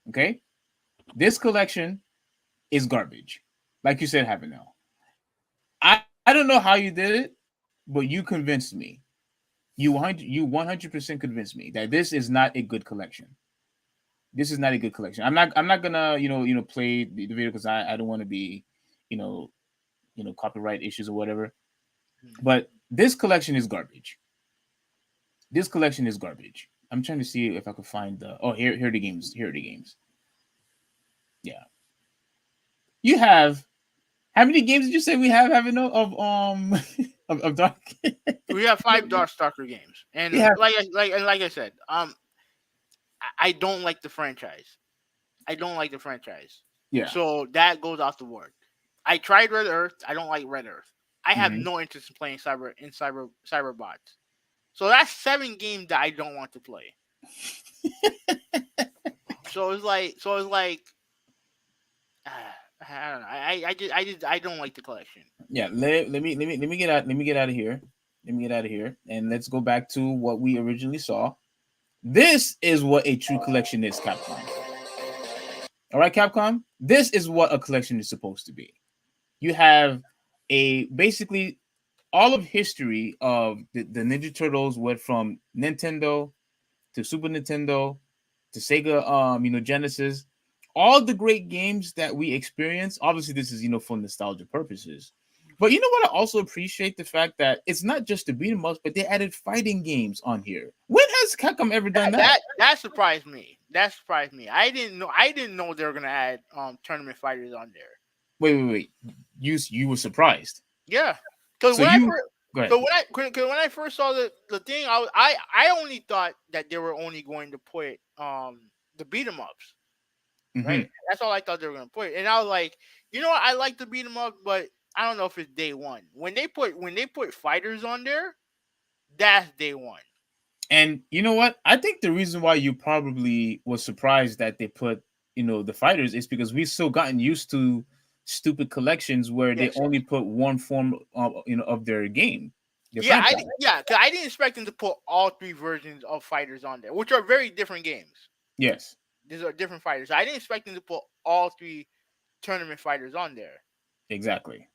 Okay? This collection is garbage. Like you said, Habanel. I don't know how you did it, but you convinced me. You 100% convinced me that this is not a good collection. This is not a good collection. I'm not gonna play the video because I don't want to be copyright issues or whatever. But this collection is garbage. This collection is garbage. I'm trying to see if I could find here are the games. Here are the games. Yeah. You have how many games did you say we have of Dark? We have 5 Darkstalker games, and like I said, I don't like the franchise. Yeah. So that goes off the board. I tried Red Earth. I don't like Red Earth. I have no interest in playing Cyberbots. So that's 7 games that I don't want to play. So it's like I don't know. I don't like the collection. Yeah, let me get out of here. And let's go back to what we originally saw. This is what a true collection is, Capcom. All right, Capcom. This is what a collection is supposed to be. You have basically all of history of the Ninja Turtles went from Nintendo to Super Nintendo to Sega, Genesis. All the great games that we experience. Obviously, this is for nostalgia purposes. But you know what? I also appreciate the fact that it's not just the beat 'em ups, but they added fighting games on here. When has Capcom ever done that? That surprised me. I didn't know they were gonna add tournament fighters on there. Wait. You were surprised? Yeah, because when I first saw the thing, I only thought that they were only going to put the beat 'em ups. Right, that's all I thought they were gonna put, and I was like, what? I like to beat them up, but I don't know if it's day one. When they put fighters on there, that's day one. And you know what? I think the reason why you probably was surprised that they put the fighters is because we've still gotten used to stupid collections where they Yes, only yes. put one form of, of their game, their Yeah, franchise. yeah, 'cause I didn't expect them to put all three versions of fighters on there, which are very different games. Yes, These are different fighters. I didn't expect them to put all three tournament fighters on there. exactly,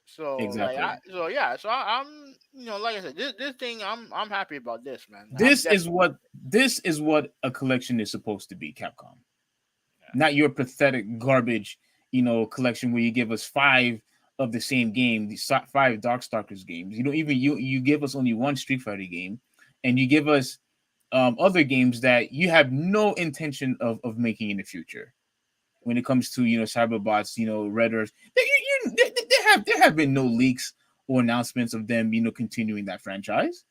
So like, exactly. I'm like I said, this thing I'm happy about this, man. I'm This is definitely what this is what a collection is supposed to be, Capcom. Not your pathetic garbage, collection where you give us five of the same game, five Darkstalkers games. You don't even you give us only one Street Fighter game, and you give us other games that you have no intention of making in the future. When it comes to Cyberbots, Red Earth, there have been no leaks or announcements of them continuing that franchise.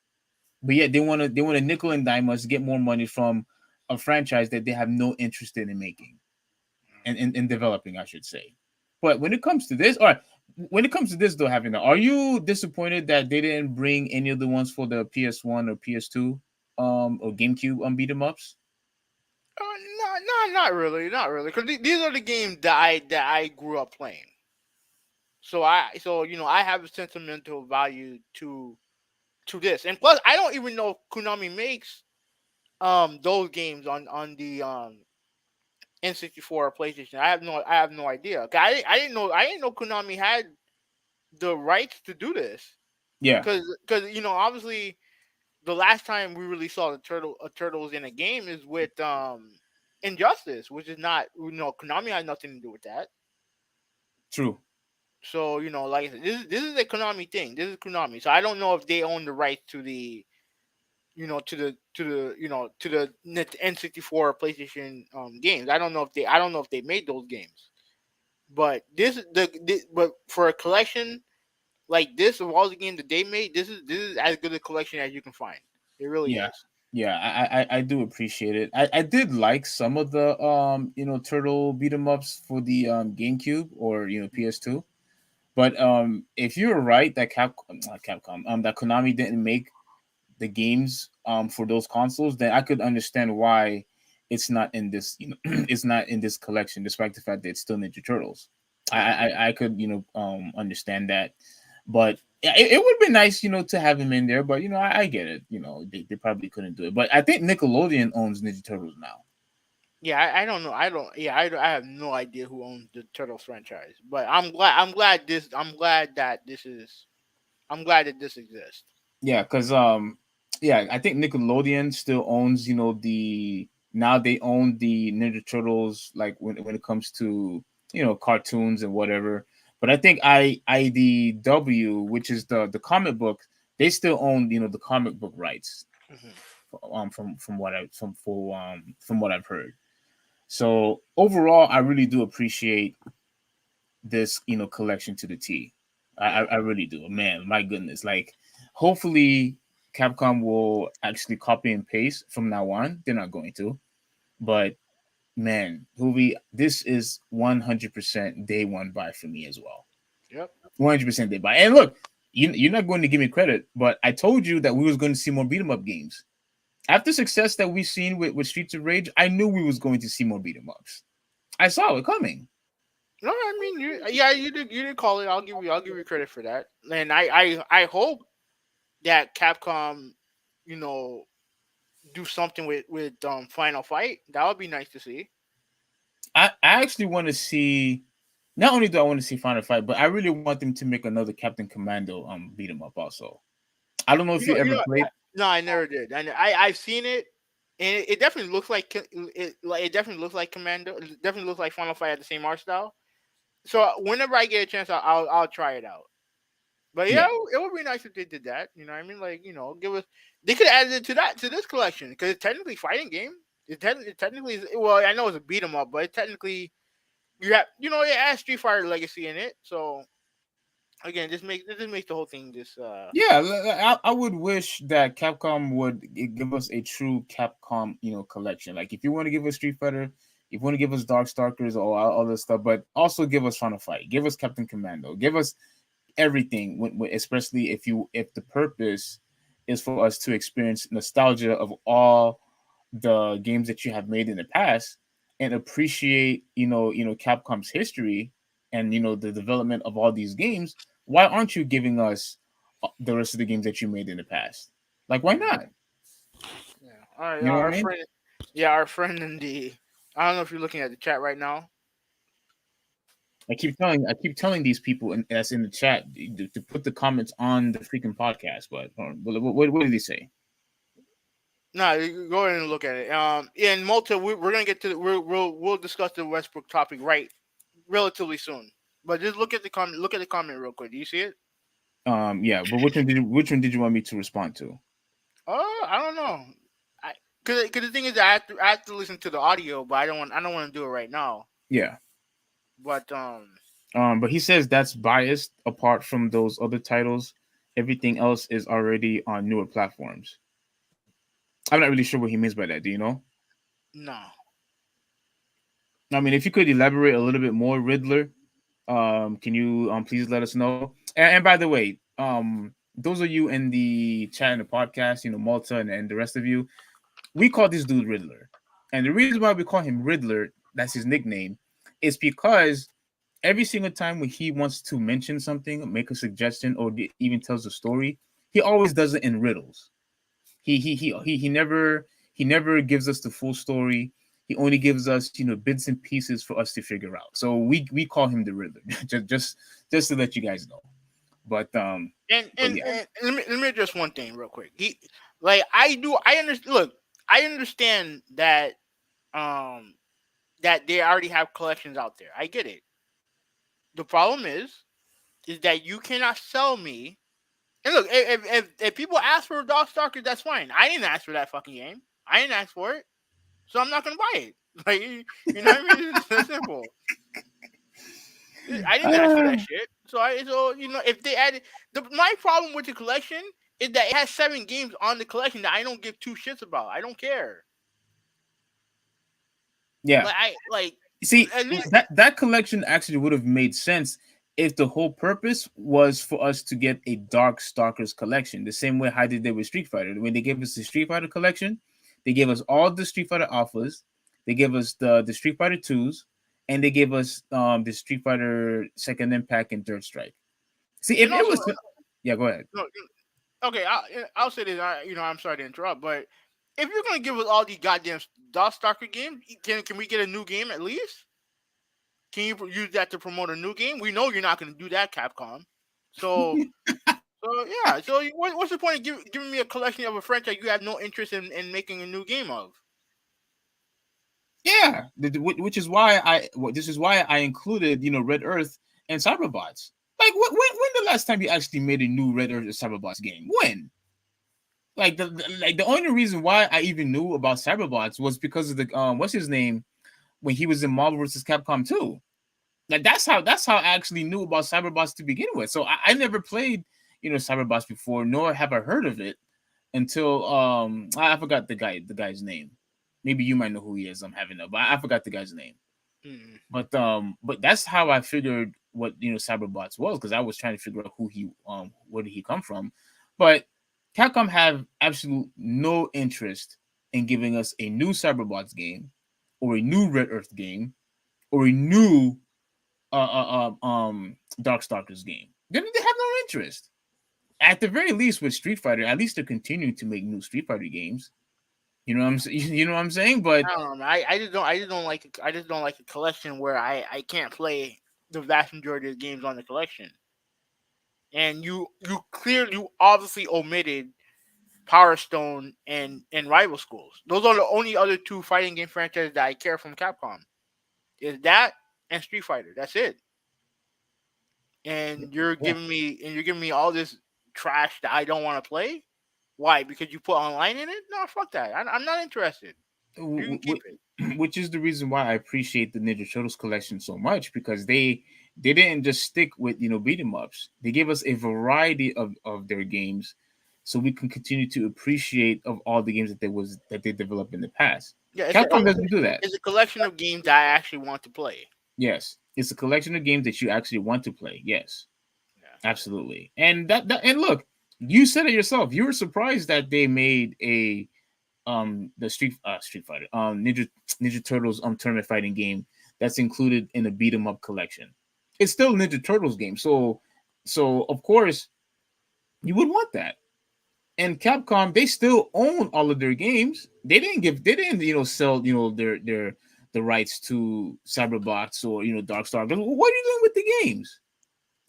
But yet they want to nickel and dime us to get more money from a franchise that they have no interest in making and in developing, I should say. But when it comes to this, all right, when it comes to this though, having that, are you disappointed that they didn't bring any of the ones for the PS1 or PS2 or GameCube beat 'em ups? not really, not really, because these are the games that I grew up playing. So I have a sentimental value to this, and plus I don't even know if Konami makes those games on the N64 or PlayStation. I have no idea. 'Cause I didn't know Konami had the rights to do this. Yeah, Because obviously the last time we really saw the turtles in a game is with Injustice, which is not, Konami had nothing to do with that. true. So like I said, this is a Konami thing. This is Konami. So I don't know if they own the rights to the to the N64 PlayStation games. I don't know if they made those games. But but for a collection like this of all the games that they made, this is as good a collection as you can find. It really Yeah, is. yeah, I do appreciate it. I did like some of the turtle beat 'em ups for the GameCube or PS2. But if you're right that Capcom that Konami didn't make the games for those consoles, then I could understand why it's not in this it's not in this collection, despite the fact that it's still Ninja Turtles. Yeah. I could understand that, but yeah, it would be nice to have him in there. But I get it. They probably couldn't do it. But I think Nickelodeon owns Ninja Turtles now. Yeah, I don't know. I don't. Yeah, I have no idea who owns the Turtles franchise. But I'm glad that this exists. Yeah, because yeah, I think Nickelodeon still owns the now they own the Ninja Turtles, like when it comes to cartoons and whatever. But I think IDW, which is the comic book, they still own the comic book rights. Hmm. From what I've heard. So overall, I really do appreciate this collection to the T. I, Yeah. I really do. Man, my goodness. Like, hopefully Capcom will actually copy and paste from now on. They're not going to, but man, Hoovy, this is 100% day one buy for me as well. Yep. 100% day buy. And look, you're not going to give me credit, but I told you that we was going to see more beat 'em up games. After success that we've seen with Streets of Rage, I knew we was going to see more beat 'em ups. I saw it coming. No, I mean you did call it. I'll give you credit for that. And I hope that Capcom, you know, do something with Final Fight. That would be nice to see. I actually want to see. Not only do I want to see Final Fight, but I really want them to make another Captain Commando beat 'em up also. I don't know if You you know, you ever know. played. No, I never did. And I've seen it, and it definitely looks like it definitely looks like Commando. It definitely looks like Final Fight had the same art style. So whenever I get a chance, I'll try it out. But yeah, Yeah, it would be nice if they did that. You know what I mean? Like, give us. They could add it to this collection because it's technically fighting game. It technically is, well, I know it's a beat 'em up, but it technically it has Street Fighter Legacy in it. So again, this makes the whole thing just yeah. I would wish that Capcom would give us a true Capcom collection. Like if you want to give us Street Fighter, if you want to give us Darkstalkers or all this stuff, but also give us Final Fight, give us Captain Commando, give us everything. Especially if the purpose is for us to experience nostalgia of all the games that you have made in the past and appreciate Capcom's history. and the development of all these games, why aren't you giving us the rest of the games that you made in the past? Like, why not? Yeah. All right. You know what I mean? Our friend in the. I don't know if you're looking at the chat right now. I keep telling these people that's in the chat to put the comments on the freaking podcast. But what did he say? No, you go ahead and look at it. In Malta, we're gonna get to we'll discuss the Westbrook topic right relatively soon. But just look at the comment. Look at the comment real quick. Do you see it? Yeah, but which one did you want me to respond to? I don't know. I Cause the thing is, I have to listen to the audio, but I don't want to do it right now. Yeah. But But he says that's biased. Apart from those other titles, everything else is already on newer platforms. I'm not really sure what he means by that. Do you know? no. I mean, if you could elaborate a little bit more, Riddler, can you please let us know? And by the way, those of you in the chat and the podcast, Malta and the rest of you, we call this dude Riddler. And the reason why we call him Riddler, that's his nickname, is because every single time when he wants to mention something, make a suggestion, or even tells a story, he always does it in riddles. He never gives us the full story. He only gives us bits and pieces for us to figure out. So we call him the Riddler, just to let you guys know. But And but and, yeah, and let me address one thing real quick. I understand. Look, I understand um that they already have collections out there. I get it. The problem is that you cannot sell me. And look, if people ask for Darkstalkers, that's fine. I didn't ask for that fucking game. I didn't ask for it, so I'm not gonna buy it. Like you know what I mean? It's that simple. I didn't ask for that shit. So if they added my problem with the collection is that it has 7 games on the collection that I don't give two shits about. I don't care. yeah. Like I like See, at least that collection actually would have made sense if the whole purpose was for us to get a Dark Stalkers collection, the same way how they did with Street Fighter. When they gave us the Street Fighter collection, they gave us all the Street Fighter alphas, they gave us the Street Fighter twos, and they gave us the Street Fighter Second Impact and Third Strike. See, if and it also was, yeah, go ahead. no, okay. I'll say this. I'm sorry to interrupt, but if you're gonna give us all these goddamn Darkstalker games, can we get a new game at least? Can you use that to promote a new game? We know you're not gonna do that, Capcom. So yeah. So what's the point of giving me a collection of a franchise you have no interest in making a new game of? Yeah, which is why this is why I included Red Earth and Cyberbots. Like, when the last time you actually made a new Red Earth or Cyberbots game? When? Like the only reason why I even knew about Cyberbots was because of the what's his name when he was in Marvel vs. Capcom 2. Like, that's how I actually knew about Cyberbots to begin with. So I never played Cyberbots before, nor have I heard of it until I forgot the guy's name. Maybe you might know who he is. I'm having up, but I forgot the guy's name. Hmm. But that's how I figured what Cyberbots was, because I was trying to figure out where did he come from. But Capcom have absolute no interest in giving us a new Cyberbots game, or a new Red Earth game, or a new Darkstalkers game. They have no interest. At the very least, with Street Fighter, at least they're continuing to make new Street Fighter games. You know what I'm saying? You know what I'm saying? But I don't know. I just don't like a collection where I can't play the vast majority of the games on the collection. And you obviously omitted Power Stone and Rival Schools. Those are the only other two fighting game franchises that I care from Capcom. Is that and Street Fighter. That's it. And yeah, you're giving me all this trash that I don't want to play. Why? Because you put online in it? No, fuck that. I'm not interested. You can keep it. which is the reason why I appreciate the Ninja Turtles collection so much, because they didn't just stick with beat 'em ups. They gave us a variety of their games, so we can continue to appreciate of all the games that they developed in the past. Yeah, Capcom doesn't do that. it's a collection of games that I actually want to play. Yes, it's a collection of games that you actually want to play. Yes, Yeah. absolutely. And look, you said it yourself. You were surprised that they made a the Street Fighter Ninja Turtles tournament fighting game that's included in a beat 'em up collection. it's still Ninja Turtles game. So of course you would want that. And Capcom, they still own all of their games. They didn't sell their the rights to Cyberbots or Darkstar. What are you doing with the games?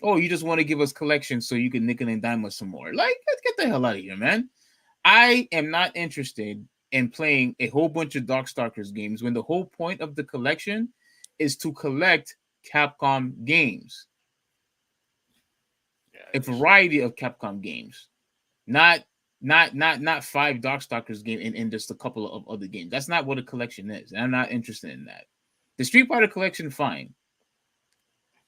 Oh, you just want to give us collections so you can nickel and dime us some more. Like, let's get the hell out of here, man. I am not interested in playing a whole bunch of Darkstalkers games when the whole point of the collection is to collect Capcom games, Yeah, a just variety of Capcom games, not not five Darkstalkers game and just a couple of other games. That's not what a collection is. And I'm not interested in that. The Street Fighter collection, fine,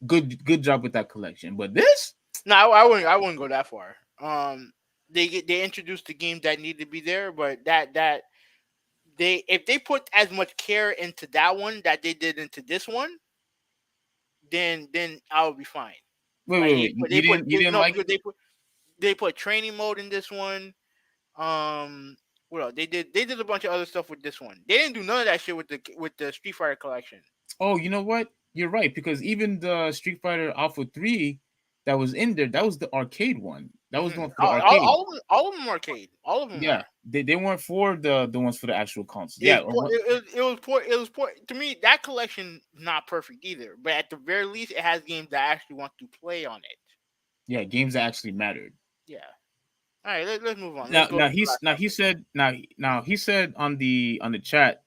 good job with that collection. But this, no, I wouldn't go that far. They introduced the games that need to be there, but that they if they put as much care into that one that they did into this one, then I would be fine. Like wait, you didn't no, like because they put training mode in this one. What else? They did a bunch of other stuff with this one. They didn't do none of that shit with the Street Fighter collection. Oh, you know what? You're right, because even the Street Fighter Alpha 3 that was in there, that was the arcade one. That was the one for the All, all, arcade. all of them, all of them arcade. All of them Yeah, are. they weren't for the ones for the actual consoles. Yeah, It's poor, it was poor. To me, that collection not perfect either. But at the very least, it has games that I actually want to play on it. yeah, games that actually mattered. Yeah. All right, let's move on. Let's Now go to the last now he topic. said now he said on the chat,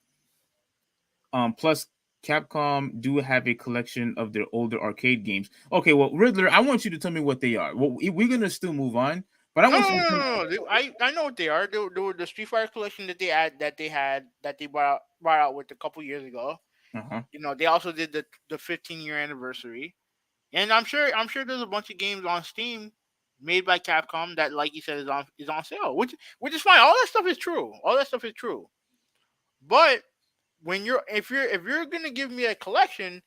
plus Capcom do have a collection of their older arcade games. Okay, well, Riddler, I want you to tell me what they are. Well, we're gonna still move on, but I No, want no, you to no, tell me. no, no. I know what they are. They were the Street Fighter collection that they brought out with a couple years ago. Uh-huh. They also did the 15-year anniversary, and I'm sure there's a bunch of games on Steam made by Capcom that, like you said, is on sale, which is fine. All that stuff is true. All that stuff is true. But if you're gonna give me a collection,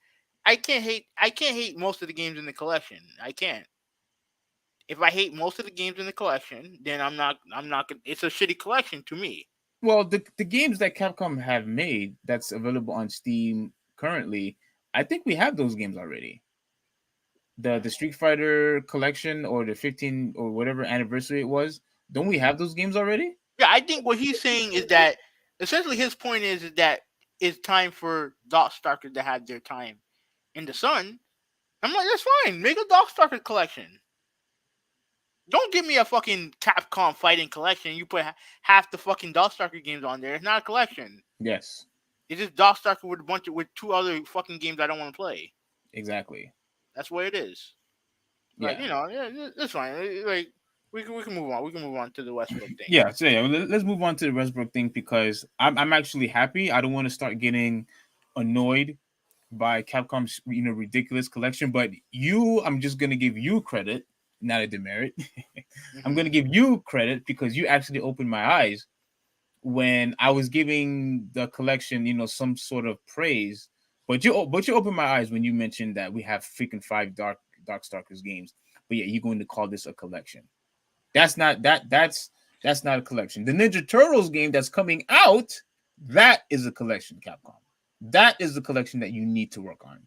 I can't hate most of the games in the collection. I can't. If I hate most of the games in the collection, then I'm not gonna. It's a shitty collection to me. Well, the games that Capcom have made that's available on Steam currently, I think we have those games already. The Street Fighter collection or the 15 or whatever anniversary it was, don't we have those games already? Yeah, I think what he's saying is that essentially his point is that it's time for Darkstalkers to have their time in the sun. I'm like, that's fine. Make a Darkstalker collection. Don't give me a fucking Capcom fighting collection. You put half the fucking Darkstalker games on there. It's not a collection. Yes, It's just Darkstalker with two other fucking games I don't want to play. exactly. That's what it is. Like Yeah. yeah, that's fine. Like we can move on. We can move on to the Westbrook thing. Yeah, so yeah, let's move on to the Westbrook thing because I'm actually happy. I don't want to start getting annoyed by Capcom's ridiculous collection, but I'm just gonna give you credit, not a demerit. I'm Hmm. gonna give you credit because you actually opened my eyes when I was giving the collection, some sort of praise. But you opened my eyes when you mentioned that we have freaking five Darkstalkers games. But yeah, you're going to call this a collection. That's not a collection. The Ninja Turtles game that's coming out, that is a collection, Capcom. That is the collection that you need to work on.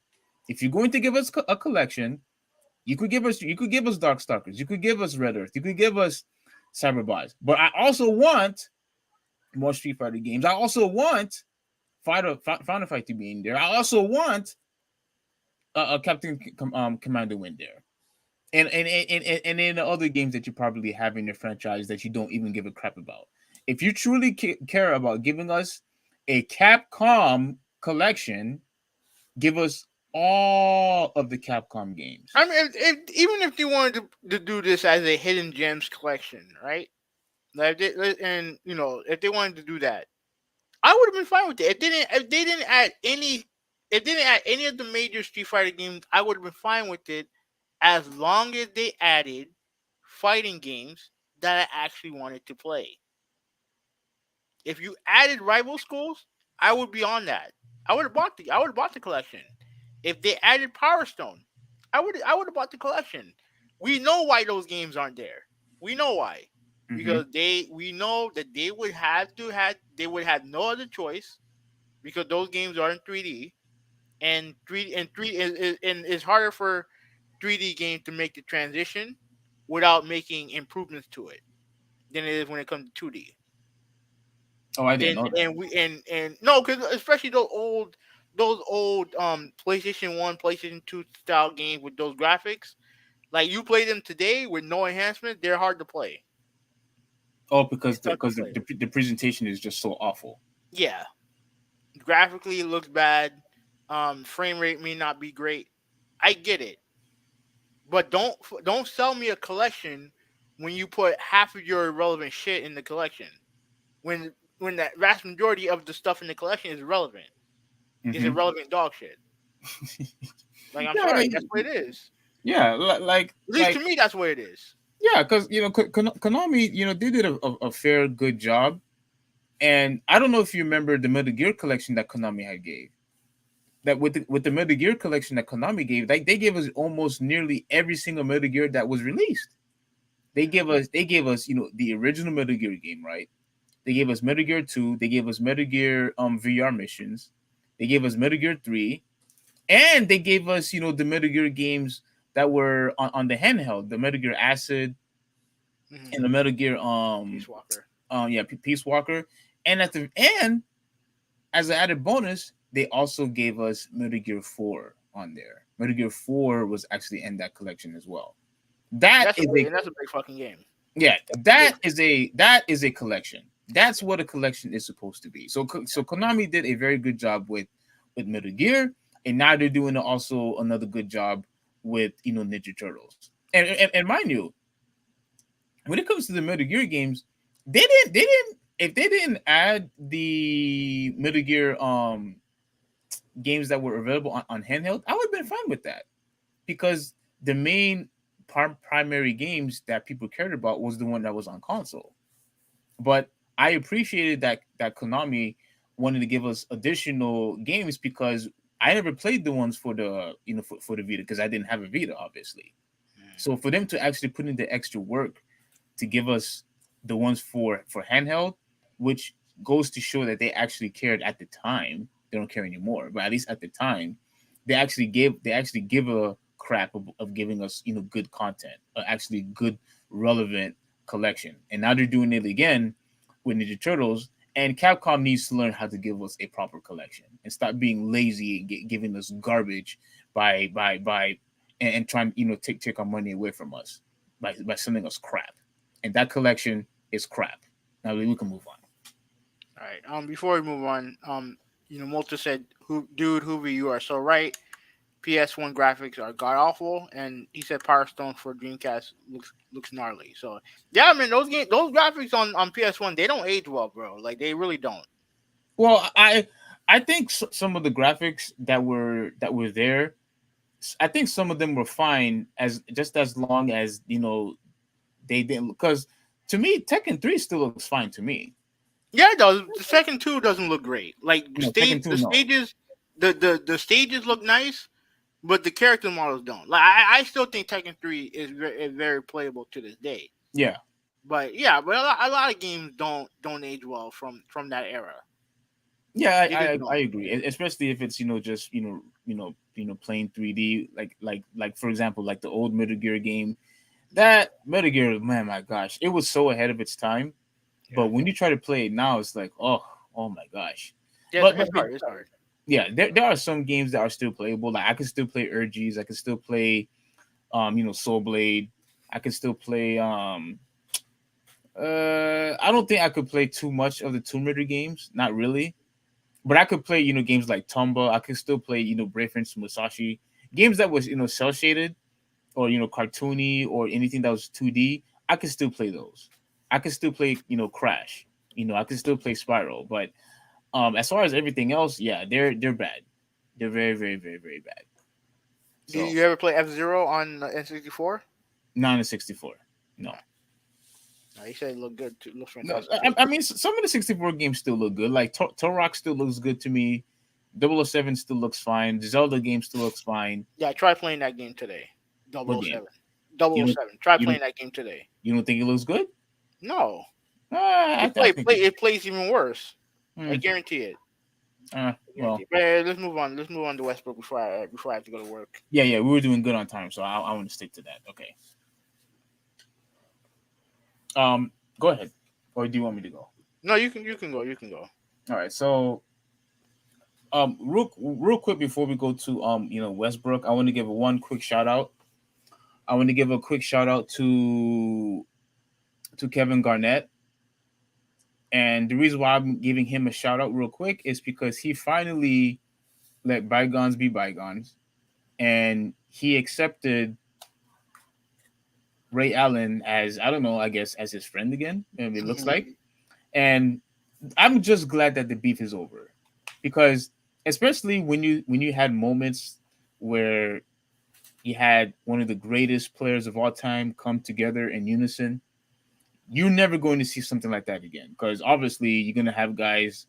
If you're going to give us a collection, you could give us Darkstalkers, you could give us Red Earth, you could give us Cyberbots. But I also want more Street Fighter games. I also want Final Fight to be in there. I also want a Captain Commander win there. And in the other games that you probably have in your franchise that you don't even give a crap about. If you truly care about giving us a Capcom collection, give us all of the Capcom games. I mean, even if they wanted to do this as a hidden gems collection, right? Like and if they wanted to do that, I would have been fine with it. If they didn't add any of the major Street Fighter games, I would have been fine with it as long as they added fighting games that I actually wanted to play. If you added rival schools, I would be on that. I would have bought the collection. If they added Power Stone, I would have bought the collection. We know why those games aren't there. We know why. Mm-hmm. Because we know that they would have no other choice because those games are in 3D. and and it's harder for 3D games to make the transition without making improvements to it than it is when it comes to 2D. Oh, I didn't Then know that. and no, because especially those old PlayStation 1, PlayStation 2 style games with those graphics, like you play them today with no enhancement, they're hard to play. Oh, It's tough to play. the presentation is just so awful. Yeah, graphically it looks bad. Frame rate may not be great. I get it, but don't sell me a collection when you put half of your irrelevant shit in the collection. When the vast majority of the stuff in the collection is relevant, is Hmm. irrelevant dog shit. Like I'm Yeah, sorry, that's what it is. yeah, At least to me, that's what it is. yeah, because Konami, they did a fair good job, and I don't know if you remember the Metal Gear collection that Konami had gave. That with the Metal Gear collection that Konami gave, like they gave us almost nearly every single Metal Gear that was released. They gave us the original Metal Gear game, right? They gave us Metal Gear 2, they gave us Metal Gear VR missions, they gave us Metal Gear 3, and they gave us the Metal Gear games that were on the handheld, the Metal Gear Acid Mm-hmm. and the Metal Gear Peace Walker. Peace Walker. And at the end, as an added bonus, they also gave us Metal Gear 4 on there. Metal Gear 4 was actually in that collection as well. That is a And that's a big fucking game. Yeah, Big. that is a collection. That's what a collection is supposed to be. So Konami did a very good job with Metal Gear, and now they're doing also another good job with Ninja Turtles. And mind you, when it comes to the Metal Gear games, they didn't if they didn't add the Metal Gear games that were available on handheld, I would have been fine with that because the main primary games that people cared about was the one that was on console. But I appreciated that Konami wanted to give us additional games because I never played the ones for the for the Vita because I didn't have a Vita, obviously. So for them to actually put in the extra work to give us the ones for handheld, which goes to show that they actually cared at the time. They don't care anymore, but at least at the time, they actually give a crap of giving us good content, actually good relevant collection. And now they're doing it again with Ninja Turtles. And Capcom needs to learn how to give us a proper collection and stop being lazy and giving us garbage by and trying take our money away from us by sending us crap. And that collection is crap. Now we can move on. All right. Before we move on, Molter said, "Who, dude, Hoovy, you are so right. PS1 graphics are god awful," and he said Power Stone for Dreamcast looks gnarly. So yeah, I mean those graphics on PS1 they don't age well, bro. Like they really don't. Well, I think some of the graphics that were there, I think some of them were fine as long as they didn't, because to me Tekken 3 still looks fine to me. Yeah, it does. The second two doesn't look great. Like Tekken 2 the no. stages, the stages look nice, but the character models don't. Like I still think Tekken 3 is very playable to this day. Yeah. But yeah, but a lot of games don't age well from that era. Yeah, They just I don't. agree, especially if it's just plain 3D, like for example, like the old Metal Gear game. That Metal Gear, man, my gosh, it was so ahead of its time. Yeah, But when you try to play it now, it's like, oh my gosh. yeah, But it's hard. It's hard. yeah, there are some games that are still playable. Like I can still play Urges, I can still play Soul Blade, I can still play I don't think I could play too much of the Tomb Raider games, not really. But I could play, games like Tomba. I could still play, Brave Prince Musashi. Games that was, cell shaded or, cartoony or anything that was 2D. I could still play those. I could still play, Crash. I could still play Spiral. But as far as everything else, yeah, they're bad. They're very, very, very, very bad. Did So you ever play F-Zero on N64? not in 64. No. No, he said it looked good too. Looks No, fantastic I, too. I mean, some of the 64 games still look good. Like Turok still looks good to me. 007 still looks fine. The Zelda game still looks fine. Yeah, try playing that game today. What game? 007. Double You O don't Seven. Try you don't playing that game today. you don't think it looks good? No, I think it plays even worse. I hmm, guarantee it. Yeah, Well, but let's move on. Let's move on to Westbrook before I have to go to work. yeah, we were doing good on time, so I want to stick to that. Okay. Go ahead, or do you want me to go? No, you can go. You can go. All right. So, real quick before we go to Westbrook, I want to give one quick shout out. I want to give a quick shout out to Kevin Garnett. And the reason why I'm giving him a shout out real quick is because he finally let bygones be bygones, and he accepted Ray Allen as, I don't know, I guess as his friend again. It looks like, and I'm just glad that the beef is over, because especially when you had moments where you had one of the greatest players of all time come together in unison, you're never going to see something like that again. Because obviously you're going to have guys,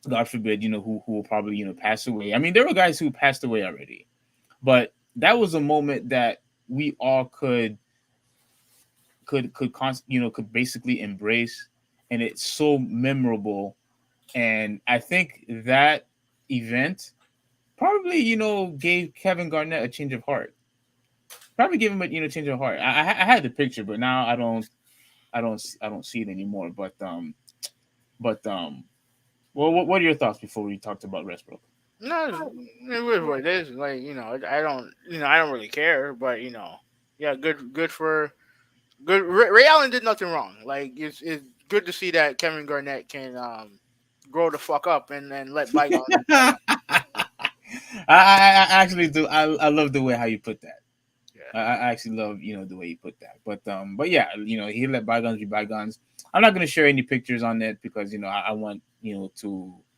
God forbid, who will probably pass away. I mean, there were guys who passed away already, but that was a moment that we all could basically embrace, and it's so memorable. And I think that event probably gave Kevin Garnett a change of heart. Probably gave him a change of heart. I had the picture, but now I don't see it anymore. But well, what are your thoughts before we talked about Westbrook? No, it is what it is. Like I don't really care. But yeah, good for good. Ray Allen did nothing wrong. Like it's good to see that Kevin Garnett can grow the fuck up and let bygones be bygones. I actually do. I love the way how you put that. Yeah. I actually love the way you put that. But yeah, he let bygones be bygones. I'm not gonna share any pictures on that because I want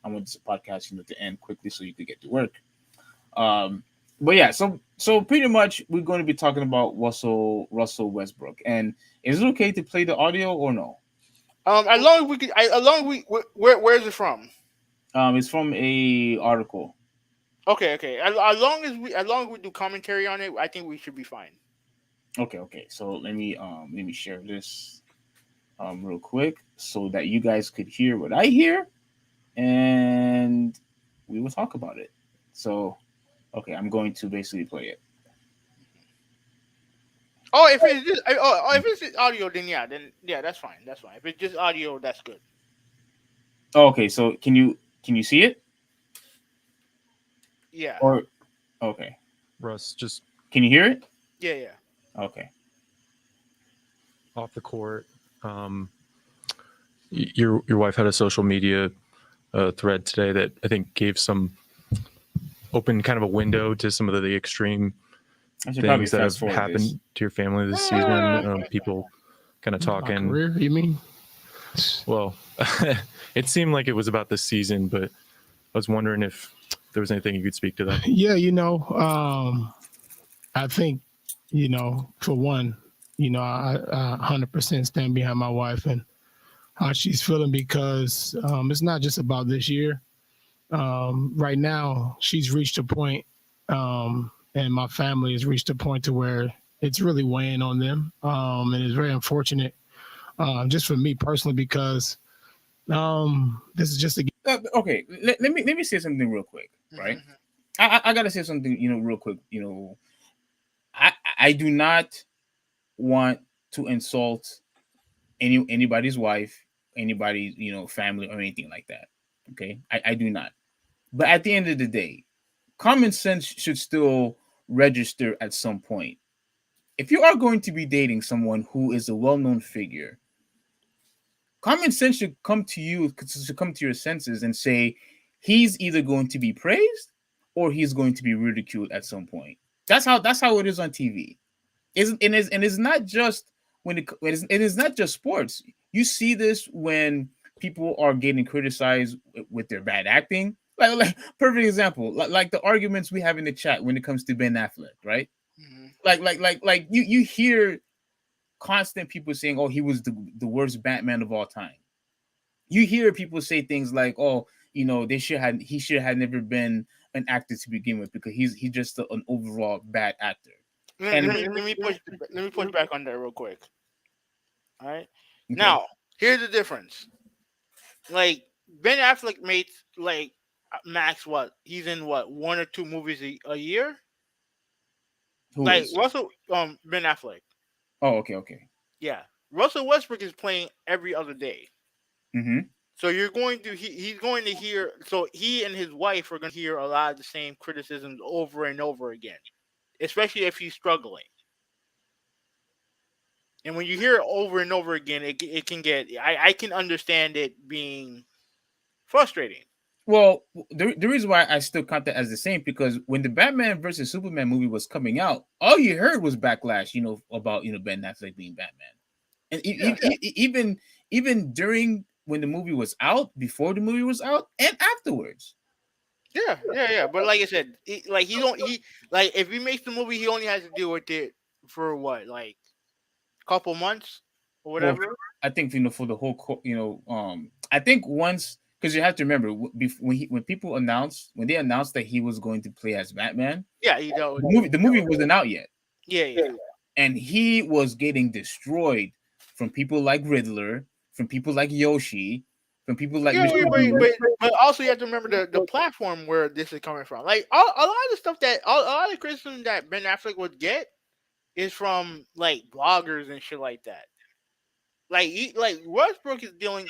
I want this podcast to end quickly so you could get to work. Um, but yeah, so pretty much we're going to be talking about Russell Westbrook. And is it okay to play the audio or no? As long as we could, as long as where is it from? It's from a article. Okay. As long as we do commentary on it, I think we should be fine. Okay. So let me share this real quick so that you guys could hear what I hear, and we will talk about it. So okay, I'm going to basically play it. Oh, if it's just if it's just audio, then yeah, that's fine. That's fine. If it's just audio, that's good. Okay, so can you see it? Yeah. Or okay, Russ, just can you hear it? Yeah. Okay. off the court. Your wife had a social media thread today that I think gave some open kind of a window to some of the extreme I should probably things that have fast forward happened this. to your family this season. People kind of My talking. career, you mean? Well, it seemed like it was about this season, but I was wondering if there was anything you could speak to that. Yeah, I think, for one, I 100% stand behind my wife and how she's feeling because it's not just about this year. Right now, she's reached a point, and my family has reached a point to where it's really weighing on them, and it's very unfortunate, just for me personally, because this is just a Okay, let me say something real quick, right? Mhm. I gotta say something, real quick. I do not want to insult anybody's wife, anybody's family or anything like that. Okay, I do not. But at the end of the day, common sense should still register at some point. If you are going to be dating someone who is a well-known figure, common sense should come to your senses and say he's either going to be praised or he's going to be ridiculed at some point. That's how it is on TV. And it's not just it is not just sports. You see this when people are getting criticized with their bad acting. Like perfect example, like the arguments we have in the chat when it comes to Ben Affleck, right? Mhm. Like you hear constant people saying, "Oh, he was the worst Batman of all time." You hear people say things like, "Oh, he should have never been an actor to begin with because he's just an overall bad actor." Let, And let me let me push let me push back on that real quick. All right. okay, Now, here's the difference. Like Ben Affleck makes like max what? He's in what, one or two movies a year? Who Like is? Russell Ben Affleck. Oh, okay. Yeah. Russell Westbrook is playing every other day. Mm-hmm. So you're going to he's going to hear, so he and his wife are going to hear a lot of the same criticisms over and over again, especially if he's struggling. And when you hear it over and over again, it can get, I can understand it being frustrating. Well, the reason why I still count that as the same, because when the Batman versus Superman movie was coming out, all you heard was backlash, about Ben Affleck being Batman, and even during when the movie was out, before the movie was out, and afterwards. Yeah. But like I said, like he like if he makes the movie, he only has to deal with it for what, like a couple months or Well, whatever. I think for the whole, I think once, because you have to remember when they announced that he was going to play as Batman, Yeah, you know. the movie wasn't out yet, Yeah. and he was getting destroyed from people like Riddler, from people like Yoshi, from people like Yeah, Mr. but also you have to remember the platform where this is coming from. Like a lot of the stuff a lot of the criticism that Ben Affleck would get is from like bloggers and shit like that. Like Westbrook is dealing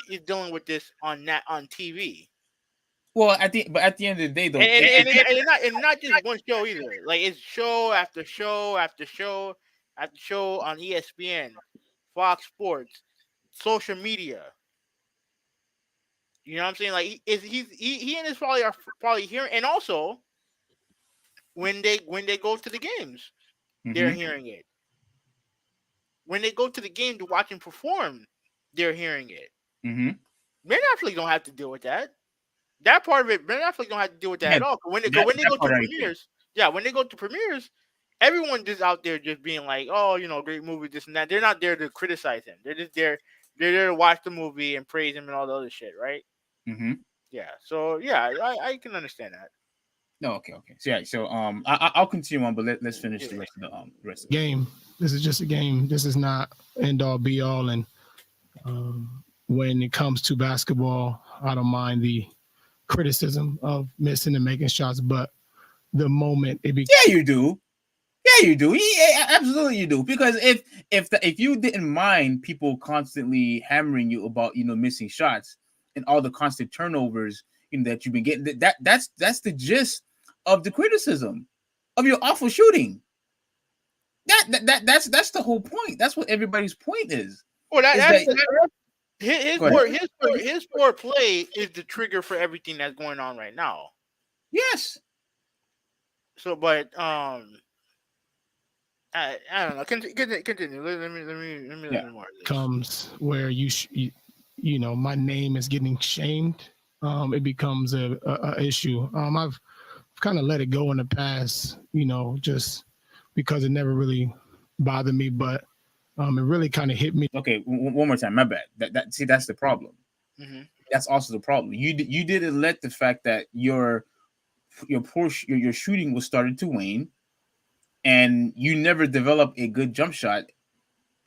with this on TV. Well, at the end of the day, though, And not just one show either. Like it's show after show after show after show on ESPN, Fox Sports, social media. You know what I'm saying? Like he and his probably are probably hearing, and also when they go to the games, they're Mhm. hearing it. When they go to the game to watch him perform, they're hearing it. Mhm. Ben Affleck don't have to deal with that. That part of it, Ben Affleck don't have to deal with that Yeah, at all. When they that go to part I agree. premieres, when they go to premieres, everyone just out there just being like, oh, great movie, this and that. They're not there to criticize him. They're just there. They're there to watch the movie and praise him and all the other shit, right? Mhm. Yeah. So yeah, I can understand that. No, okay. So I'll continue on, but let's finish the rest of the Game. This is just a game. This is not end all be all. And when it comes to basketball, I don't mind the criticism of missing and making shots, but the moment it becomes, Yeah, you do. Yeah, you do. Yeah, absolutely, you do. Because if you didn't mind people constantly hammering you about missing shots and all the constant turnovers that you've been getting, that's the gist of the criticism of your awful shooting. That's the whole point. That's what everybody's point is. Well, Is his poor play is the trigger for everything that's going on right now. Yes. So, but I don't know. Continue. Let me listen more. Comes where my name is getting shamed, it becomes a issue. I've kind of let it go in the past, just because it never really bothered me, but it really kind of hit me. Okay, one more time. My bad. That's the problem. Mm-hmm. That's also the problem. You didn't let the fact that your shooting was starting to wane, and you never developed a good jump shot,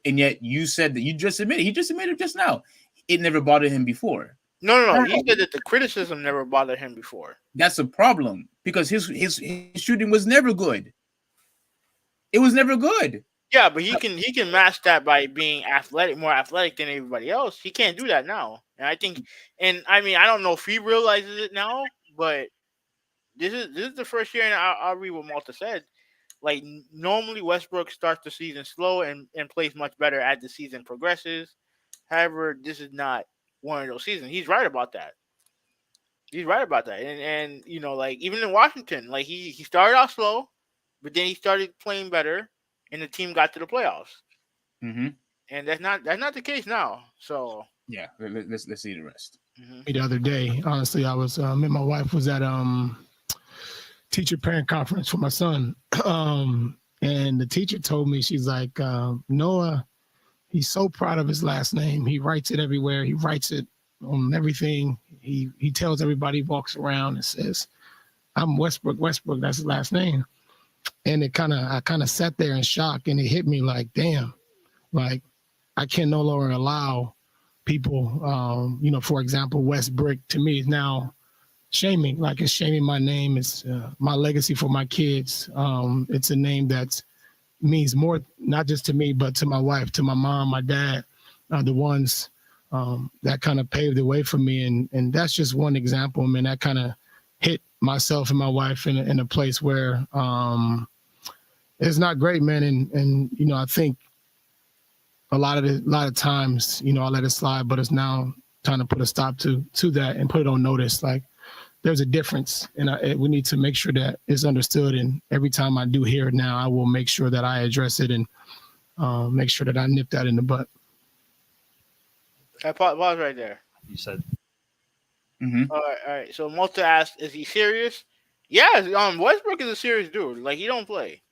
and yet you said that he just admitted just now it never bothered him before. No. He said that the criticism never bothered him before. That's a problem because his shooting was never good. It was never good. Yeah, but he can match that by being more athletic than everybody else. He can't do that now, and I think, I don't know if he realizes it now, but this is the first year, and I'll read what Malta said. Like normally, Westbrook starts the season slow and plays much better as the season progresses. However, this is not one of those seasons. He's right about that. And like even in Washington, like he started off slow, but then he started playing better, and the team got to the playoffs. Mm-hmm. And that's not the case now. So yeah, let's see the rest. Mm-hmm. The other day, honestly, I was me and my wife was at teacher parent conference for my son, and the teacher told me, she's like, Noah, he's so proud of his last name. He writes it everywhere. He writes it on everything. He tells everybody, he walks around and says, I'm Westbrook. That's his last name. And I kind of sat there in shock, and it hit me like, damn, like I can no longer allow people, for example, Westbrook to me is now shaming, like it's shaming my name. It's my legacy for my kids. It's a name that means more, not just to me, but to my wife, to my mom, my dad, the ones that kind of paved the way for me. And that's just one example. I mean, that kind of hit myself and my wife in a place where it's not great, man. And I think a lot of times, I let it slide, but it's now time to put a stop to that and put it on notice. Like, there's a difference, and we need to make sure that it's understood. And every time I do hear it now, I will make sure that I address it and make sure that I nip that in the butt. I pause right there. You said. All right. So Malta asked, "Is he serious?" Yeah. Westbrook is a serious dude. Like, he don't play.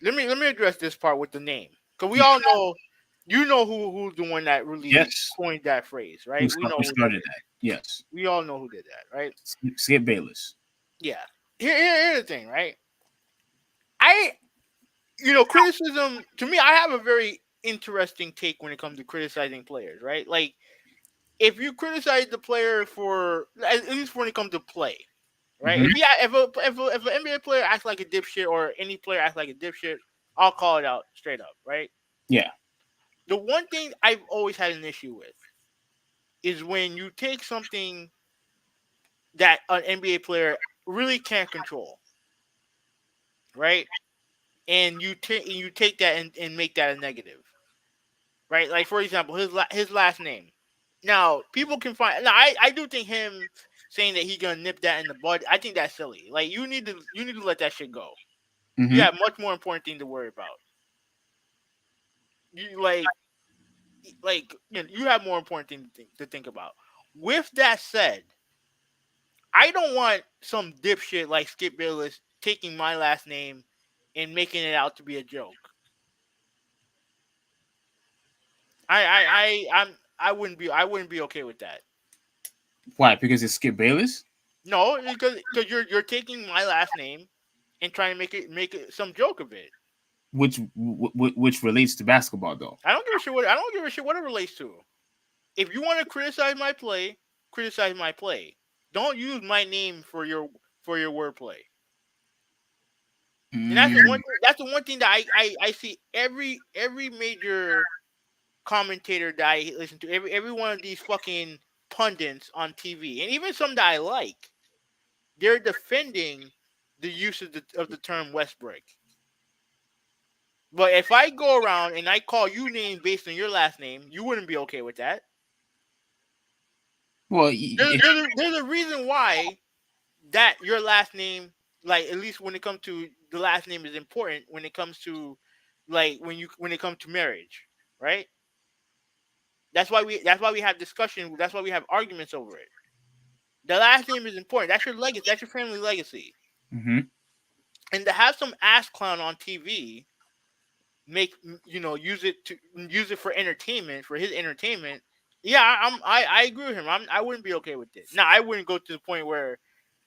Let me address this part with the name, because we all know, who's the one that really coined that phrase, right? We know who started that. Yes. We all know who did that, right? Skip Bayless. Yeah. Here's the thing, right? Criticism, to me, I have a very interesting take when it comes to criticizing players, right? Like, if you criticize the player for, at least when it comes to play, right? If an NBA player acts like a dipshit, or any player acts like a dipshit, I'll call it out straight up, right? Yeah. The one thing I've always had an issue with is when you take something that an NBA player really can't control, right? And you take that and make that a negative, right? Like, for example, his last name. Now, people can find. Now, I do think him saying that he's gonna nip that in the bud, I think that's silly. Like, you need to let that shit go. You have much more important thing to worry about. You you have more important thing to think about. With that said, I don't want some dipshit like Skip Bayless taking my last name and making it out to be a joke. I wouldn't be okay with that. Why? Because it's Skip Bayless? No, because you're taking my last name and trying to make it some joke of it. Which relates to basketball, though. I don't give a shit what it relates to. If you want to criticize my play, criticize my play. Don't use my name for your wordplay. And that's the one thing that I see every major commentator that I listen to, every one of these fucking pundits on TV, and even some that I like, they're defending the use of the term Westbrook. But if I go around and I call you names based on your last name, you wouldn't be okay with that. Well, there's a reason why that your last name, like, at least when it comes to the last name, is important when it comes to, like, when it comes to marriage, right? That's why we have discussion. That's why we have arguments over it. The last name is important. That's your legacy. That's your family legacy. And to have some ass clown on TV use it for entertainment, for his entertainment. Yeah, I agree with him. I wouldn't be okay with this. Now, I wouldn't go to the point where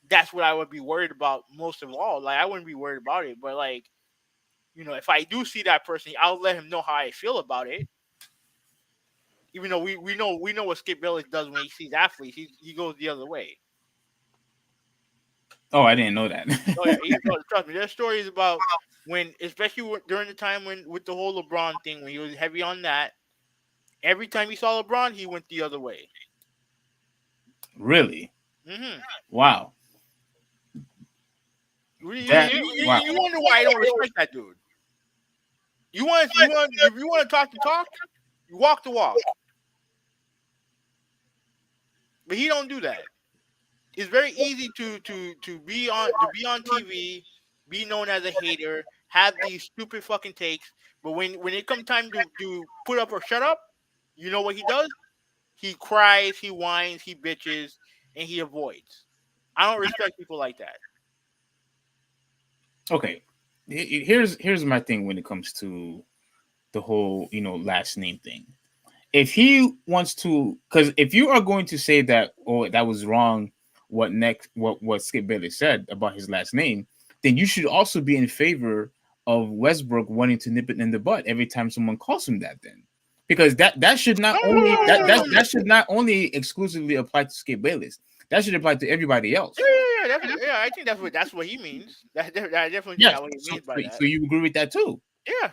that's what I would be worried about most of all. Like, I wouldn't be worried about it, but, like, if I do see that person, I'll let him know how I feel about it. Even though we know what Skip Bayless does when he sees athletes, he goes the other way. Oh, I didn't know that. Oh yeah, trust me. There's stories about when, especially during the time with the whole LeBron thing, when he was heavy on that. Every time he saw LeBron, he went the other way. Really? Wow. You wonder why I don't respect that dude. If you want to talk the talk, you walk the walk. But he don't do that. It's very easy to be on TV, be known as a hater, have these stupid fucking takes. But when it comes time to put up or shut up, you know what he does? He cries, he whines, he bitches, and he avoids. I don't respect people like that. Okay, here's my thing when it comes to the whole last name thing. If he wants to, because if you are going to say that, that was wrong, what Skip Bayless said about his last name, then you should also be in favor of Westbrook wanting to nip it in the butt every time someone calls him that. Then, because that should not only No. that should not only exclusively apply to Skip Bayless. That should apply to everybody else. Yeah. I think that's what he means. I definitely think Yes. that's what he means by that. So you agree with that too? Yeah.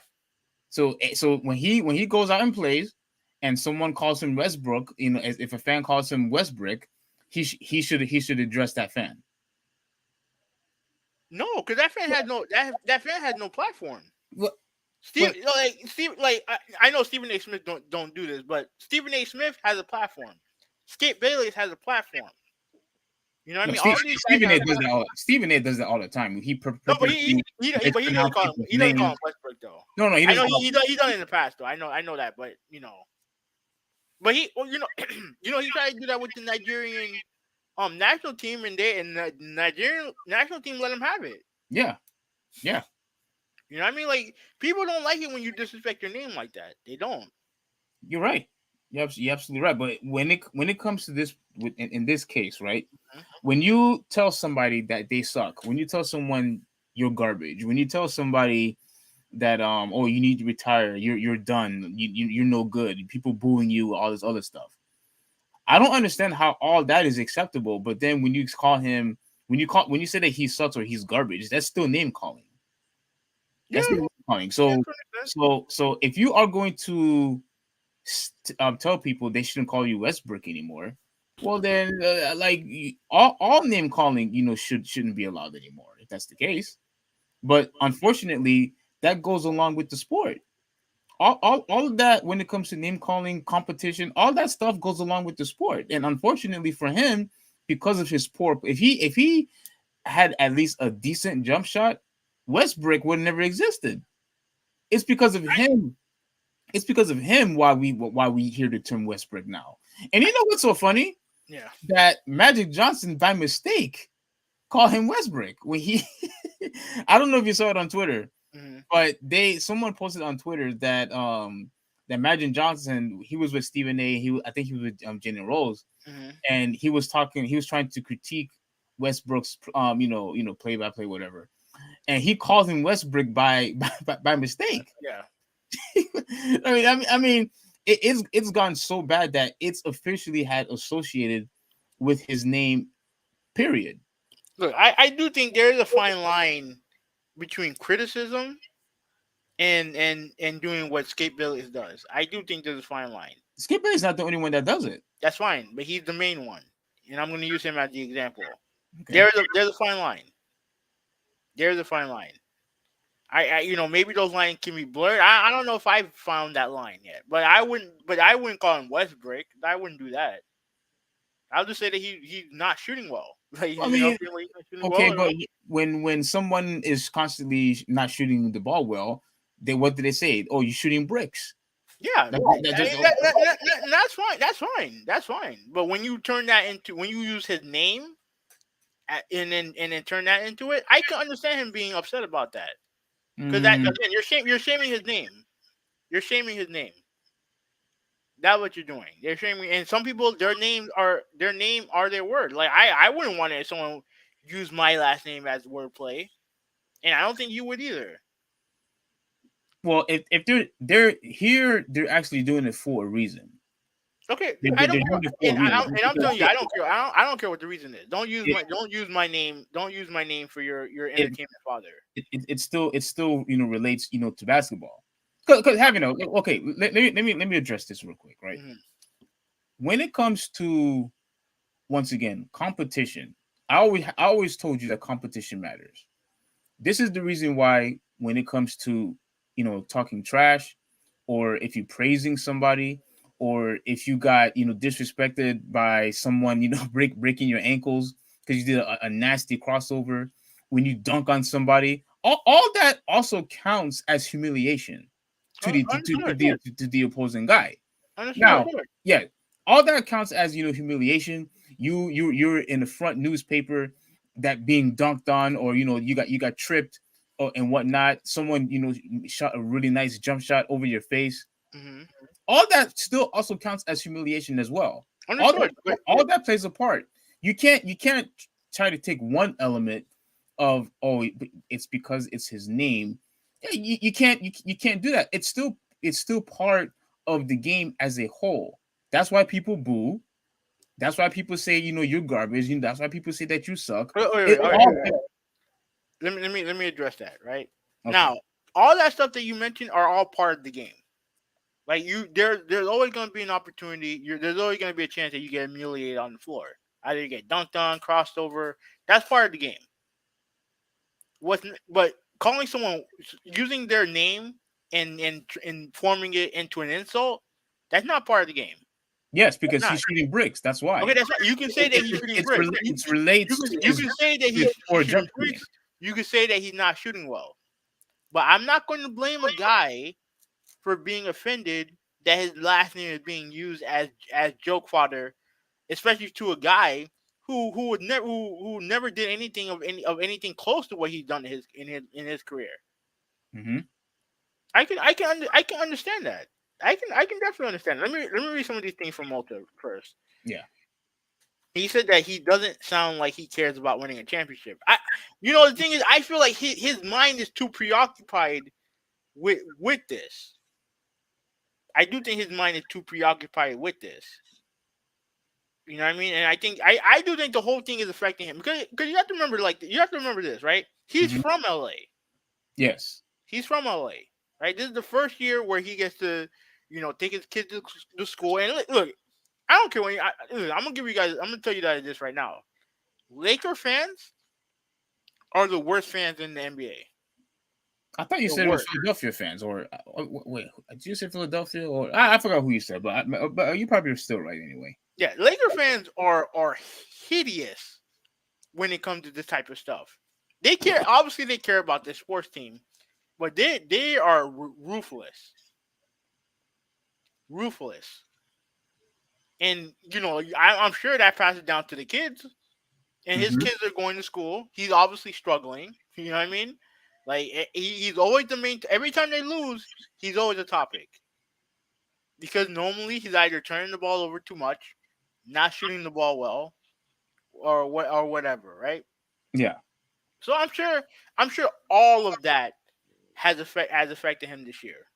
So when he goes out and plays, and someone calls him Westbrook, if a fan calls him Westbrook, he should address that fan. No, because that fan has no platform. What? I know Stephen A. Smith don't do this, but Stephen A. Smith has a platform. Skip Bayless has a platform. You know what I mean? Stephen A. does that all the time. He but he doesn't call him Westbrook though. No, I know he done it in the past though. I know that, but but he he tried to do that with the Nigerian national team, and the Nigerian national team let him have it. Yeah. You know what I mean? Like, people don't like it when you disrespect your name like that. They don't. You're right. You're absolutely right. But when it comes to this, in this case, right? Mhm. When you tell somebody that they suck, when you tell someone you're garbage, when you tell somebody that you need to retire, you're done, you're no good, people booing you, all this other stuff. I don't understand how all that is acceptable. But then when you call him, when you say that he sucks or he's garbage, that's still name calling. That's still name calling. So if you are going to tell people they shouldn't call you Westbrook anymore, well then all name calling shouldn't be allowed anymore if that's the case. But unfortunately, that goes along with the sport. All of that, when it comes to name calling, competition, all that stuff goes along with the sport. And unfortunately for him, because of his poor, if he had at least a decent jump shot, Westbrook would have never existed. It's because of him. It's because of him why we hear the term Westbrook now. And you know what's so funny? Yeah. That Magic Johnson by mistake called him Westbrook when he I don't know if you saw it on Twitter. Mm-hmm. But someone posted on Twitter that that Magic Johnson, he was with Stephen A. I think he was with Jenny Rose, Mm-hmm. and he was trying to critique Westbrook's play by play whatever, and he called him Westbrook by mistake. Yeah. I mean, it's gone so bad that it's officially had associated with his name. Period. Look, I do think there is a fine line between criticism and doing what Skip Bayless does. I do think there's a fine line. Skip Bayless is not the only one that does it. That's fine, but he's the main one, and I'm going to use him as the example. Okay. There's a fine line. There's a fine line. I maybe those lines can be blurred. I don't know if I've found that line yet, but I wouldn't call him Westbrook. I wouldn't do that. I'll just say that he's not shooting well. Like, I mean, he's not shooting okay, well. but when someone is constantly not shooting the ball well, what do they say? Oh, you're shooting bricks. Yeah, that's fine. That's fine. But when you use his name, and then turn that into it, I can understand him being upset about that. Because again, you're shaming his name. You're shaming his name. That's what you're doing. They're shaming, and some people, their name are their word. Like, I wouldn't want someone use my last name as wordplay, and I don't think you would either. Well, if they're here, they're actually doing it for a reason. Okay, I'm telling you, I don't care. I don't care what the reason is. Don't use my name. Don't use my name for your entertainment father. It still relates to basketball. Because okay, let me address this real quick, right? Mm-hmm. When it comes to, once again, competition, I always told you that competition matters. This is the reason why when it comes to talking trash, or if you're praising somebody, or if you got disrespected by someone breaking your ankles because you did a nasty crossover, when you dunk on somebody, all that also counts as humiliation to the opposing guy. Now, yeah, all that counts as humiliation. You're in the front newspaper that being dunked on, or you got tripped and whatnot. Someone shot a really nice jump shot over your face. Mm-hmm. All that still also counts as humiliation as well. All that plays a part. You can't try to take one element of it's because it's his name. You can't do that. It's still part of the game as a whole. That's why people boo. That's why people say, you're garbage. That's why people say that you suck. Wait, all right. Let me address that right Okay. now. All that stuff that you mentioned are all part of the game. Like there's always going to be an opportunity. There's always going to be a chance that you get humiliated on the floor. Either you get dunked on, crossed over. That's part of the game. But calling someone using their name and forming it into an insult, that's not part of the game. Yes, because he's shooting bricks. That's why. Okay, that's right. You can say that he's shooting bricks. It relates. You can say that he's shooting bricks. You can say that he's not shooting well. But I'm not going to blame a guy for being offended that his last name is being used as joke fodder, especially to a guy who never did anything of anything close to what he's done in his career. Mm-hmm. I can understand that. I can definitely understand. Let me read some of these things from Malta first. Yeah. He said that he doesn't sound like he cares about winning a championship. The thing is, I feel like his mind is too preoccupied with this. I do think his mind is too preoccupied with this. You know what I mean? And I think I do think the whole thing is affecting him because you have to remember this, right? He's from LA. Yes. He's from LA, right? This is the first year where he gets to, take his kids to school. And look, I don't care I'm gonna tell you that this right now. Laker fans are the worst fans in the NBA. I thought you said it was Philadelphia fans, or wait, did you say Philadelphia, or I forgot who you said, but you probably are still right anyway. Yeah, Laker fans are hideous when it comes to this type of stuff. They care about their sports team, but they are ruthless. Ruthless. And I'm sure that passes down to the kids. And his kids are going to school. He's obviously struggling. You know what I mean? Like he's always the main. Every time they lose, he's always a topic. Because normally he's either turning the ball over too much, not shooting the ball well, or whatever, right? Yeah. So I'm sure all of that has affected him this year.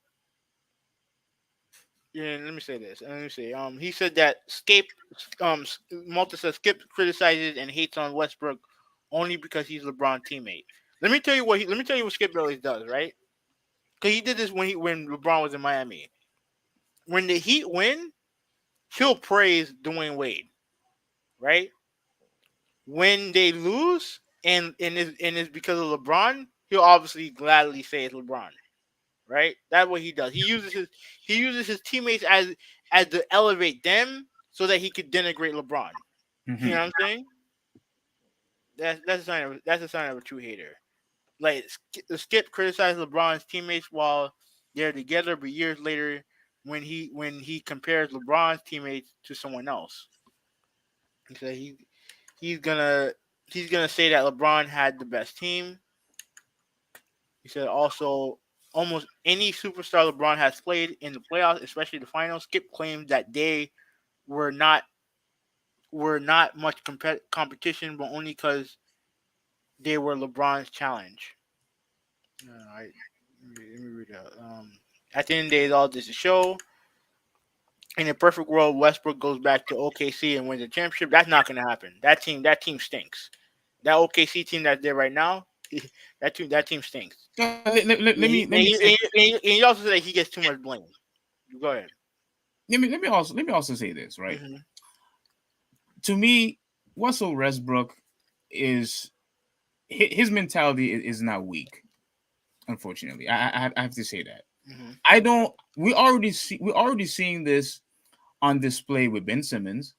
Yeah, let me say this. Let me see. He said that Malta says Skip criticizes and hates on Westbrook only because he's LeBron's teammate. Let me tell you what Skip Bayless does, right? Because he did this when LeBron was in Miami. When the Heat win, he'll praise Dwayne Wade, right? When they lose and it's because of LeBron, he'll obviously gladly say it's LeBron. Right? That's what he does. He uses his teammates as to elevate them so that he could denigrate LeBron. Mm-hmm. You know what I'm saying? That's a sign of a true hater. Like Skip criticized LeBron's teammates while they're together, but years later, when he compares LeBron's teammates to someone else, he said he's gonna say that LeBron had the best team. He said also almost any superstar LeBron has played in the playoffs, especially the finals. Skip claimed that they were not much competition, but only because they were LeBron's challenge. Let me read that. At the end of the day, it's all just a show. In a perfect world, Westbrook goes back to OKC and wins the championship. That's not going to happen. That team stinks. That OKC team that's there right now, that team stinks. Let me. He also said that he gets too much blame. Go ahead. Let me also say this, right? Mm-hmm. To me, Russell Westbrook is his mentality is not weak. Unfortunately, I have to say that. Mm-hmm. We're already seeing this on display with Ben Simmons,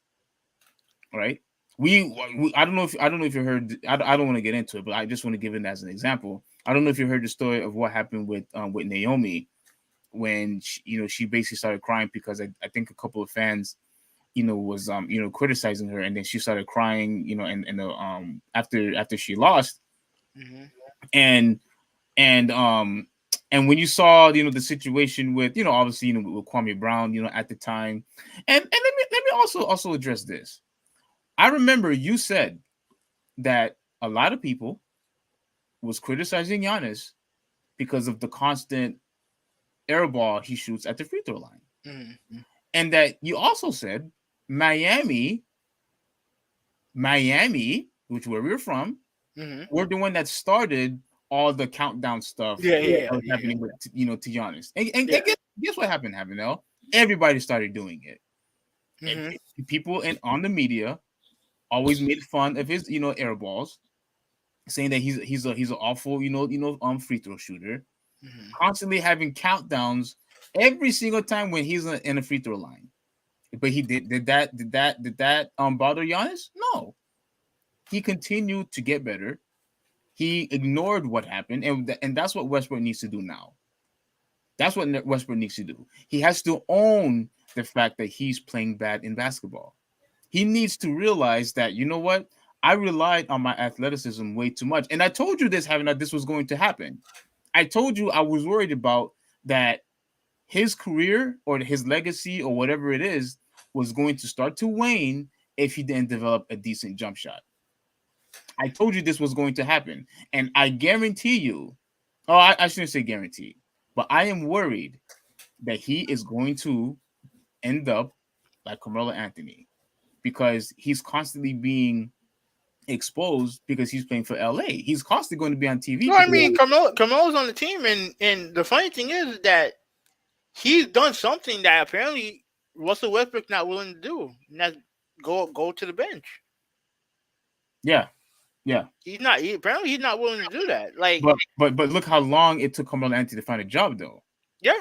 right? I don't know if you heard. I don't want to get into it, but I just want to give it as an example. I don't know if you heard the story of what happened with Naomi when she basically started crying because I think a couple of fans was criticizing her, and then she started crying and after she lost. Mm-hmm. And when you saw the situation with obviously with Kwame Brown at the time, and let me also address this. I remember you said that a lot of people was criticizing Giannis because of the constant air ball he shoots at the free throw line. Mhm. and that you also said Miami, which where we're from, Mhm. we're the one that started all the countdown stuff Yeah, yeah, that was yeah, happening with to Giannis. And yeah. guess what happened, Havanel? Everybody started doing it. And Mhm. people on the media always made fun of his air balls, saying that he's an awful free throw shooter, Mhm. constantly having countdowns every single time when he's in a free throw line. But he did that bother Giannis? No, he continued to get better. He ignored what happened, and that's what Westbrook needs to do now. That's what Westbrook needs to do. He has to own the fact that he's playing bad in basketball. He needs to realize that, you know what, I relied on my athleticism way too much, and I told you this, having that this was going to happen. I told you I was worried about that his career or his legacy or whatever it is was going to start to wane if he didn't develop a decent jump shot. I told you this was going to happen. And I guarantee you, I shouldn't say guarantee, but I am worried that he is going to end up like Carmelo Anthony because he's constantly being exposed because he's playing for LA. He's constantly going to be on TV No, I because mean Carmelo's on the team, and the funny thing is that he's done something that apparently Russell Westbrook not willing to do, and that's go to the bench. yeah, yeah. Apparently he's not willing to do that. Like, But look how long it took Carmelo Anthony to find a job though. yeah,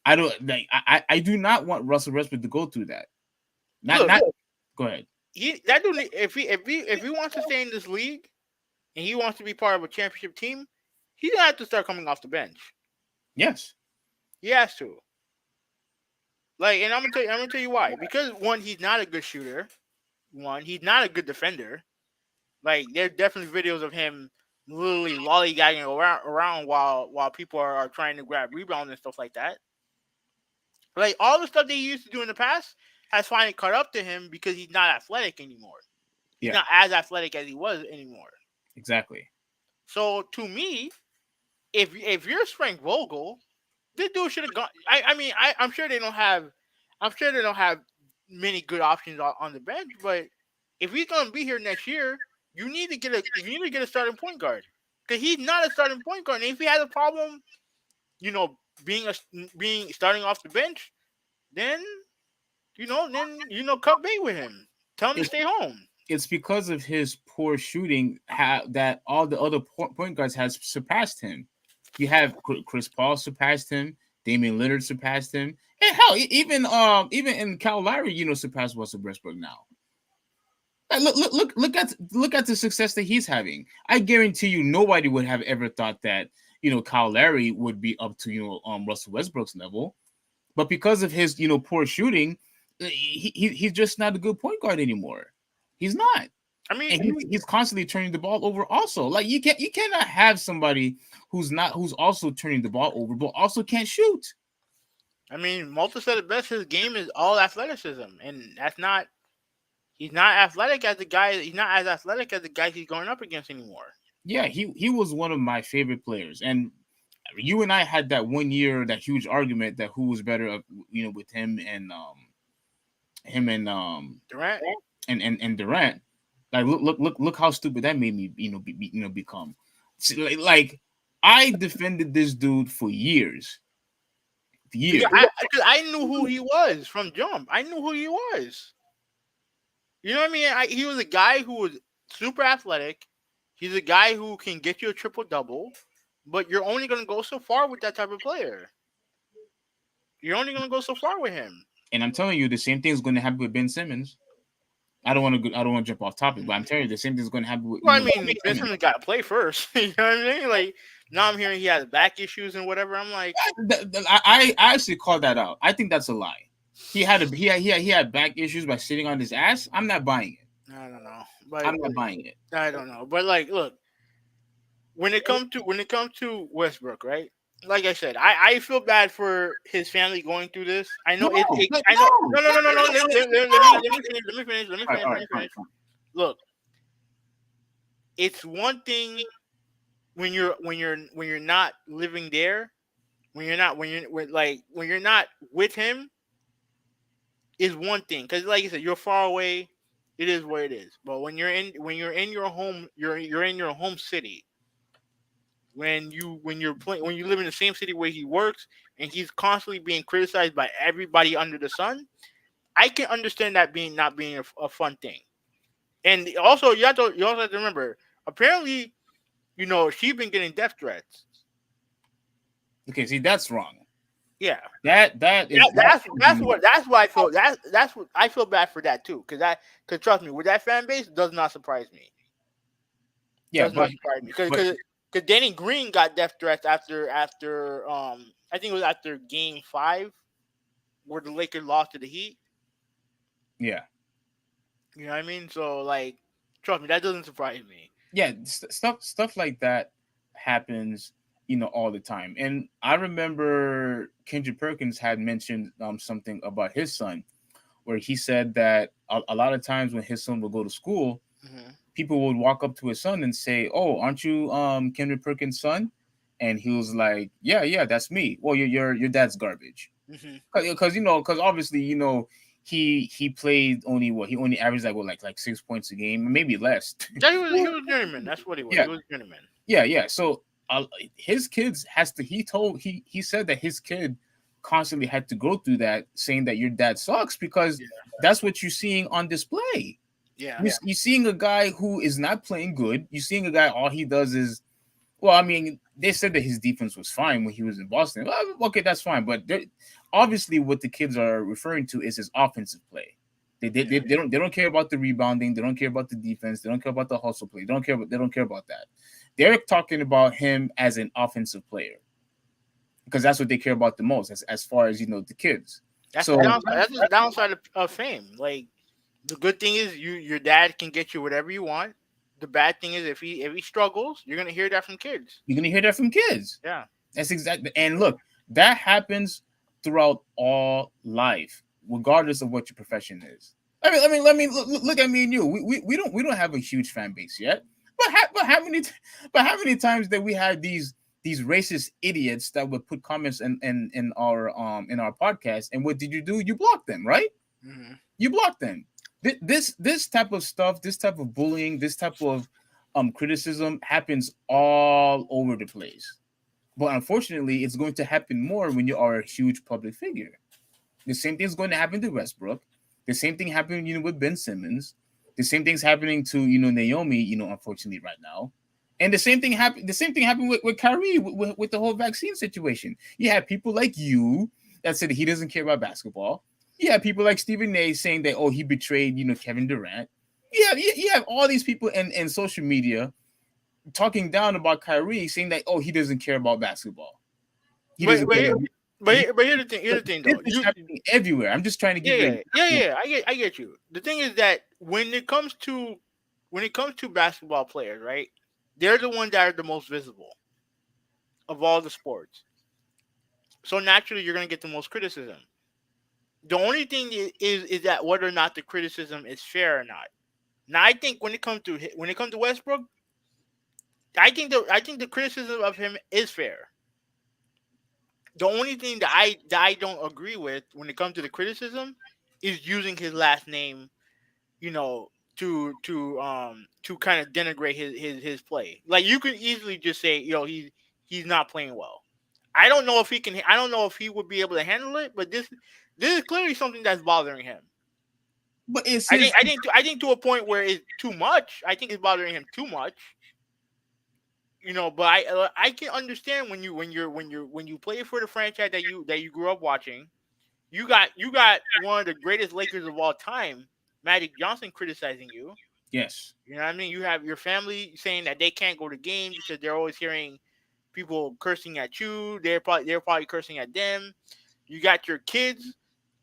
I don't like I do not want Russell Westbrook to go through that. look, Not go ahead. that dude, if he wants to stay in this league and he wants to be part of a championship team, he's gonna have to start coming off the bench. Yes. He has to. Like, and I'm gonna tell you why. Because one, he's not a good shooter. One, he's not a good defender. Like, there's definitely videos of him literally lollygagging around while people are trying to grab rebounds and stuff like that. Like, all the stuff that he used to do in the past has finally caught up to him because he's not athletic anymore. He's Yeah. not as athletic as he was anymore. Exactly. So to me, if you're Frank Vogel, this dude should have gone. I'm sure they don't have. I'm sure they don't have many good options on the bench. But if he's gonna be here next year, you need to get a starting point guard because he's not a starting point guard. And if he has a problem, you know, being starting off the bench, then cut bait with him. Tell him to It's stay home. it's because of his poor shooting that all the other point guards has surpassed him. You have Chris Paul surpassed him, Damian Lillard surpassed him, and hell, even in Kyle Lowry, surpassed Russell Westbrook now. Look at the success that he's having. I guarantee you, nobody would have ever thought that Kyle Lowry would be up to Russell Westbrook's level, but because of his poor shooting, he's just not a good point guard anymore. He's not. I mean, And he's constantly turning the ball over. Also, like you cannot have somebody who's also turning the ball over, but also can't shoot. Malta said it best. His game is all athleticism, and that's not. He's not athletic as the guy. He's not as athletic as the guys he's going up against anymore. Yeah, he was one of my favorite players, and you and I had that one year, that huge argument that who was better, with him and Durant. and Durant. Like look how stupid that made me become. Like I defended this dude for years. Because I knew who he was from jump. I knew who he was. You know what I mean? He was a guy who was super athletic. He's a guy who can get you a triple double, but you're only going to go so far with that type of player. You're only going to go so far with him. And I'm telling you, the same thing is going to happen with Ben Simmons. I don't want to jump off topic, but I'm telling you, the same thing is going to happen with. Well, Ben Simmons got to play first. You know what I mean? Like, now I'm hearing he has back issues and whatever. I'm like, I actually called that out. I think that's a lie. He had back issues by sitting on his ass. I'm not buying it. I don't know. But I'm not buying it. I don't know. But like, look, when it comes to Westbrook, right? Like I said, I feel bad for his family going through this. I know I know. No. Let me finish. Look, it's one thing when you're not living there, when you're not with him, is one thing, because like you said, you're far away. It is what it is. But when you're in your home, you're in your home city. When you live in the same city where he works, and he's constantly being criticized by everybody under the sun, I can understand that being not being a fun thing. And also, you also have to remember. Apparently, she's been getting death threats. Okay, see, that's wrong. Yeah, That is that's why I feel that's what I feel bad for that too. Because trust me, with that fan base, does not surprise me. Yeah, Does not surprise me because Danny Green got death threats after I think it was after Game 5 where the Lakers lost to the Heat. yeah. You know what I mean? So like, trust me, that doesn't surprise me. Yeah, stuff like that happens, all the time. And I remember Kendrick Perkins had mentioned something about his son, where he said that a lot of times when his son would go to school, Mm-hmm. people would walk up to his son and say, "Oh, aren't you Kendrick Perkins' son?" And he was like, "Yeah, that's me." Well, your dad's garbage, Mm-hmm. because obviously he played he only averaged like 6 points a game, maybe less. Yeah, he was journeyman. That's what he was. Yeah. He was journeyman. Yeah. So his kids he said that his kid constantly had to go through that, saying that your dad sucks, because that's what you're seeing on display. Yeah. You're seeing a guy who is not playing good. You're seeing a guy, all he does is, well, I mean, they said that his defense was fine when he was in Boston. Well, okay, that's fine. But obviously what the kids are referring to is his offensive play. They don't care about the rebounding. They don't care about the defense. They don't care about the hustle play. They don't care about that. They're talking about him as an offensive player, because that's what they care about the most, as far as the kids. That's So the downside. That's the downside of fame. Like, the good thing is your dad can get you whatever you want. The bad thing is if he struggles, you're gonna hear that from kids. you're gonna hear that from kids. Yeah. That's exactly. And look, that happens throughout all life, regardless of what your profession is. Let me look at me and you. We don't have a huge fan base yet. But how many times that we had these racist idiots that would put comments in our podcast, and what did you do? You blocked them, right? Mm-hmm. You blocked them. This type of stuff, this type of bullying, this type of criticism happens all over the place. But unfortunately, it's going to happen more when you are a huge public figure. The same thing is going to happen to Westbrook. The same thing happened, with Ben Simmons. The same thing's happening to Naomi, unfortunately right now. And the same thing happened. The same thing happened with Kyrie with the whole vaccine situation. You have people like you that said he doesn't care about basketball. You have people like Stephen A saying that he betrayed Kevin Durant. You have all these people in social media talking down about Kyrie, saying that he doesn't care about basketball. But here's the thing though. It's happening everywhere. I'm just trying to give you. Yeah. I get you. The thing is that when it comes to basketball players, right? They're the ones that are the most visible of all the sports. So naturally, you're gonna get the most criticism. The only thing is that whether or not the criticism is fair or not. Now, I think when it comes to Westbrook, I think the criticism of him is fair. The only thing that I don't agree with when it comes to the criticism is using his last name, to kind of denigrate his play. Like, you can easily just say, he's not playing well. I don't know if he would be able to handle it, but this is clearly something that's bothering him. But I think to a point where it's too much. I think it's bothering him too much. But I can understand when you play for the franchise that you grew up watching. You got one of the greatest Lakers of all time, Magic Johnson, criticizing you. Yes. You know what I mean? You have your family saying that they can't go to games because they're always hearing people cursing at you. They're probably cursing at them. You got your kids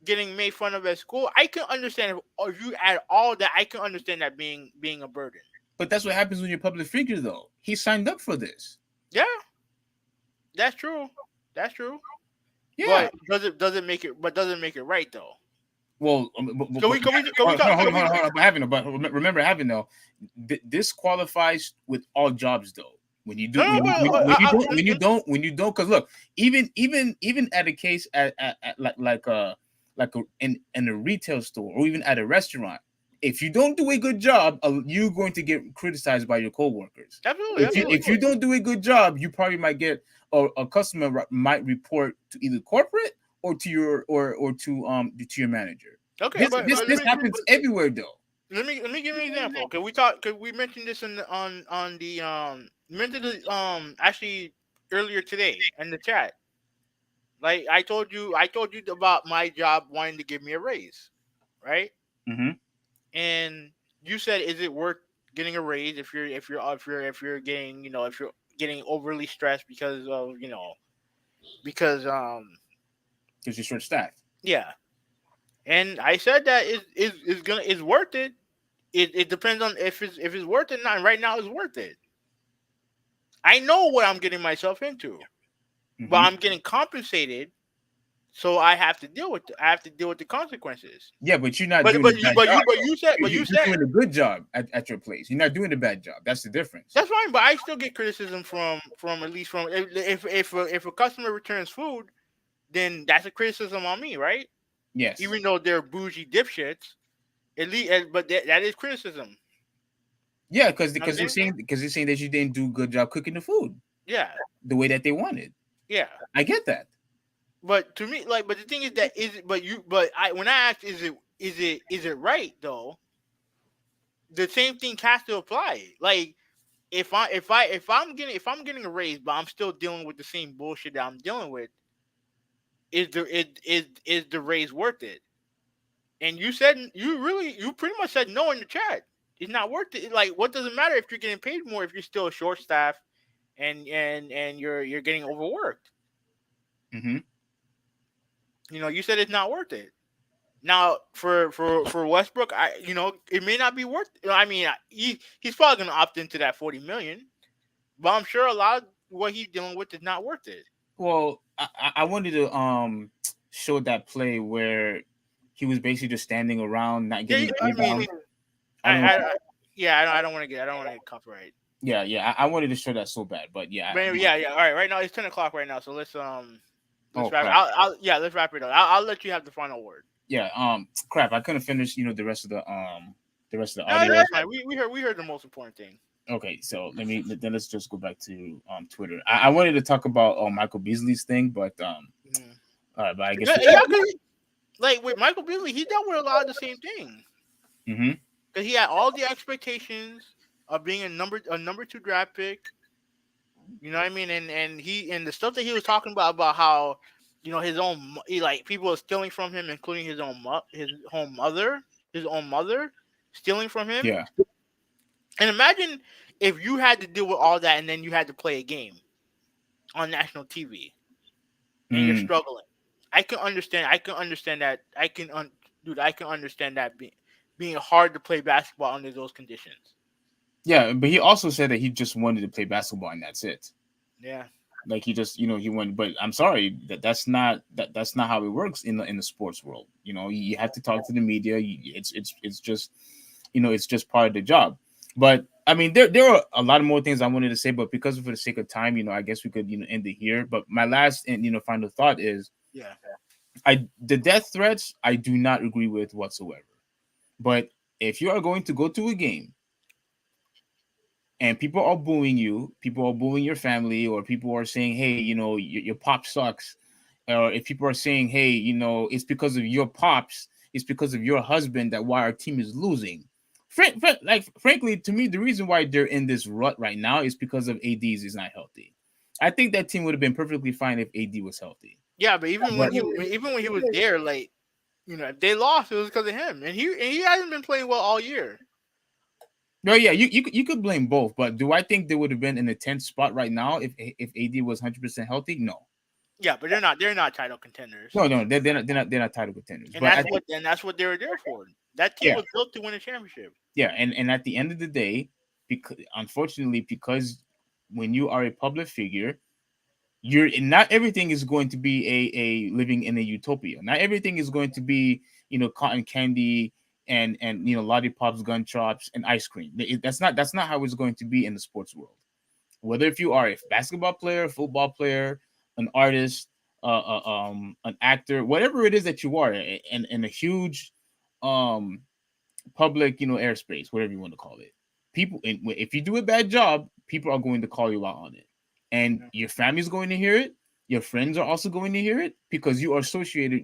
getting made fun of at school. I can understand if you add all that. I can understand that being a burden. But that's what happens when you're a public figure, though. He signed up for this. Yeah, that's true. That's true. Yeah. But does it make it right though? Well, can we talk? But remember, having though, this qualifies with all jobs though. When you don't, because look, even at a case at like in a retail store or even at a restaurant, if you don't do a good job, you're going to get criticized by your coworkers. Absolutely. If you don't do a good job, you probably might get a customer might report to either corporate or to your or to your manager. Okay, This happens everywhere though. Let me give you an example. Cause we mentioned this on the mentioned it, actually earlier today in the chat. Like I told you about my job wanting to give me a raise, right? Mm-hmm. And you said, is it worth getting a raise if you're getting if you're getting overly stressed because of because Because you're short staffed. yeah. And I said that is worth it. It depends on if it's worth it or not. And right now, it's worth it. I know what I'm getting myself into, but I'm getting compensated, so I have to deal with the consequences. Yeah, but you're not But doing but a you bad but job. you said You're doing a good job at your place. You're not doing a bad job. That's the difference. that's fine. But I still get criticism from at least from if a customer returns food, then that's a criticism on me, right? Yes. Even though they're bougie dipshits, at least, but that is criticism. Yeah, because you're saying that you didn't do a good job cooking the food. Yeah. The way that they wanted. Yeah. I get that. But to me, but the thing is that when I asked, is it right though? The same thing has to apply. Like if I'm getting a raise, but I'm still dealing with the same bullshit that I'm dealing with, is the raise worth it? And you pretty much said no in the chat. It's not worth it. Like, what does it matter if you're getting paid more if you're still short staffed and you're getting overworked? Mm-hmm. You said it's not worth it. Now, for Westbrook, it may not be worth. I mean, he's probably going to opt into that $40 million, but I'm sure a lot of what he's dealing with is not worth it. Well, I wanted to show that play where he was basically just standing around, not getting. I don't want to get copyright. Yeah. I wanted to show that so bad, but yeah. All right. Right now it's 10:00 right now, so let's wrap it. Let's wrap it up. I'll let you have the final word. Yeah. Crap. I couldn't finish. The rest of the audio. That's fine. We heard the most important thing. Okay, so let's just go back to Twitter. I wanted to talk about Michael Beasley's thing, but all right, but I guess like with Michael Beasley, he dealt with a lot of the same thing. Mm-hmm. Because he had all the expectations of being a number 2 draft pick. You know what I mean? And the stuff that he was talking about how people are stealing from him, including his own mother stealing from him. Yeah. And imagine if you had to deal with all that and then you had to play a game on national TV and you're struggling. I can understand that. I can understand that being hard to play basketball under those conditions. Yeah, but he also said that he just wanted to play basketball and that's it. Yeah. Like he just, he wanted, but I'm sorry, that's not how it works in the sports world. You have to talk to the media. It's just, it's just part of the job. But I mean, there are a lot of more things I wanted to say, but because for the sake of time, I guess we could, end it here. But my last and final thought is, the death threats I do not agree with whatsoever. But if you are going to go to a game and people are booing you, people are booing your family, or people are saying, hey, your pop sucks, or if people are saying, hey, it's because of your pops, it's because of your husband that why our team is losing. Frankly, to me, the reason why they're in this rut right now is because of AD's is not healthy. I think that team would have been perfectly fine if AD was healthy. Yeah, but even when he was there, like, if they lost, it was because of him, and he hasn't been playing well all year. No, yeah, you could blame both, but do I think they would have been in a 10th spot right now if AD was 100% healthy? No. Yeah, but they're not title contenders. No, they're not title contenders. And that's what they were there for. That team was built to win a championship. Yeah, and at the end of the day, unfortunately, because when you are a public figure, not everything is going to be a living in a utopia. Not everything is going to be cotton candy and lollipops, gun chops, and ice cream. That's not how it's going to be in the sports world. Whether if you are a basketball player, football player, an artist, an actor, whatever it is that you are, in a huge public, airspace, whatever you want to call it. People, if you do a bad job, people are going to call you out on it, and your family's going to hear it. Your friends are also going to hear it because you are associated,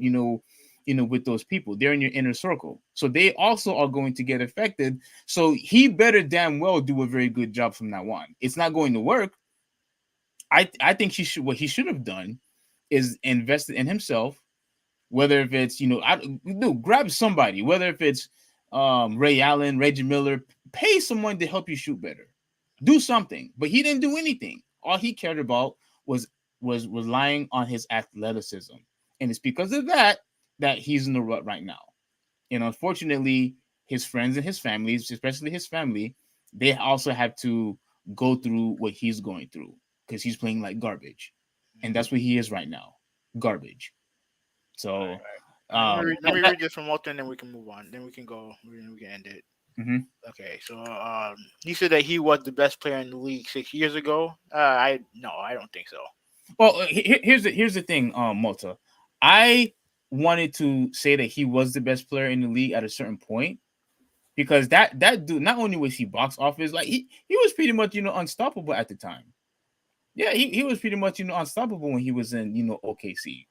with those people. They're in your inner circle, so they also are going to get affected. So he better damn well do a very good job from now on. It's not going to work. I think what he should have done is invested in himself. Whether if it's grab somebody, whether if it's Ray Allen, Reggie Miller, pay someone to help you shoot better. Do something. But he didn't do anything. All he cared about was relying on his athleticism. And it's because of that he's in the rut right now. And unfortunately, his friends and his families, especially his family, they also have to go through what he's going through because he's playing like garbage. And that's what he is right now. Garbage. So let me read this from Walter, and then we can move on. Then we can go. We can end it. Mm-hmm. Okay. So he said that he was the best player in the league 6 years ago. I don't think so. Well, here's the thing, Malta. I wanted to say that he was the best player in the league at a certain point because that dude, not only was he box office, like he was pretty much unstoppable at the time. Yeah, he was pretty much unstoppable when he was in OKC.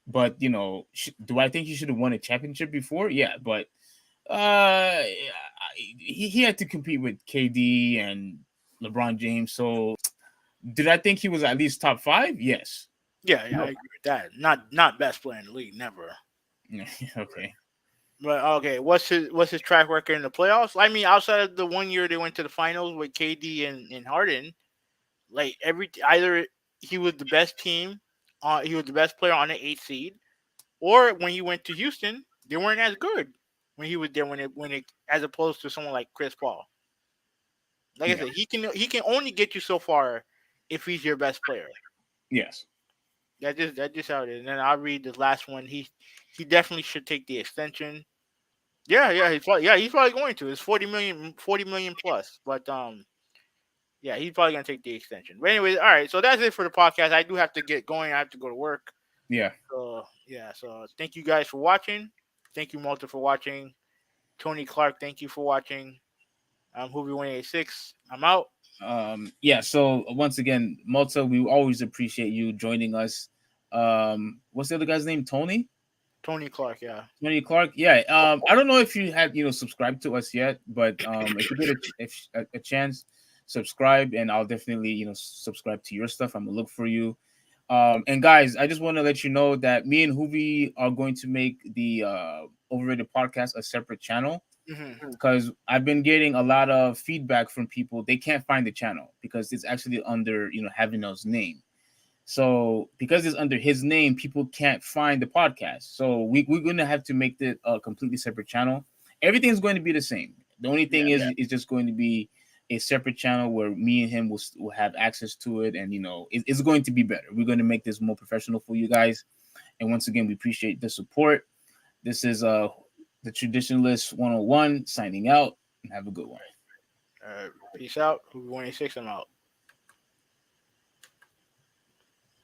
But do I think he should have won a championship before? Yeah, but he had to compete with KD and LeBron James. So did I think he was at least top 5? Yes. Yeah, I agree with that. Not best player in the league, never. Okay. But okay, what's his track record in the playoffs? I mean, outside of the 1 year they went to the finals with KD and Harden, like either he was the best team, he was the best player on the 8th seed, or when he went to Houston, they weren't as good when he was there when it as opposed to someone like Chris Paul. Like I said, he can only get you so far if he's your best player. Yes. That's just how it is. And then I'll read the last one. He definitely should take the extension. Yeah, he's probably going to. It's 40 million plus. But yeah, he's probably gonna take the extension. But anyways, all right. So that's it for the podcast. I do have to get going. I have to go to work. Yeah. So yeah. So thank you guys for watching. Thank you, Malta, for watching. Tony Clark, thank you for watching. I'm Hoovy186. I'm out. Yeah, so once again, Malta, we always appreciate you joining us. What's the other guy's name? Tony Clark, yeah. Tony Clark. Yeah. I don't know if you have subscribed to us yet, but if you get a chance, subscribe, and I'll definitely subscribe to your stuff. I'm gonna look for you. And guys, I just want to let you know that me and Hoovy are going to make the Overrated Podcast a separate channel. Because I've been getting a lot of feedback from people. They can't find the channel because it's actually under Havinel's name. So because it's under his name, people can't find the podcast. So we're going to have to make it a completely separate channel. Everything's going to be the same. The only thing is just going to be a separate channel where me and him will have access to it, and it's going to be better. We're going to make this more professional for you guys. And once again, we appreciate the support. This is the Traditionalist 101 signing out, and have a good one. Peace out. Hoovy186, I'm out.